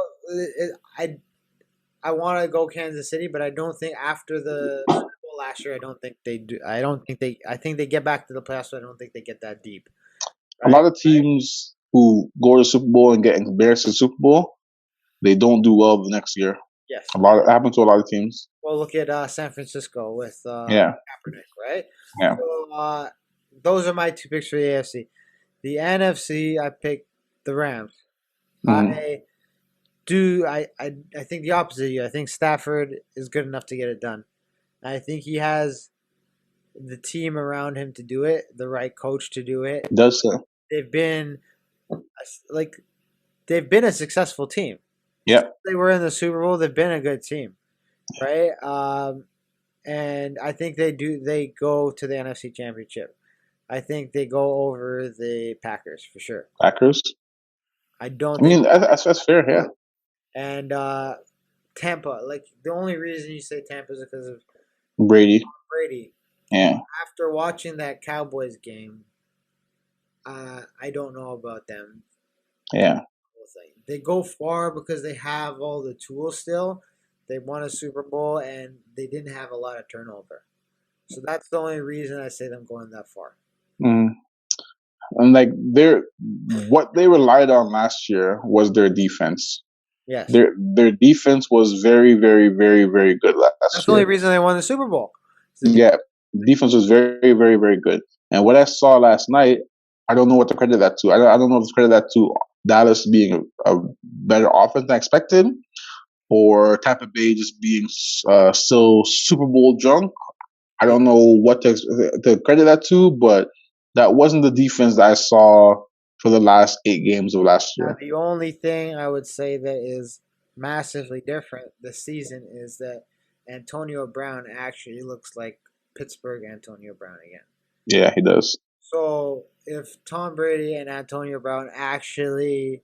I want to go Kansas City, but I don't think after the Super Bowl last year, I don't think they do. I think they get back to the playoffs, but I don't think they get that deep.
A lot of teams who go to the Super Bowl and get embarrassed in the Super Bowl, they don't do well the next year.
Yes.
It happens to a lot of teams.
Well, look at San Francisco with
Yeah.
Kaepernick, right?
Yeah.
So those are my two picks for the AFC. The NFC, I picked the Rams.
Mhm.
I think the opposite of you. I think Stafford is good enough to get it done. I think he has the team around him to do it, the right coach to do it.
It does so.
They've been a successful team.
Yeah.
Since they were in the Super Bowl. They've been a good team, right? And I think they go to the NFC Championship. I think they go over the Packers for sure.
Packers.
I don't
I mean,
think.
that's fair. Yeah.
And Tampa, like the only reason you say Tampa is because of
Brady.
Brady.
Yeah.
After watching that Cowboys game, I don't know about them.
Yeah.
They go far because they have all the tools still. They won a Super Bowl and they didn't have a lot of turnover. So that's the only reason I say them going that far.
Mm. And like what they relied on last year was their defense.
Yes.
Their defense was very, very, very, very good last year.
That's the only reason they won the Super Bowl.
Yeah. Defense was very, very, very good. And what I saw last night, I don't know what to credit that to. I don't know if to credit that to Dallas being a better offense than expected, or Tampa Bay just being still Super Bowl drunk. I don't know what to credit that to, but that wasn't the defense that I saw for the last 8 games of last year.
The only thing I would say that is massively different this season is that Antonio Brown actually looks like Pittsburgh Antonio Brown again.
Yeah, he does.
So if Tom Brady and Antonio Brown actually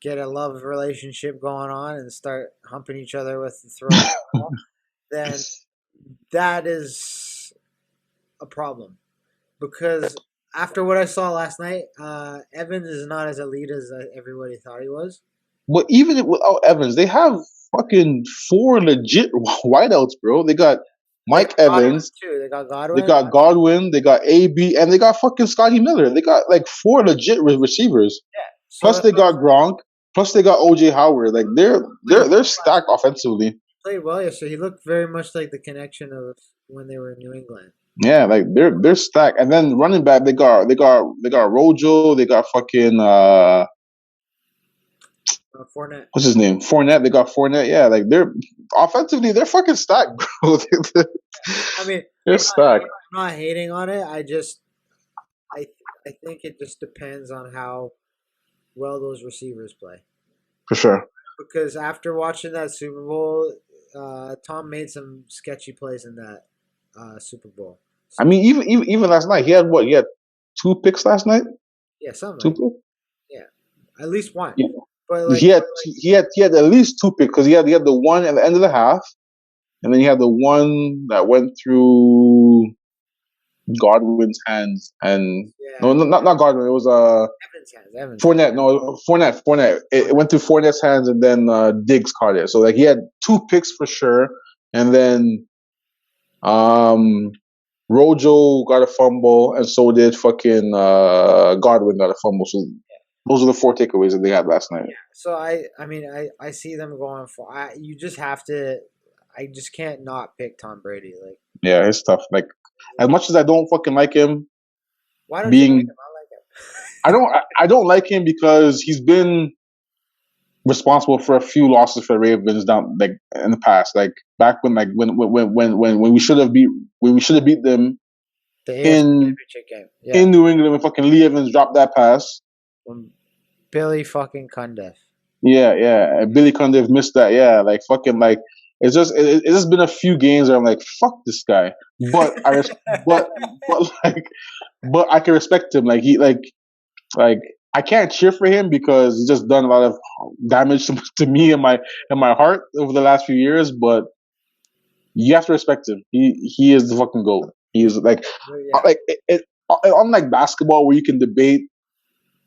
get a love relationship going on and start humping each other with the throw of the ball, then that is a problem. Because after what I saw last night, Evans is not as elite as everybody thought he was.
But even without Evans, they have fucking 4 legit wideouts, bro. They got
They
Mike
got Godwin
Evans,
too. They got
they
Godwin.
got Godwin, they got AB, and they got fucking Scotty Miller. They got like 4 legit receivers.
Yeah. So
Plus
that's
they
what I'm
got Gronk. Plus they got OJ Howard. Like they're
played
they're
well
they're
last
stacked
night.
offensively.
Played well yesterday. He looked very much like the connection of when they were in New England.
Yeah, like they're stacked. And then running back, they got Rojo. They got fucking
Fournette.
what's his name? Fournette. They got Fournette. Yeah, like they're offensively, they're fucking stacked, bro.
I mean,
They're stacked
I'm not hating on it. I think it just depends on how well those receivers play.
for sure.
Because after watching that Super Bowl, Tom made some sketchy plays in that Super Bowl.
I mean, even last night, he had what? He had 2 picks last night.
Yeah, something
Two
like
picks.
yeah, at least one.
Yeah.
But like,
He had at least 2 picks because he had the one at the end of the half, and then he had the one that went through Godwin's hands, and
yeah,
no, not Godwin. It was
Evans.
Fournette. No, Fournette. It went through Fournette's hands, and then Diggs caught it. So like he had 2 picks for sure, and then Rojo got a fumble, and so did fucking Godwin got a fumble. So those are the 4 takeaways that they had last night.
So I mean, I see them going for. You just have to. I just can't not pick Tom Brady. Like,
Yeah, it's tough. Like as much as I don't fucking like him,
why don't you like
being
him? I like him.
I don't like him because he's been responsible for a few losses for the Ravens down like in the past. Like back when we should have beat them
The AFC
in
Championship game. Yeah.
in New England when fucking Lee Evans dropped that pass.
When Billy fucking Cundiff.
Yeah. And Billy Cundiff missed that. Yeah, like fucking like it's just been a few games where I'm like fuck this guy, but but like but I can respect him. Like he like I can't cheer for him because he's just done a lot of damage to me and my heart over the last few years. But you have to respect him. He is the fucking GOAT. He is like
Yeah.
like unlike basketball where you can debate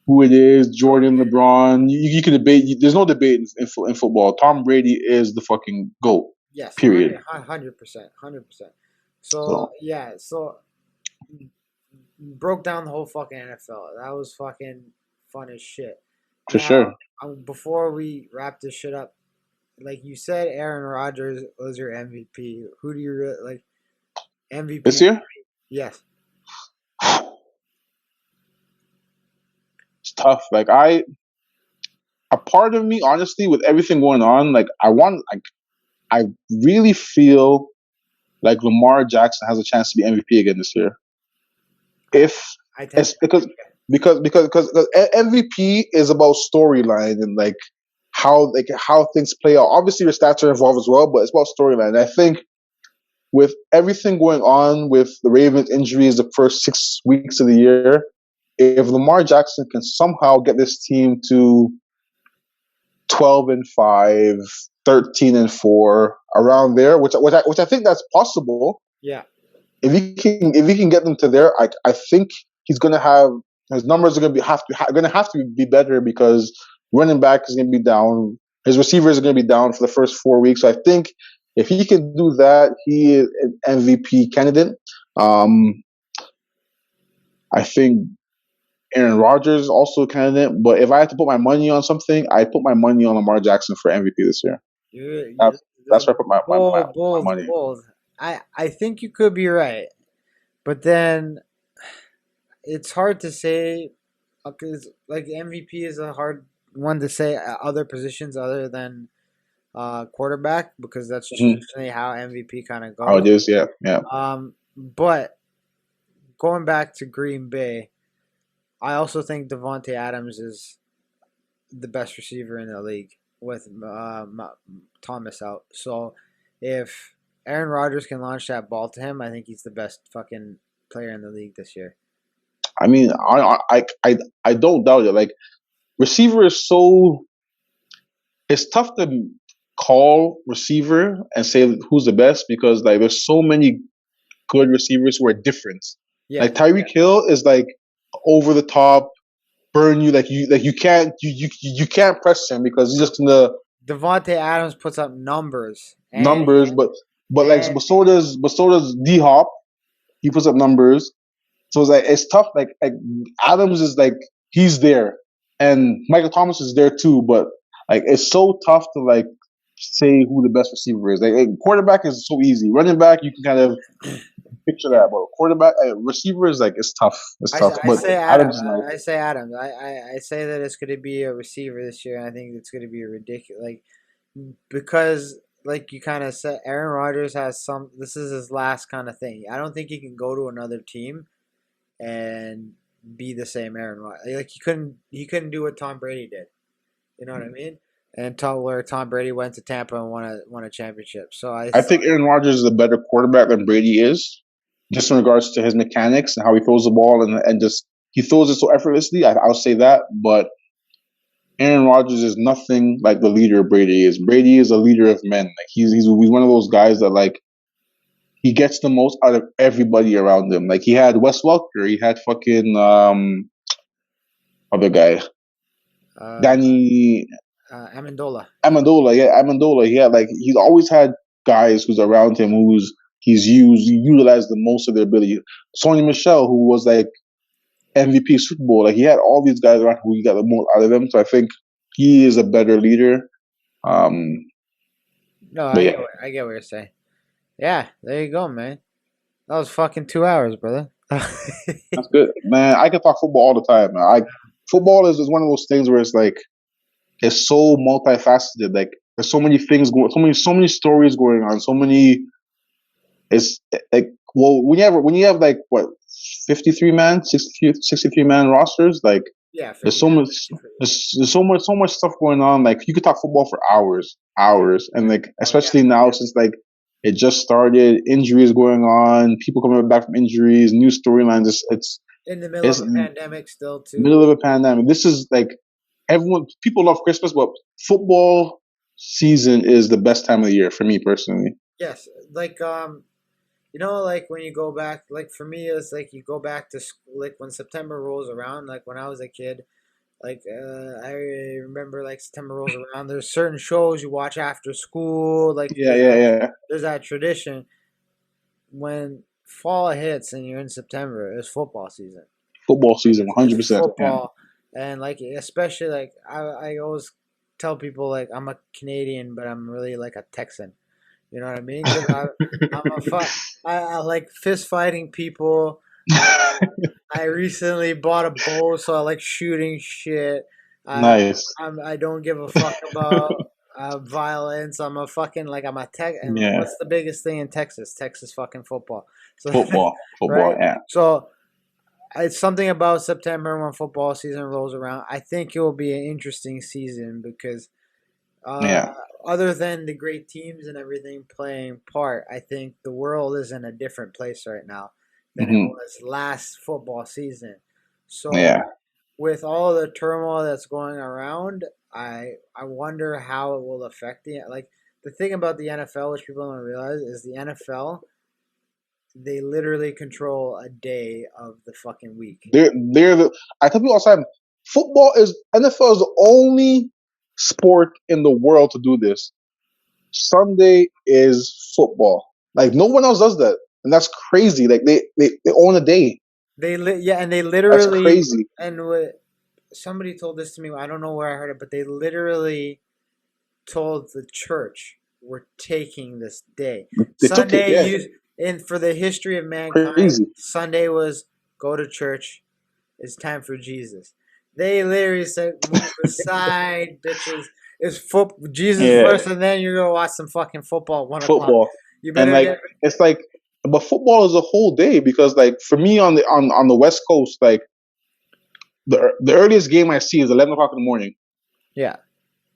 who it is, Jordan, LeBron. You can debate. There's no debate in football. Tom Brady is the fucking GOAT.
Yes.
Period.
100%.
So
So yeah. So broke down the whole fucking NFL. That was fucking fun as shit.
for sure.
Before we wrap this shit up, like you said, Aaron Rodgers was your MVP. Who do you like? MVP
This year,
Yes.
it's tough. Like a part of me, honestly, with everything going on, like I really feel like Lamar Jackson has a chance to be MVP again this year. If
I think
it's because MVP is about storyline and like how things play out. Obviously, your stats are involved as well, but it's about storyline. And I think with everything going on with the Ravens injuries the first 6 weeks of the year, if Lamar Jackson can somehow get this team to 12-5, 13-4, around there, which I think that's possible.
yeah.
If he can get them to there, I think he's gonna have his numbers are gonna have to be better because running back is gonna be down, his receivers are gonna be down for the first 4 weeks. So I think if he can do that, he is an MVP candidate. I think Aaron Rodgers is also a candidate, but if I had to put my money on something, I put my money on Lamar Jackson for MVP this year. That's where I put my money.
Bold. I think you could be right, but then it's hard to say because like MVP is a hard one to say at other positions other than quarterback because that's traditionally how MVP kind of goes.
How it is, yeah.
But going back to Green Bay, I also think Devontae Adams is the best receiver in the league with Thomas out. So if Aaron Rodgers can launch that ball to him, I think he's the best fucking player in the league this year.
I mean, I don't doubt it. Like receiver is so it's tough to call receiver and say who's the best because like there's so many good receivers who are different.
Yeah.
Like Tyreek Hill is like over the top, burn you you can't you can't press him because he's just gonna
Devontae Adams puts up numbers.
numbers,
And
but so does D Hop. He puts up numbers. So it's like it's tough. Like Adams is like he's there, and Michael Thomas is there too. But like it's so tough to like say who the best receiver is. Like quarterback is so easy. Running back you can kind of picture that, but quarterback receiver is like it's tough. It's
I,
tough.
I
But
say Adams.
Adams is like
I say Adams. I say that it's going to be a receiver this year. And I think it's going to be ridiculous. Like because like you kind of said, Aaron Rodgers has some. This is his last kind of thing. I don't think he can go to another team and be the same Aaron Rodgers. Like he couldn't do what Tom Brady did. You know what I mean? And where Tom Brady went to Tampa and won a championship. So
I think Aaron Rodgers is a better quarterback than Brady is, just in regards to his mechanics and how he throws the ball and just he throws it so effortlessly. I'll say that, but Aaron Rodgers is nothing like the leader Brady is. Brady is a leader of men. Like he's one of those guys that like he gets the most out of everybody around him. Like he had Wes Welker, he had fucking other guy,
uh,
Danny
Amendola.
Amendola. Yeah, Amendola. He had like he's always had guys who's around him who's he utilized the most of their ability. Sonny Michel, who was like MVP Super Bowl, like he had all these guys around who he got the most out of them. So I think he is a better leader. Um,
No,
but
I
yeah,
get what you're saying. Yeah, there you go, man. That was fucking 2 hours, brother.
that's good, man. I can talk football all the time. Man. Football is one of those things where it's like it's so multifaceted. Like there's so many things going, so many stories going on, so many. It's like well when you have like what 53 man 63 man rosters like
Yeah,
there's so much there's so much stuff going on like you could talk football for hours and like
Oh yeah.
especially now since like it just started injuries going on people coming back from injuries new storylines
In the middle
it's
of a pandemic still
middle
too.
of a pandemic this is like everyone people love Christmas but football season is the best time of the year for me personally.
Yes, like like when you go back, like for me, it's like you go back to school, like when September rolls around, like when I was a kid, like I remember like September rolls around. There's certain shows you watch after school, like
Yeah, yeah.
there's that tradition. When fall hits and you're in September, it's football season.
Football season
It's
100%. Yeah.
football, and like especially like I always tell people like I'm a Canadian, but I'm really like a Texan. You know what I mean? Because I'm I like fist fighting people. I recently bought a bow, so I like shooting shit.
Nice.
I don't give a fuck about violence. I'm a fucking like I'm a tech. And
Yeah.
what's the biggest thing in Texas? Texas fucking football. So
Football,
right.
yeah.
So it's something about September when football season rolls around. I think it will be an interesting season because
Yeah.
other than the great teams and everything playing part, I think the world is in a different place right now than it
Hmm.
was last football season. So
Yeah.
with all the turmoil that's going around, I wonder how it will affect the thing about the NFL, which people don't realize, is the NFL they literally control a day of the fucking week.
They're the. I tell people all the time, NFL is the only sport in the world to do this. Sunday is football. Like no one else does that, and that's crazy. Like they own a day.
And they
That's
literally
crazy.
and somebody told this to me. I don't know where I heard it, but they literally told the church, "We're taking this day."
They took it.
Sunday
Yeah.
used and for the history of mankind,
Crazy.
Sunday was go to church. It's time for Jesus. They literally said, "Move aside, bitches." It's Jesus
Yeah.
first, and then you're gonna watch some fucking football at 1 o'clock.
Football.
You
And
better
like
get.
it's like but football is a whole day because like for me on the West Coast like the earliest game I see is 11 o'clock in the morning
Yeah.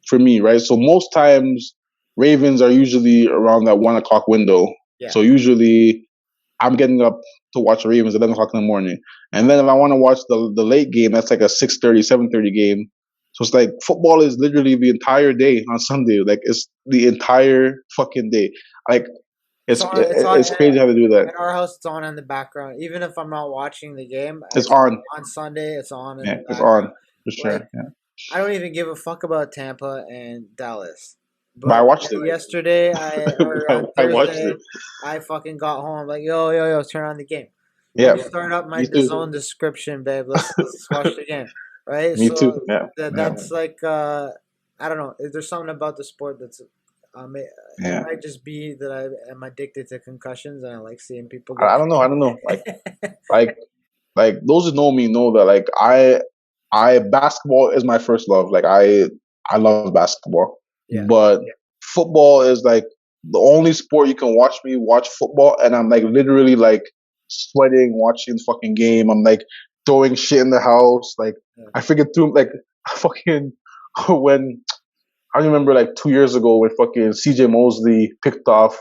for me, right? So most times Ravens are usually around that 1 o'clock window.
Yeah.
So usually I'm getting up to watch the Ravens at 11 o'clock in the morning. And then if I want to watch the late game, that's like a 6:30, 7:30 game. So it's like football is literally the entire day on Sunday. Like it's the entire fucking day. Like
It's on. It's on.
it's crazy how they do that.
At our house, it's on in the background. Even if I'm not watching the game,
It's on.
on Sunday. It's on in
Yeah,
the
it's
background.
on for sure.
Like,
Yeah.
I don't even give a fuck about Tampa and Dallas.
But I watched it.
Yesterday, or on
I watched
Thursday,
it.
I fucking got home. Like, yo, turn on the game.
Yeah.
Start up my
Me too.
DAZN description, babe. Let's watch the game, right?
Me
so
too. Yeah.
that's like I don't know. There's something about the sport that's it might just be that I am addicted to concussions and I like seeing people get.
I don't know. Like those who know me know that like I basketball is my first love. Like I love basketball.
Yeah.
But football is like the only sport you can watch me watch football and I'm like literally like sweating watching the fucking game. I'm like throwing shit in the house. Like I figured through like fucking when I remember like 2 years ago when fucking CJ Mosley picked off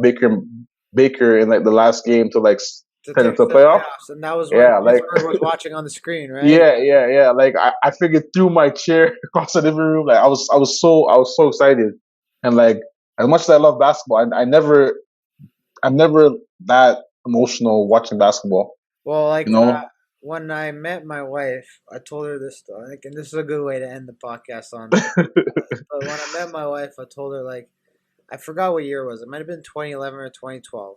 Baker in like the last game to like send it to the playoff.
And that was when Pittsburgh was watching on the screen, right?
Yeah. Like I figured through my chair across the living room. Like I was so excited. And like as much as I love basketball, I'm never that emotional watching basketball.
Well, like when I met my wife, I told her this story, and this is a good way to end the podcast on. But when I met my wife, I told her like I forgot what year it was. It might have been 2011 or 2012.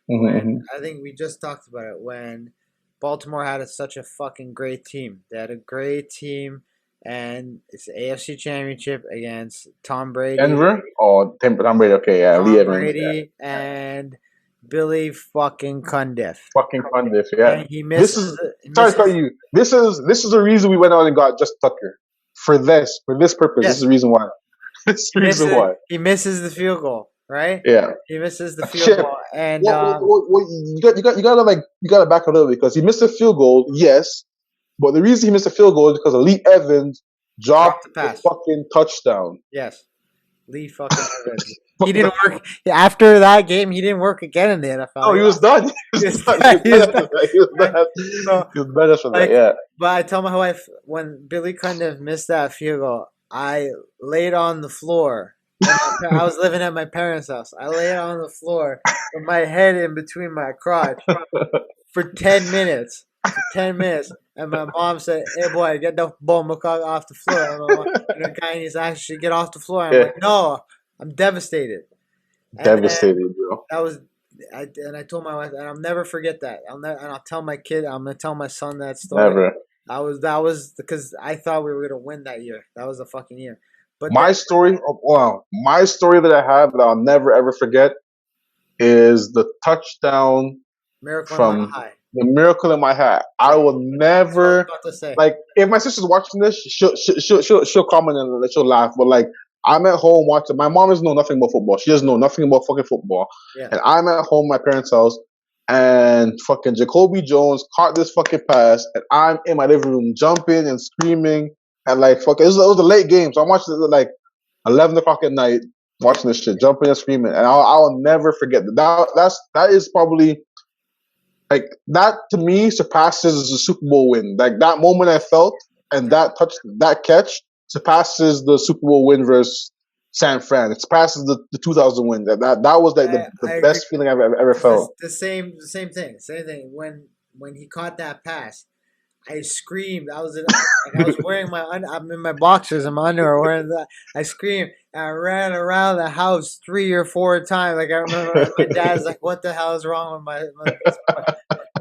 When I think we just talked about it when Baltimore had such a fucking great team. They had a great team, and it's the AFC Championship against Tom Brady.
Denver? Oh, Tom Brady. Okay, yeah.
Tom Brady and Billy fucking Cundiff.
Fucking Cundiff, yeah.
And he misses.
Sorry to tell you. This is the reason we went out and got Justin Tucker for this purpose. Yes. This is the reason why. This is the reason why
he misses the field goal. Right?
Yeah.
He misses the field goal, and
you gotta back a little because he missed a field goal, yes, but the reason he missed a field goal is because Lee Evans dropped the pass. Fucking touchdown.
Yes, Lee fucking Evans. He didn't work after that game. He didn't work again in the NFL.
Oh, he was done. He was better for that. Yeah.
But I tell my wife when Billy Cundiff missed that field goal, I laid on the floor. I was living at my parents' house. I lay on the floor with my head in between my crotch for 10 minutes. And my mom said, "Hey boy, get the ball off the floor." And the guy in his ass should get off the floor. I'm like, "No, I'm devastated."
Devastated, bro.
That was, I told my wife, and I'll never forget that. I'll tell my kid. I'm gonna tell my son that story.
Never.
That was because I thought we were gonna win that year. That was the fucking year. But
my story that I have that I'll never ever forget is the touchdown from the Miracle in My Hat. I will never like if my sister's watching this, she'll comment and she'll laugh. But like I'm at home watching. My mom doesn't know nothing about football. She doesn't know nothing about fucking football.
Yeah.
And I'm at home at my parents' house, and fucking Jacoby Jones caught this fucking pass, and I'm in my living room jumping and screaming. And like fuck, it was a late game, so I'm watching it at like 11 o'clock at night, watching this shit, jumping and screaming, and I'll never forget that. That is probably like that to me surpasses the Super Bowl win. Like that moment I felt, and that catch surpasses the Super Bowl win versus San Fran. It surpasses the 2000 win. That was like the best feeling I've ever felt.
The same thing. When he caught that pass. I screamed. I was wearing I'm in my boxers and my underwear wearing that. I screamed and I ran around the house 3 or 4 times. Like I remember my dad's like, "What the hell is wrong with my?"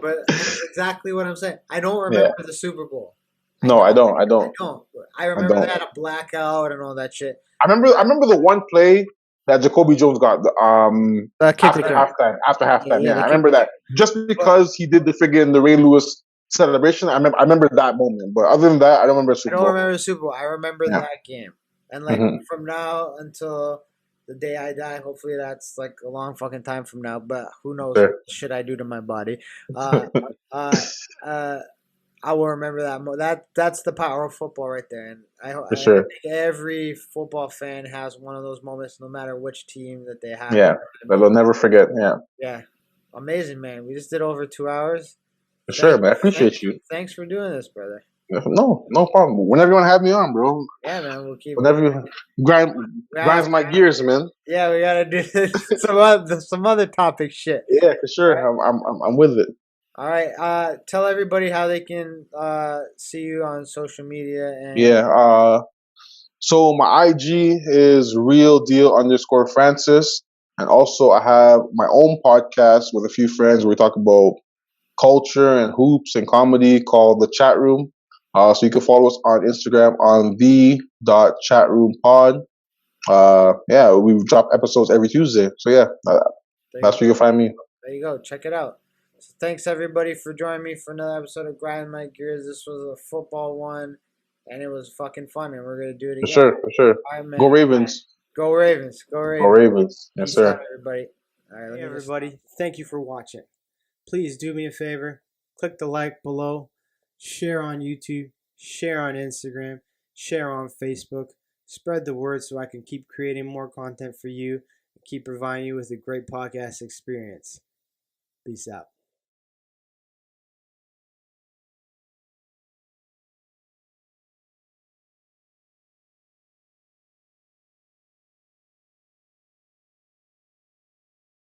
But that's exactly what I'm saying. I don't remember the Super Bowl.
No, I don't.
I remember they had a blackout and all that shit.
I remember the one play that Jacoby Jones got after halftime. Yeah, I remember that just because he did the friggin' the Ray Lewis celebration. I remember that moment, but other than that, I don't remember Super Bowl.
I don't remember the Super Bowl. I remember that game, and like from now until the day I die, hopefully that's like a long fucking time from now. But who knows what shit I do to my body? I will remember that. That's the power of football right there, and I think every football fan has one of those moments, no matter which team that they have.
Yeah, that they'll never forget. Yeah.
Yeah, amazing, man. We just did over 2 hours.
For sure, man. I appreciate you.
Thanks for doing this, brother.
No problem. Whenever you want to have me on, bro.
Yeah, man, we'll keep.
Whenever you grinds my gears, man.
Yeah, we gotta do some other topic shit.
Yeah, for sure. I'm with it.
All right. Tell everybody how they can see you on social media and
Yeah. So my IG is real_deal_Francis, and also I have my own podcast with a few friends where we talk about culture and hoops and comedy called The Chat Room. So you can follow us on Instagram on the.chatroompod. Yeah, we drop episodes every Tuesday. So yeah, that's where you can find me.
there you go. Check it out. So thanks everybody for joining me for another episode of Grind My Gears. This was a football one, and it was fucking fun, and we're gonna do it again.
For sure.
All right, man.
Go Ravens.
Go Ravens. Go Ravens.
Go Ravens. Yes,
Peace
sir.
out, everybody. All right,
Hey everybody, thank you for watching. Please do me a favor, click the like below, share on YouTube, share on Instagram, share on Facebook, spread the word so I can keep creating more content for you and keep providing you with a great podcast experience. Peace out.